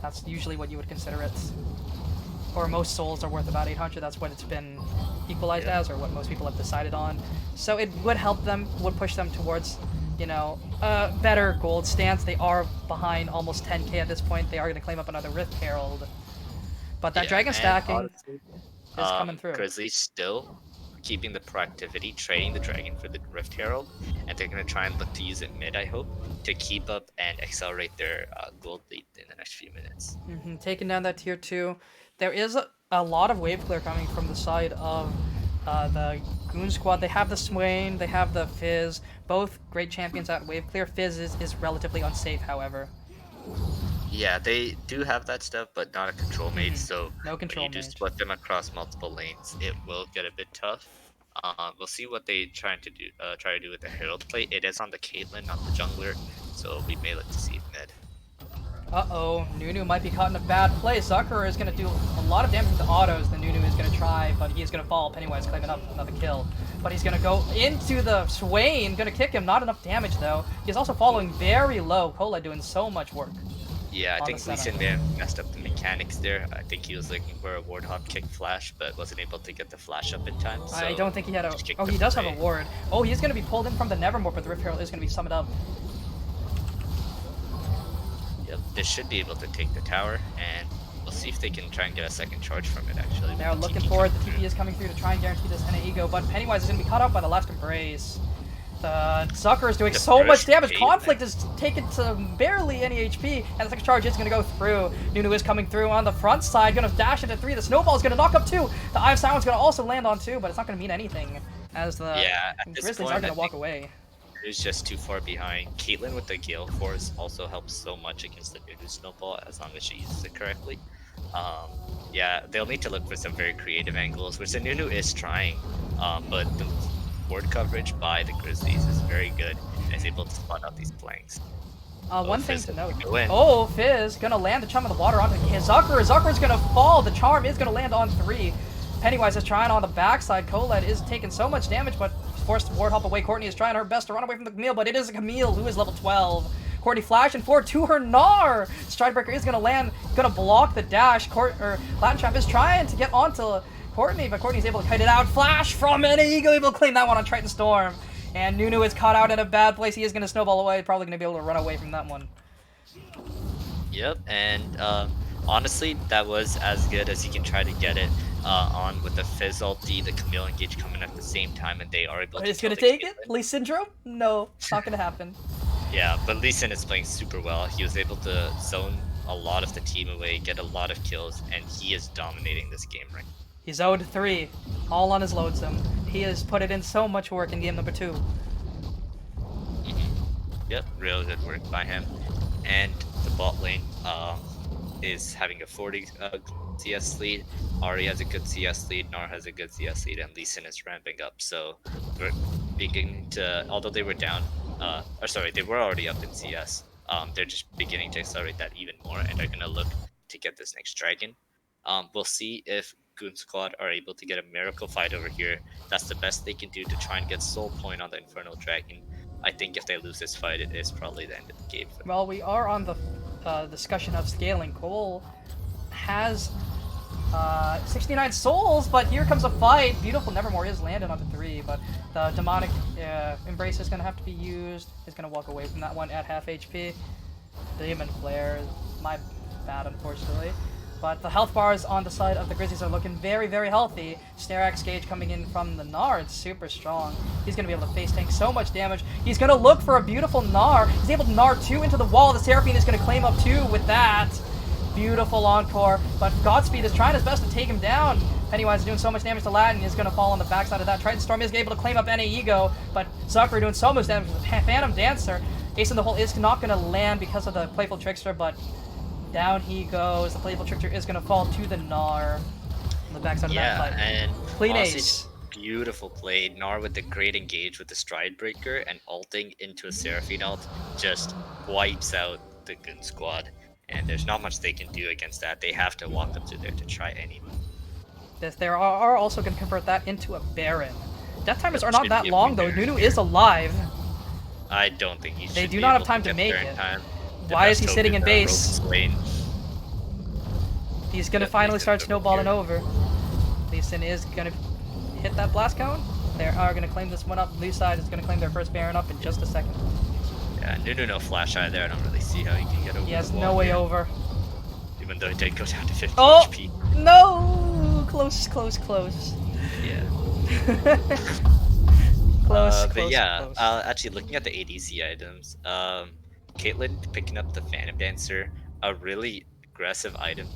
That's usually what you would consider it. Or most souls are worth about 800. That's what it's been equalized as, or what most people have decided on. So it would help them, would push them towards, you know, a better gold stance. They are behind almost 10k at this point. They are going to claim up another Rift Herald. But that Dragon and stacking honestly, is coming through. Grizzlies still keeping the proactivity, trading the Dragon for the Rift Herald, and they're going to try and look to use it mid, I hope, to keep up and accelerate their gold lead in the next few minutes. Taking down that tier 2. There is a lot of wave clear coming from the side of the Goon Squad. They have the Swain, they have the Fizz, both great champions at wave clear. Fizz is relatively unsafe, however. Yeah, they do have that stuff, but not a control mage, so No control when you do mage. split them across multiple lanes, it will get a bit tough. We'll see what they try to do with the Herald play. It is on the Caitlyn, not the jungler, so we may look to see it mid. Uh-oh, Nunu might be caught in a bad place. Zucker is going to do a lot of damage with the autos than Nunu is going to try, but he's going to fall. Pennywise claiming up another kill. But he's going to go into the Swain, going to kick him. Not enough damage, though. He's also falling very low. Cola doing so much work. Yeah, I on think the Lee setup. Sin may have messed up the mechanics there. I think he was looking for a Warthog kick flash, but wasn't able to get the flash up in time. So I don't think he had a... just kicked Oh, he him does have a away. ward. Oh, he's going to be pulled in from the Nevermore, but the Rift Herald is going to be summoned up. Yep, they should be able to take the tower, and we'll see if they can try and get a second charge from it, actually. They're with the looking TP for it. coming The TP through. is coming through to try and guarantee this NA ego, but Pennywise is going to be caught out by the last embrace. The Zucker is doing The so much first damage. hit, Conflict is taken to barely any HP, and the second charge is going to go through. Nunu is coming through on the front side, going to dash into 3. The snowball is going to knock up 2. The Eye of Silence is going to also land on 2, but it's not going to mean anything, as the Yeah, at this Grizzlies point, are going I to walk think away. is just too far behind. Caitlyn with the Gale Force also helps so much against the Nunu Snowball as long as she uses it correctly. Yeah, they'll need to look for some very creative angles, which the Nunu is trying, but the board coverage by the Grizzlies is very good and is able to spot out these flanks. One thing Fizz to is note. gonna go in. Oh, Fizz gonna land the chum of the water onto Zucker. Zucker's gonna fall. The charm is gonna land on 3. Pennywise is trying on the backside. Colette is taking so much damage, but forced to ward hop away. Courtney is trying her best to run away from the Camille, but it is a Camille who is level 12. Courtney flashing forward to her Gnar. Stridebreaker is gonna land, gonna block the dash. Latin Trap is trying to get onto Courtney, but Courtney's able to kite it out. Flash from an Ego, able to claim that one on Triton Storm. And Nunu is caught out in a bad place. He is going to snowball away. Probably going to be able to run away from that one. Yep, and honestly, that was as good as you can try to get it on with the Fizz ulti, the Camille engage coming at the same time, and they are able But to it's going kill to the take it? Caitlyn. Lee Syndrome? No, it's not going to happen. Yeah, but Lee Sin is playing super well. He was able to zone a lot of the team away, get a lot of kills, and he is dominating this game right now. He's owed 3, all on his lonesome. He has put it in so much work in game number 2. Yep, real good work by him. And the bot lane is having a 40 CS lead. Ari has a good CS lead, Gnar has a good CS lead, and Lee Sin is ramping up. So we're beginning to, although they were down, or sorry, they were already up in CS. They're just beginning to accelerate that even more, and are gonna look to get this next dragon. We'll see if Goon Squad are able to get a miracle fight over here. That's the best they can do to try and get soul point on the Infernal Dragon. I think if they lose this fight, it is probably the end of the game for them. Well, we are on the discussion of scaling. Cole has 69 souls, but here comes a fight. Beautiful Nevermore is landed onto 3, but the demonic embrace is going to have to be used. He's going to walk away from that one at half HP. Demon Flare is my bad, unfortunately. But the health bars on the side of the Grizzlies are looking very, very healthy. Snare Axe Gauge coming in from the Gnar, it's super strong. He's going to be able to face tank so much damage. He's going to look for a beautiful Gnar. He's able to Gnar 2 into the wall. The Seraphine is going to claim up 2 with that. Beautiful encore. But Godspeed is trying his best to take him down. Pennywise is doing so much damage to Latin. He's going to fall on the backside of that. Triton Storm is able to claim up NA Ego, but Zucker doing so much damage with the Phantom Dancer. Ace in the Hole is not going to land because of the Playful Trickster, but down he goes. The Playful Trickster is going to fall to the Gnar on the backside of that fight. And Clean honestly, ace. beautiful play. Gnar with the great engage with the Stride Breaker and ulting into a Seraphine ult just wipes out the Goon Squad. And there's not much they can do against that. They have to walk up to there to try anything. They are also going to convert that into a Baron. Death timers are not Should that be a long though. winner. Nunu is alive. I don't think he should They do be not have able time to get make there in it. time. The Why is best he hope sitting in the base? Rogue's lane. He's gonna Yeah, finally Leeson start over snowballing here. over. Leeson is gonna hit that blast cone. They are gonna claim this one up. Blue side is gonna claim their first Baron up in just a second. Yeah, Nunu no flash eye there. I don't really see how he can get over. He has the no wall way here, over. Even though he did go down to 50 Oh HP. no! Close, close, close. Yeah. Close, But close, yeah, close. actually looking at the ADC items, Caitlyn picking up the Phantom Dancer, a really aggressive item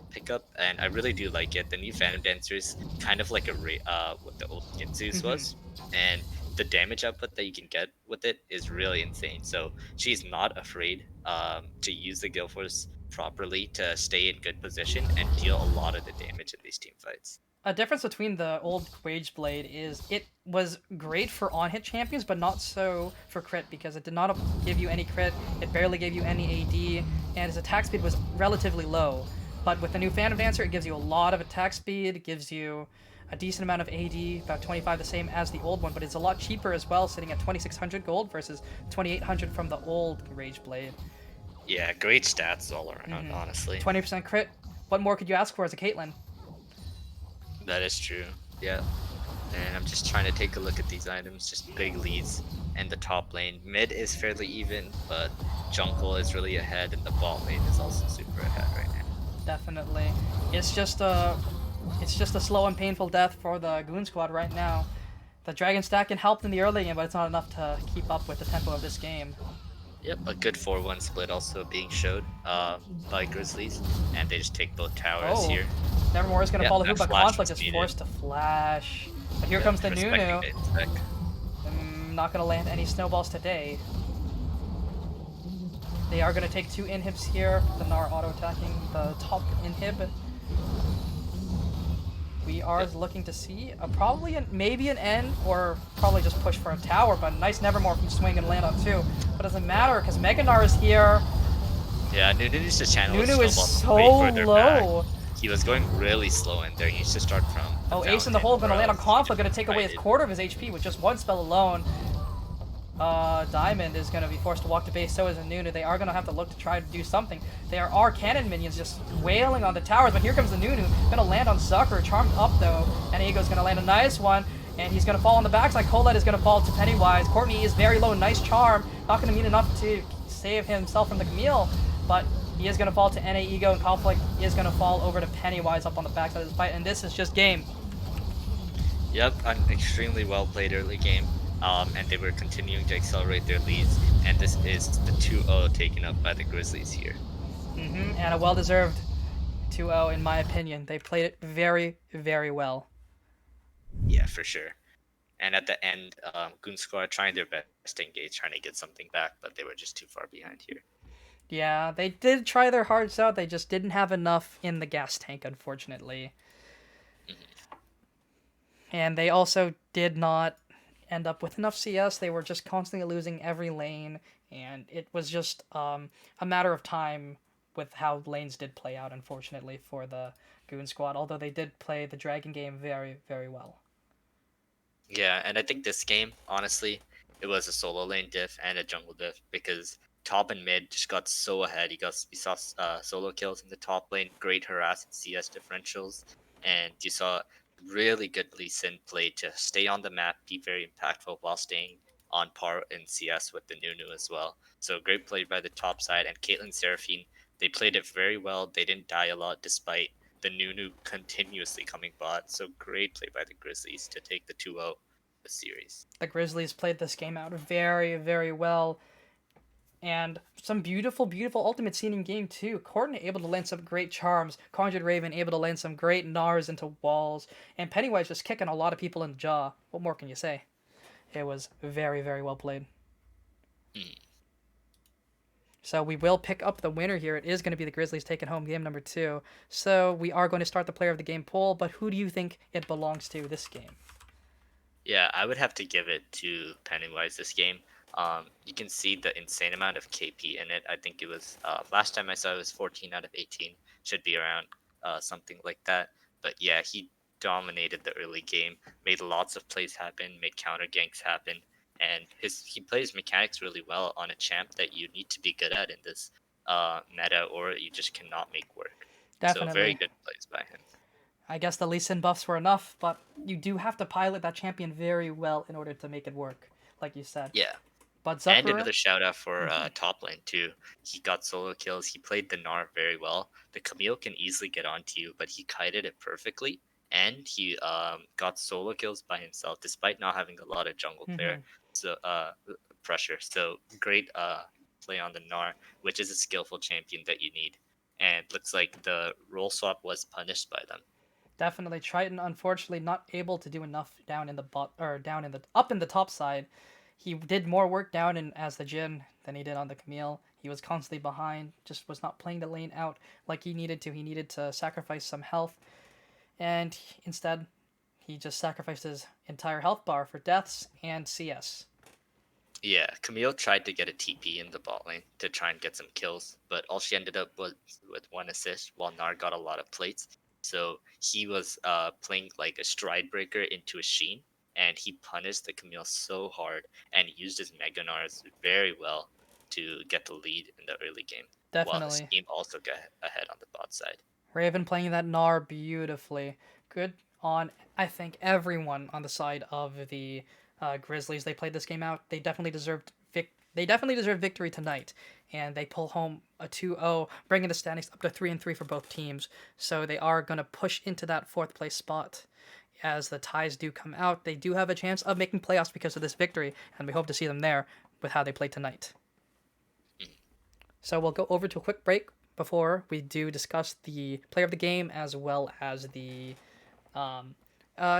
pickup, and I really do like it. The new Phantom Dancer is kind of like what the old Ginzu's was, and the damage output that you can get with it is really insane. So she's not afraid to use the Gale Force properly to stay in good position and deal a lot of the damage in these team fights. A difference between the old Rage Blade is it was great for on-hit champions, but not so for crit, because it did not give you any crit, it barely gave you any AD, and its attack speed was relatively low. But with the new Phantom Dancer, it gives you a lot of attack speed, it gives you a decent amount of AD, about 25, the same as the old one, but it's a lot cheaper as well, sitting at 2,600 gold versus 2,800 from the old Rage Blade. Yeah, great stats all around, honestly. 20% crit. What more could you ask for as a Caitlyn? That is true. Yeah. And I'm just trying to take a look at these items, just big leads. And the top lane. Mid is fairly even, but jungle is really ahead, and the bot lane is also super ahead right now. Definitely. It's just a slow and painful death for the Goon Squad right now. The Dragon Stack can help in the early game, but it's not enough to keep up with the tempo of this game. Yep, a good 4-1 split also being showed by Grizzlies, and they just take both towers here. Nevermore is going to Yeah, follow that through, but flash Conflict was is needed. forced to flash. But here comes the Respecting Nunu. the inspect. Not going to land any snowballs today. They are going to take 2 inhibs here. The Gnar auto-attacking the top inhib. We are looking to see maybe an end, or probably just push for a tower, but nice Nevermore from swing and land on 2. But it doesn't matter, because Mega Gnar is here. Yeah, Nunu needs to channel Nunu is snowballs so way further low. back. He was going really slow in there. He needs to start from the Oh, Ace in fountain, the hole, gonna or land on else Conflict, he gonna take away his kited. quarter of his HP with just 1 spell alone. Diamond is gonna be forced to walk to base, so is Nunu. They are gonna have to look to try to do something. There are cannon minions just wailing on the towers, but here comes the Nunu. Gonna land on Zucker, charmed up though, and Ego's gonna land a nice one, and he's gonna fall on the backside. Colette is gonna fall to Pennywise. Courtney is very low, nice charm. Not gonna mean enough to save himself from the Camille, but he is gonna fall to NA Ego, and Conflict is gonna fall over to Pennywise up on the backside of this fight, and this is just game. Yep, an extremely well played early game. And they were continuing to accelerate their leads, and this is the 2-0 taken up by the Grizzlies here. And a well-deserved 2-0 in my opinion. They played it very, very well. Yeah, for sure. And at the end, Goon Squad trying their best to engage, trying to get something back, but they were just too far behind here. Yeah, they did try their hearts out. They just didn't have enough in the gas tank, unfortunately. And they also did not end up with enough CS. They were just constantly losing every lane, and it was just a matter of time with how lanes did play out, unfortunately, for the Goon Squad, although they did play the Dragon game very, very well. Yeah, and I think this game, honestly, it was a solo lane diff and a jungle diff, because top and mid just got so ahead. You saw solo kills in the top lane, great harass and CS differentials, and you saw really good Lee Sin play to stay on the map, be very impactful while staying on par in CS with the Nunu as well. So great play by the top side, and Caitlyn Seraphine, they played it very well. They didn't die a lot despite the Nunu continuously coming bot. So great play by the Grizzlies to take the 2-0 the series. The Grizzlies played this game out very, very well. And some beautiful, beautiful ultimate scene in game 2. Courtney able to land some great charms. Conjured Raven able to land some great Gnars into walls. And Pennywise just kicking a lot of people in the jaw. What more can you say? It was very, very well played. So we will pick up the winner here. It is going to be the Grizzlies taking home game number 2. So we are going to start the player of the game poll. But who do you think it belongs to this game? Yeah, I would have to give it to Pennywise this game. You can see the insane amount of KP in it. I think it was last time I saw it was 14 out of 18. Should be around something like that. But yeah, he dominated the early game, made lots of plays happen, made counter ganks happen, and he plays mechanics really well on a champ that you need to be good at in this meta, or you just cannot make work. Definitely. So very good plays by him. I guess the Lee Sin buffs were enough, but you do have to pilot that champion very well in order to make it work, like you said. Yeah. But And Zucker, another shout out for top lane too. He got solo kills. He played the Gnar very well. The Camille can easily get onto you, but he kited it perfectly, and he got solo kills by himself despite not having a lot of jungle player pressure. So great play on the Gnar, which is a skillful champion that you need. And looks like the role swap was punished by them. definitely Triton, unfortunately not able to do enough down in the up in the top side. He did more work down in as the Jhin than he did on the Camille. He was constantly behind, just was not playing the lane out like he needed to. He needed to sacrifice some health. and instead he just sacrificed his entire health bar for deaths and CS. Yeah, Camille tried to get a TP in the bot lane to try and get some kills, but all she ended up was with 1 assist, while Nar got a lot of plates. So he was playing like a stride breaker into a Sheen, and he punished the Camille so hard and used his Mega Nars very well to get the lead in the early game, while his Definitely. team also got ahead on the bot side. Raven playing that Gnar beautifully. Good on, I think, everyone on the side of the Grizzlies. They played this game out. They definitely deserved victory tonight, and they pull home a 2-0, bringing the standings up to 3-3 for both teams. So they are going to push into that fourth place spot. As the ties do come out, they do have a chance of making playoffs because of this victory, and we hope to see them there with how they play tonight. So we'll go over to a quick break before we do discuss the player of the game as well as the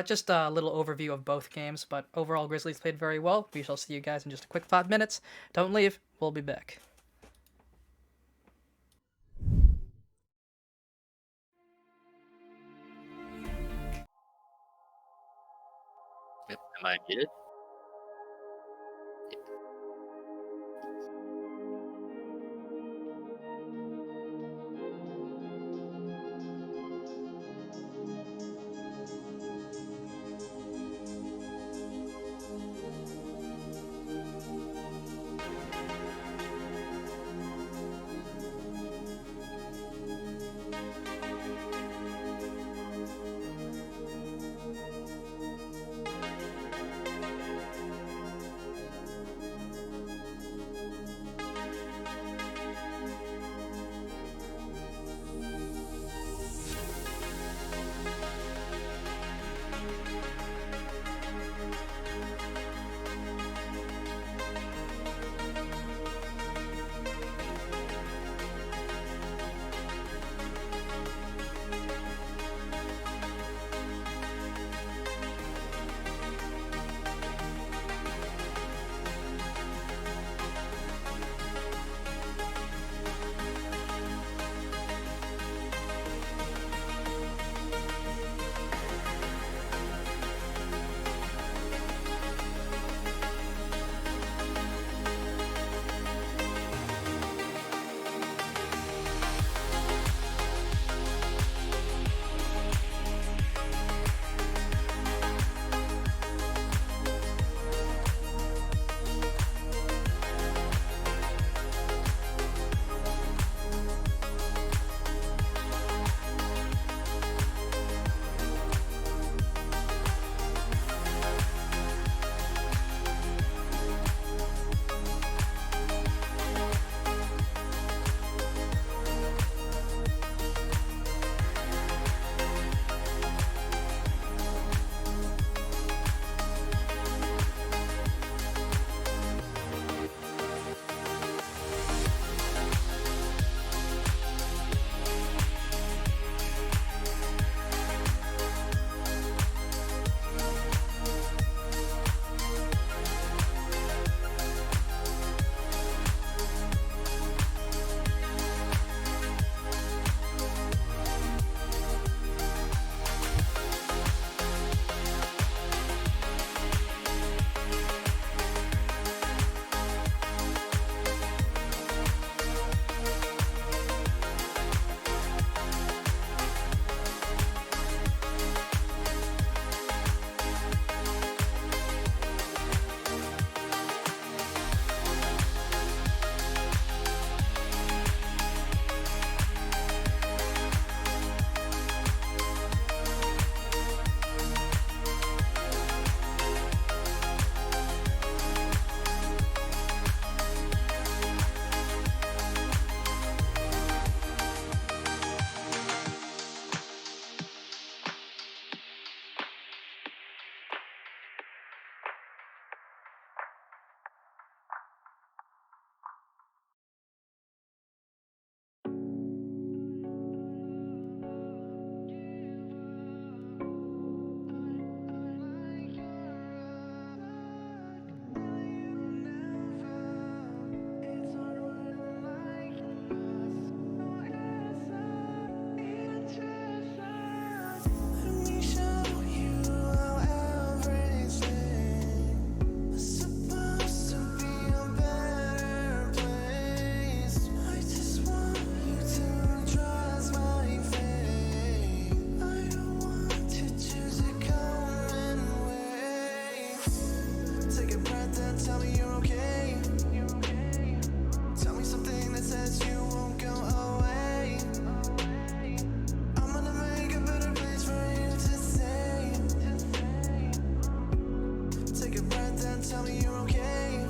just a little overview of both games. But overall, Grizzlies played very well. We shall see you guys in just a quick 5 minutes. Don't leave. We'll be back. Yep. Am I muted? tell me you're okay. Tell me something that says you won't go away. I'm gonna make a better place for you to stay. Take a breath and tell me you're okay.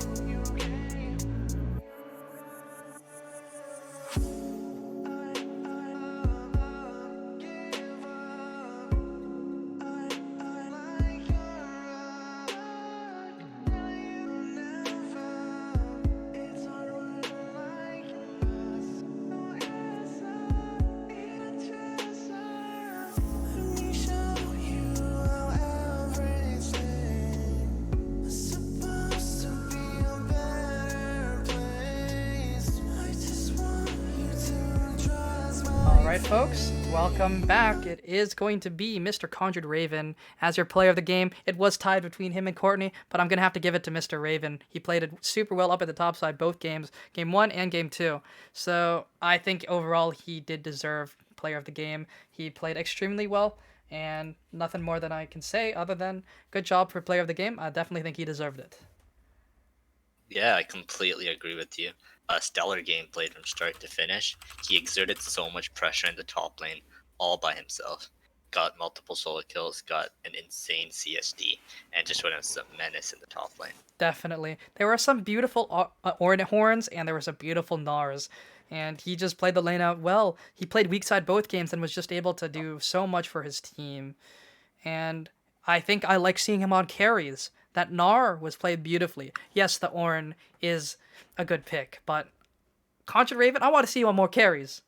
Alright, folks, welcome back. It is going to be Mr. Conjured Raven as your player of the game. It was tied between him and Courtney, but I'm going to have to give it to Mr. Raven. He played it super well up at the top side both games, game 1 and game 2. So I think overall he did deserve player of the game. He played extremely well, and nothing more than I can say other than good job for player of the game. I definitely think he deserved it. Yeah, I completely agree with you. A stellar game played from start to finish. He exerted so much pressure in the top lane all by himself. Got multiple solo kills, got an insane CSD, and just went as a menace in the top lane. Definitely. There were some beautiful Orin horns, and there were some beautiful Nars. And he just played the lane out well. He played weak side both games and was just able to do so much for his team. And I think I like seeing him on carries. That Gnar was played beautifully. Yes, the Orin is a good pick, but Conjured Raven, I want to see you on more carries.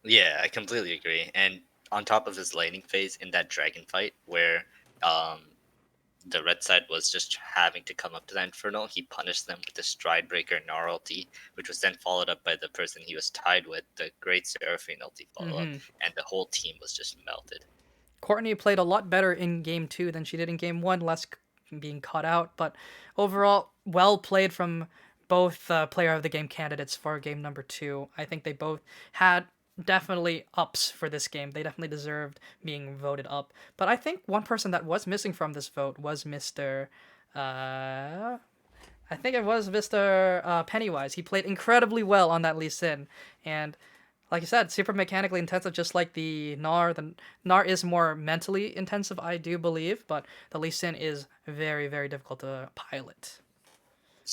Yeah, I completely agree. And on top of his laning phase in that dragon fight, where the red side was just having to come up to the Inferno, he punished them with the Stride Breaker Gnar ulti, which was then followed up by the person he was tied with, the Great Seraphine ulti follow-up, and the whole team was just melted. Courtney played a lot better in game 2 than she did in game 1, less being caught out, but overall, well played from both player of the game candidates for game number 2. I think they both had definitely ups for this game. They definitely deserved being voted up. But I think one person that was missing from this vote was Mr. I think it was Mr. Pennywise. He played incredibly well on that Lee Sin, and like you said, super mechanically intensive, just like the Gnar. The Gnar is more mentally intensive, I do believe, but the Lee Sin is very, very difficult to pilot.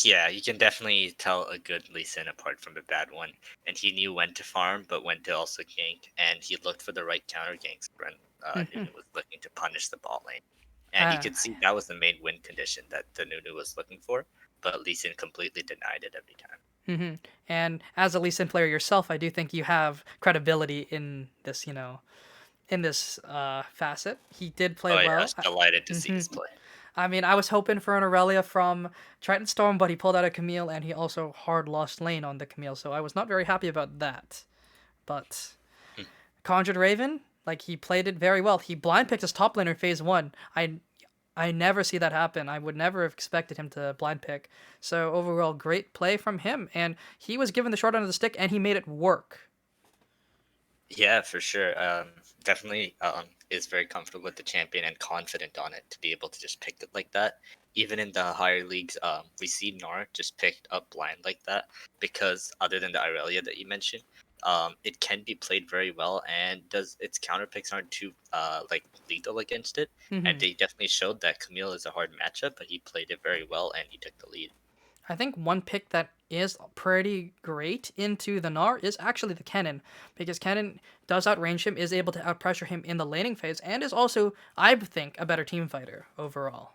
Yeah, you can definitely tell a good Lee Sin apart from a bad one. And he knew when to farm, but when to also gank. And he looked for the right counter ganks when Nunu was looking to punish the bot lane. And you could see that was the main win condition that the Nunu was looking for. But Lee Sin completely denied it every time. And as a Lee Sin player yourself, I do think you have credibility in this, in this facet. He did play well. I was delighted to see his play. I mean, I was hoping for an Aurelia from Triton Storm, but he pulled out a Camille, and he also hard lost lane on the Camille, so I was not very happy about that. But Conjured Raven, like, he played it very well. He blind picked his top laner in phase 1. I never see that happen. I would never have expected him to blind pick. So overall, great play from him, and he was given the short end of the stick, and he made it work. Yeah, for sure. Definitely is very comfortable with the champion and confident on it to be able to just pick it like that. Even in the higher leagues, we see Gnar just picked up blind like that because other than the Irelia that you mentioned, it can be played very well and its counter picks aren't too lethal against it. And they definitely showed that Camille is a hard matchup, but he played it very well and he took the lead. I think one pick that is pretty great into the Gnar is actually the Kennen, because Kennen does outrange him, is able to outpressure him in the laning phase, and is also, I think, a better team fighter overall.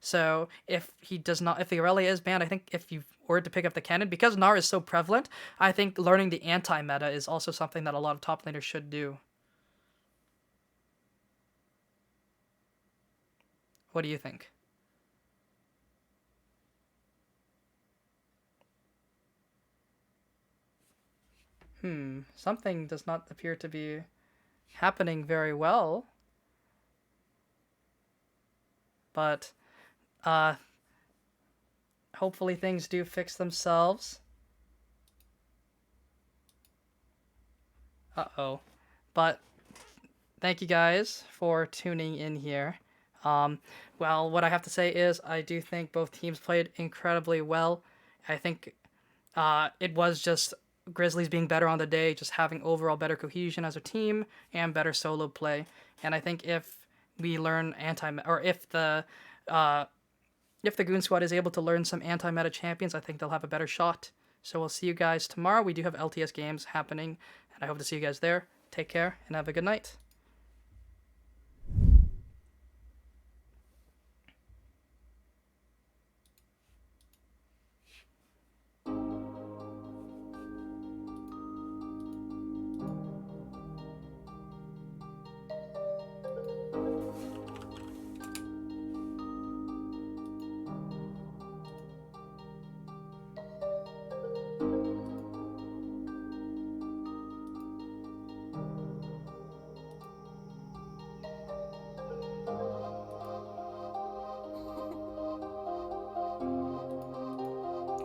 So if the Aurelia is banned, I think if you were to pick up the Kennen, because Gnar is so prevalent, I think learning the anti-meta is also something that a lot of top laners should do. What do you think? Something does not appear to be happening very well. But hopefully things do fix themselves. Uh-oh. But thank you guys for tuning in here. Well, what I have to say is I do think both teams played incredibly well. I think it was just Grizzlies being better on the day, just having overall better cohesion as a team and better solo play. And I think if we learn if the Goon Squad is able to learn some anti-meta champions, I think they'll have a better shot. So we'll see you guys tomorrow. We do have LTS games happening, and I hope to see you guys there. Take care and have a good night.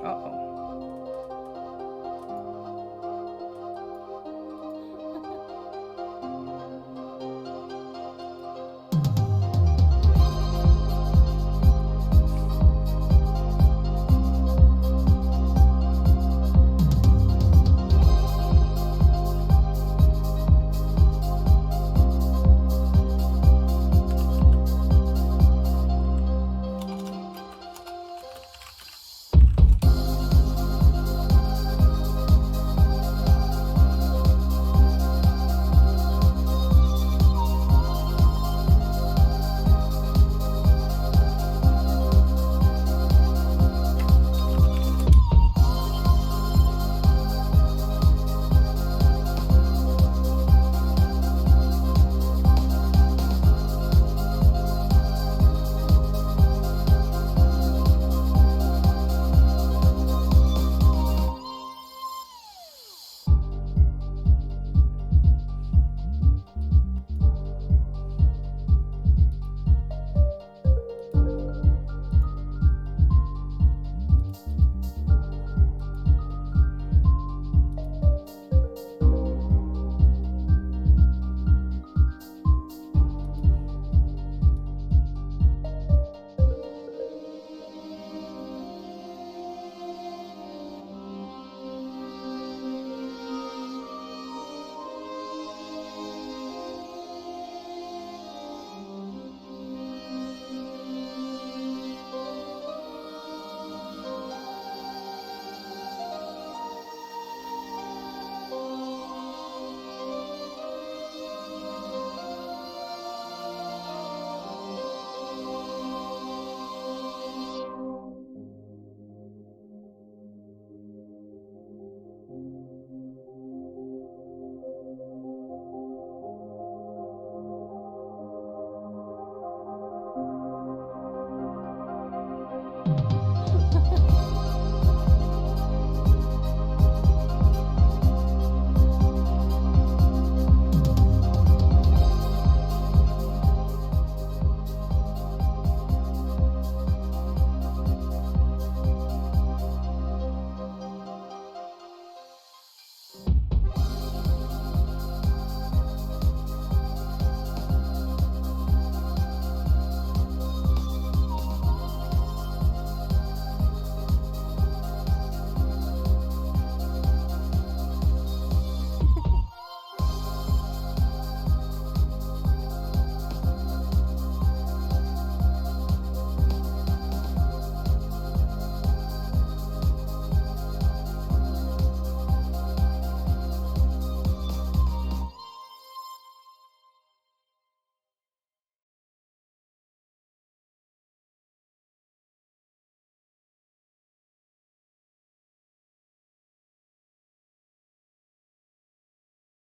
Uh-oh.